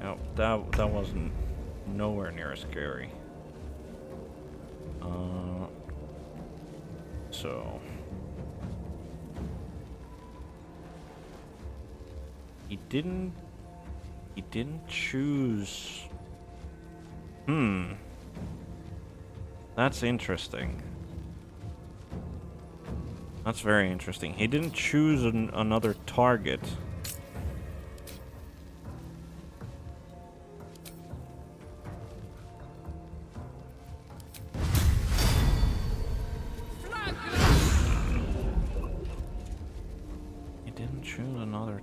No, that wasn't nowhere near as scary. So he didn't choose. That's interesting. That's very interesting. He didn't choose another target.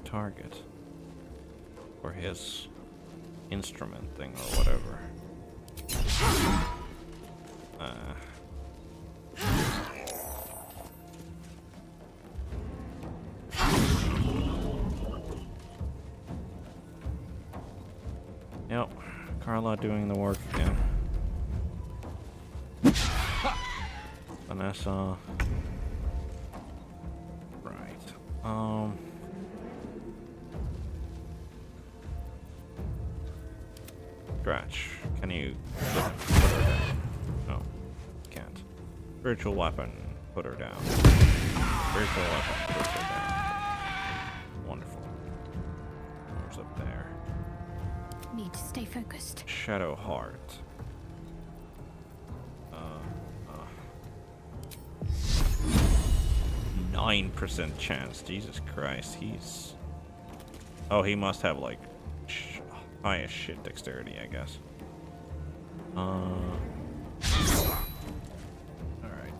Target for his instrument thing or whatever. Yep, Carla doing the work again. Vanessa. Right. Scratch. Can you put her down? No, can't. Spiritual weapon. Put her down. Spiritual weapon. Put her down. Wonderful. Who's up there? Need to stay focused. Shadow Heart. 9% chance. Jesus Christ. He's. Oh, he must have like. Highest shit dexterity, I guess. Alright,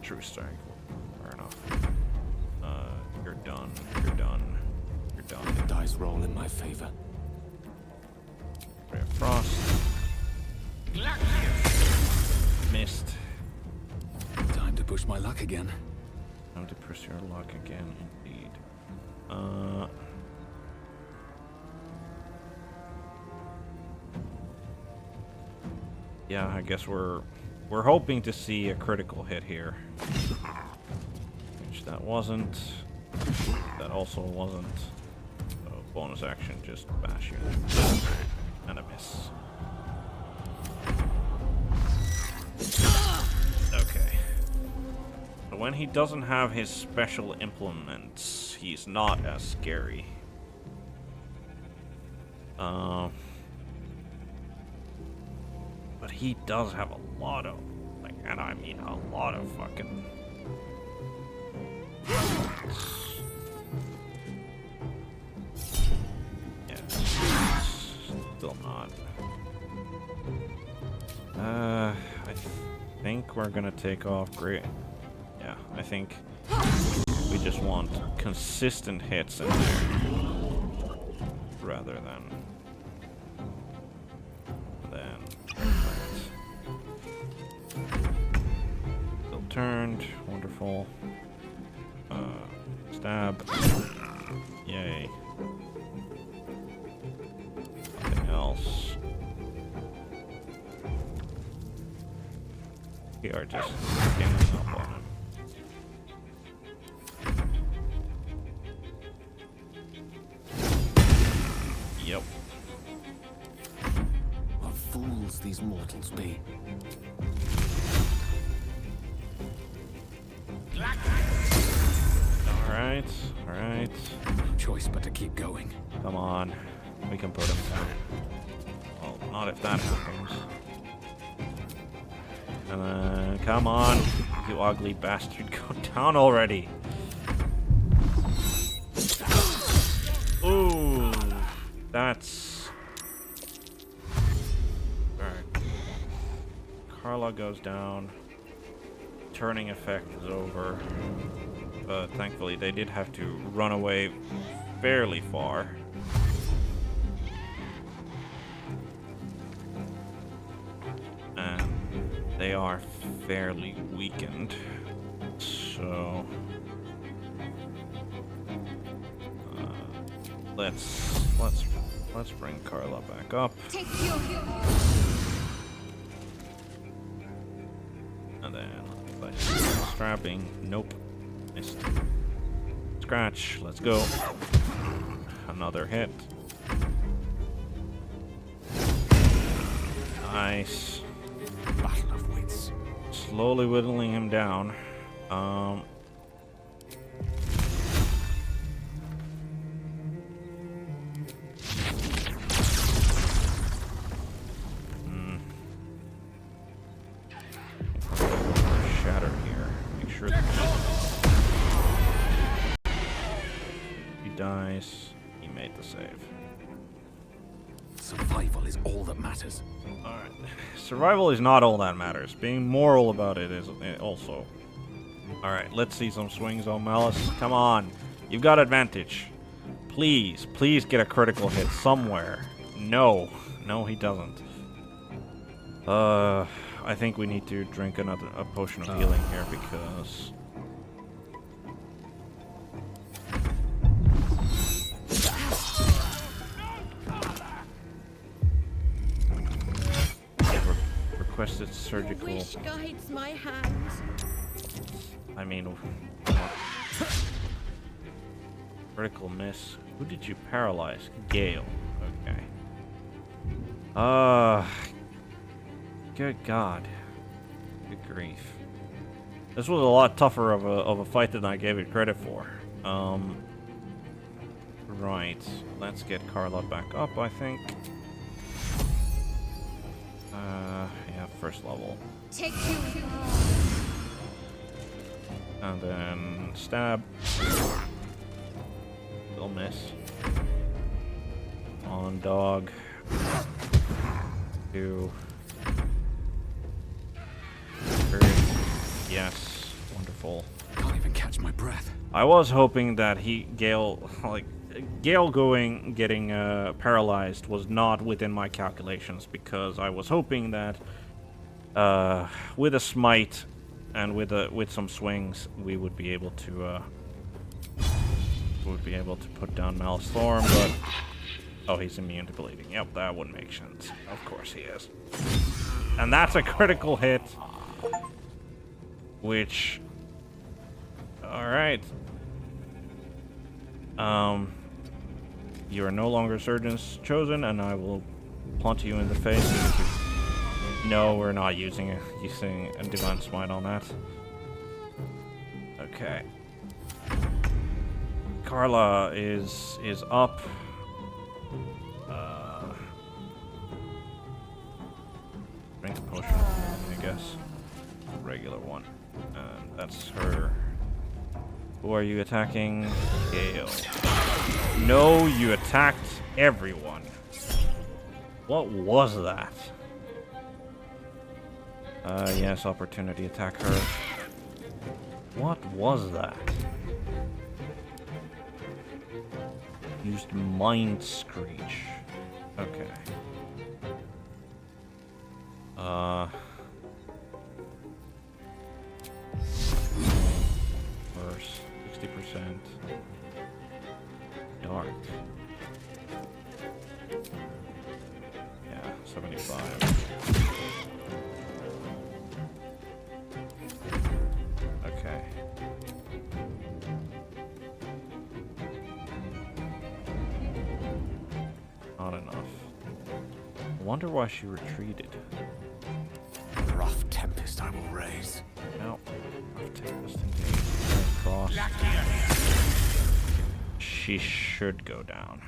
true strike. Fair enough. You're done. You're done. You're done. The dice roll in my favor. Ray of Frost. Missed. Time to push my luck again. Time to push your luck again, indeed. Yeah, I guess we're hoping to see a critical hit here. Which that wasn't. That also wasn't. So bonus action, just bash you. And a miss. Okay. So when he doesn't have his special implements, he's not as scary. But he does have a lot of, like, and I mean a lot of fucking. Yeah, still not. I think we're gonna take off. Great. Yeah, I think we just want consistent hits in there rather than. Still turned. Wonderful. Stab. Yay. Nothing else. We are just ganging up on him. Yep. What fools these mortals be. Alright, alright. No choice but to keep going. Come on. We can put him down. Well, not if that happens. And then, come on, you ugly bastard. Go down already. Ooh, that's... Alright. Carla goes down. Turning effect is over. But thankfully they did have to run away fairly far. And they are fairly weakened. So let's bring Carla back up. And then let's strapping. Nope. Missed. Scratch. Let's go. Another hit. Nice. Battle of wits. Slowly whittling him down. Shatter here. Make sure that he dies. He made the save. Survival is all that matters. Alright. Survival is not all that matters. Being moral about it is also. Alright, let's see some swings on Malice. Come on. You've got advantage. Please, please get a critical hit somewhere. No. No, he doesn't. I think we need to drink a potion of healing here because... Requested surgical... Wish guides my hand. I mean... Critical miss. Who did you paralyze? Gale. Okay. Good God. Good grief. This was a lot tougher of a fight than I gave it credit for. Right. Let's get Carla back up, I think. Yeah, first level. Take you. And then stab. Still miss. On dog. 2. 3. Yes. Wonderful. Can't even catch my breath. I was hoping that Gale getting paralyzed was not within my calculations because I was hoping that with a smite and with some swings we would be able to put down Malice Thorn, but oh, he's immune to bleeding. Yep, that would make sense. Of course he is. And that's a critical hit, which all right. You are no longer Surgeon's Chosen, and I will plant you in the face. No, we're not using a Divine Smite on that. Okay. Carla is up. Strength potion, I guess. Regular one. And that's her. Who are you attacking? Gale. No, you attacked everyone. What was that? Yes, opportunity attack her. What was that? Used Mind Screech. Okay. Verse 60%. Dark. Yeah, 75. Okay. Not enough. I wonder why she retreated. Rough tempest I will raise. No. Rough tempest indeed. Cross. She should go down.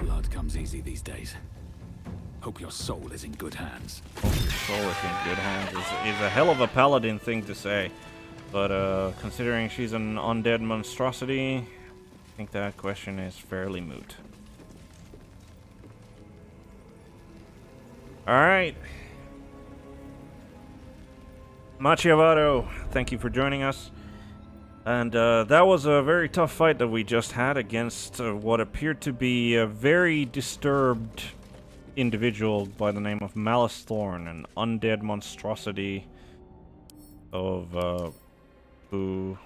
Blood comes easy these days. Hope your soul is in good hands. Hope your soul is in good hands is a hell of a paladin thing to say. But considering she's an undead monstrosity, I think that question is fairly moot. Alright. Machiavado, thank you for joining us. And that was a very tough fight that we just had against what appeared to be a very disturbed individual by the name of Malice Thorn, an undead monstrosity of who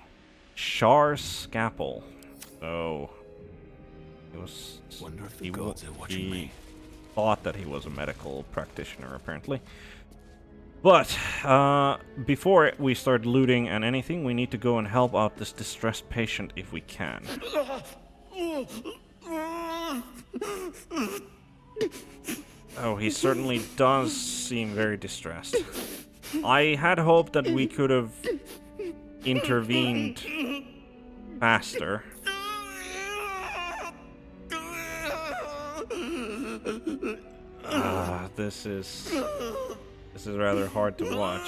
Shar Scapel. So he was Wonder if the gods are watching me. Thought that he was a medical practitioner apparently. But before we start looting and anything, we need to go and help out this distressed patient if we can. Oh, he certainly does seem very distressed. I had hoped that we could have intervened faster. This is rather hard to watch.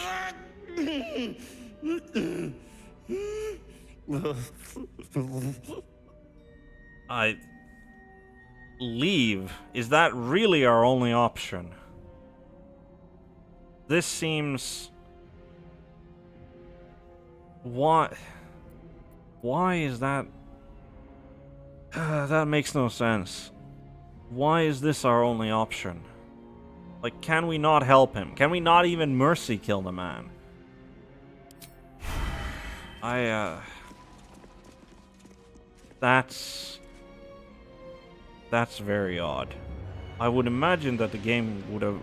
Leave? Is that really our only option? This seems... Why is that... that makes no sense. Why is this our only option? Like, can we not help him? Can we not even mercy kill the man? That's very odd. I would imagine that the game would have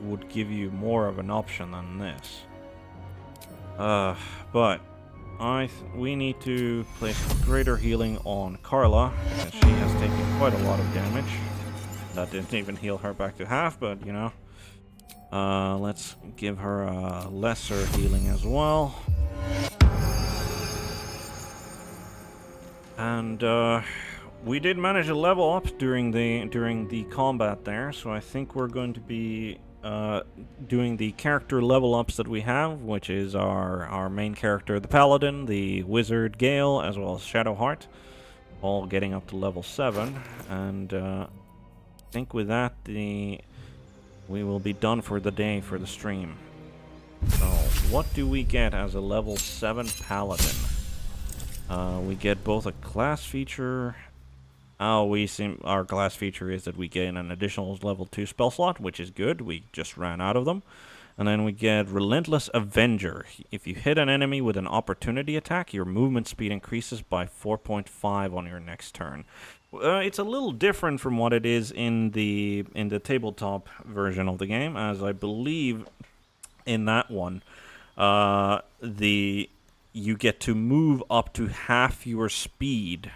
would give you more of an option than this. But we need to place greater healing on Carla, because she has taken quite a lot of damage. That didn't even heal her back to half, but you know. Let's give her a lesser healing as well. And we did manage to level up during the combat there, so I think we're going to be doing the character level ups that we have, which is our main character, the Paladin, the Wizard Gale, as well as Shadowheart, all getting up to level 7. And I think with that, we will be done for the day for the stream. So, what do we get as a level 7 Paladin? We get both a class feature. Our class feature is that we gain an additional level 2 spell slot, which is good. We just ran out of them. And then we get Relentless Avenger. If you hit an enemy with an opportunity attack, your movement speed increases by 4.5 on your next turn. It's a little different from what it is in the tabletop version of the game, as I believe in that one, you get to move up to half your speed.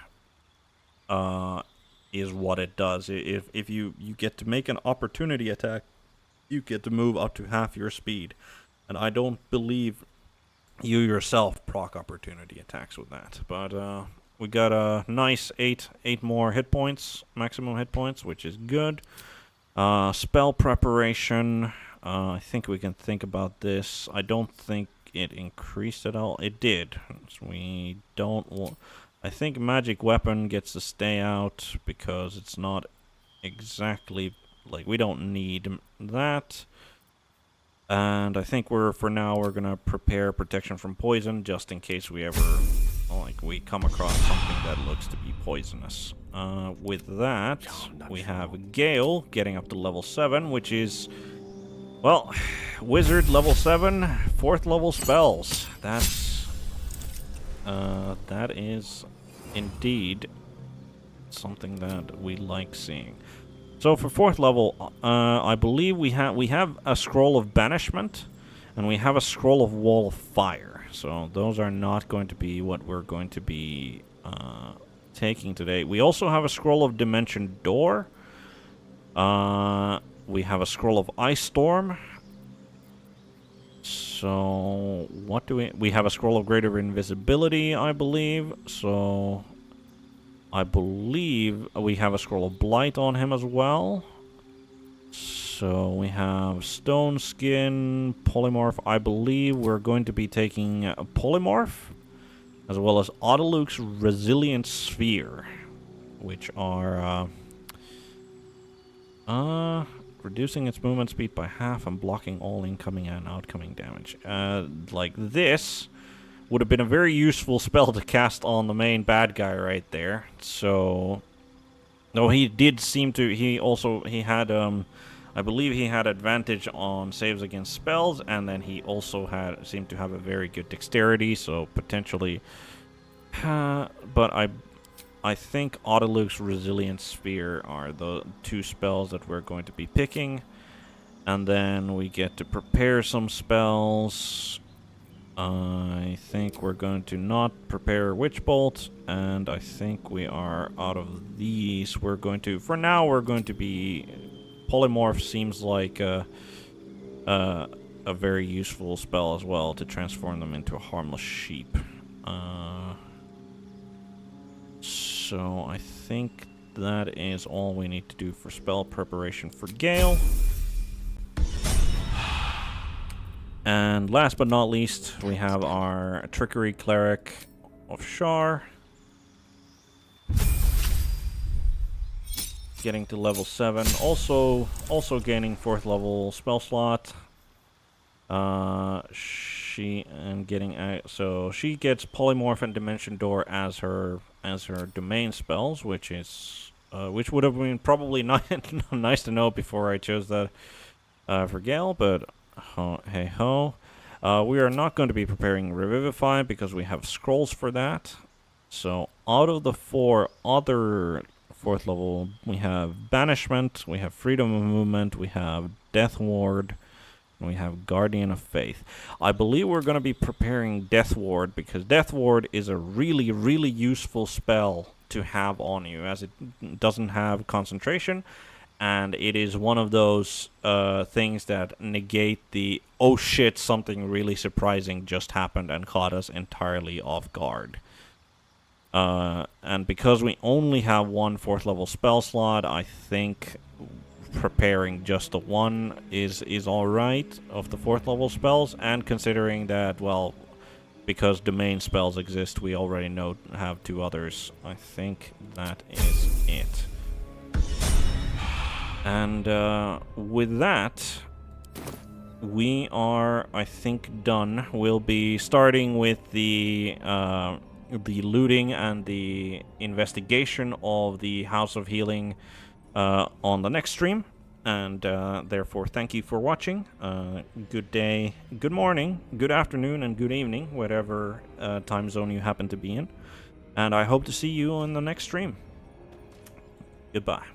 Is what it does. If you get to make an opportunity attack, you get to move up to half your speed. And I don't believe you yourself proc opportunity attacks with that. But we got a nice 8 more hit points, maximum hit points, which is good. Spell preparation. I think we can think about this. I don't think it increased at all. It did. So we don't. I think magic weapon gets to stay out because it's not exactly like we don't need that. And I think for now we're gonna prepare protection from poison just in case we ever we come across something that looks to be poisonous. With that, we have Gale getting up to level 7, which is, well, wizard level 7, 4th level spells. That is indeed something that we like seeing. So for 4th level, I believe we have a scroll of banishment, and we have a scroll of wall of fire. So those are not going to be what we're going to be taking today. We also have a scroll of dimension door. We have a scroll of ice storm. So what do we have a scroll of greater invisibility, I believe. So I believe we have a scroll of blight on him as well. So we have stone skin, polymorph. I believe we're going to be taking a polymorph, as well as Autoluke's resilient sphere, which are reducing its movement speed by half and blocking all incoming and outgoing damage. Like this would have been a very useful spell to cast on the main bad guy right there. So, though he did seem to, he had, I believe he had advantage on saves against spells, and then he also seemed to have a very good dexterity, so potentially, but I think Autoluke's Resilient Sphere are the 2 spells that we're going to be picking, and then we get to prepare some spells. I think we're going to not prepare Witch Bolt, and I think we are out of these. We're going to, for now, we're going to be, Polymorph seems like a very useful spell as well to transform them into a harmless sheep. So I think that is all we need to do for spell preparation for Gale. And last but not least, we have our Trickery Cleric of Shar. Getting to level 7. Also gaining 4th level spell slot. She gets Polymorph and Dimension Door as her domain spells, which would have been probably nice to know before I chose that for Gale, but hey ho. We are not going to be preparing Revivify because we have scrolls for that. So out of the 4 other 4th level, we have Banishment, we have Freedom of Movement, we have Death Ward, and we have Guardian of Faith. I believe we're going to be preparing Death Ward because Death Ward is a really, really useful spell to have on you, as it doesn't have concentration, and it is one of those things that negate the, oh shit, something really surprising just happened and caught us entirely off guard. And because we only have 1 4th level spell slot, I think preparing just the 1 is alright of the 4th level spells, and considering that, well, because domain spells exist, we already have 2 others. I think that is it. And with that, we are, I think, done. We'll be starting with the looting and the investigation of the House of Healing on the next stream. And therefore, thank you for watching. Good day, good morning, good afternoon, and good evening, whatever time zone you happen to be in. And I hope to see you on the next stream. Goodbye.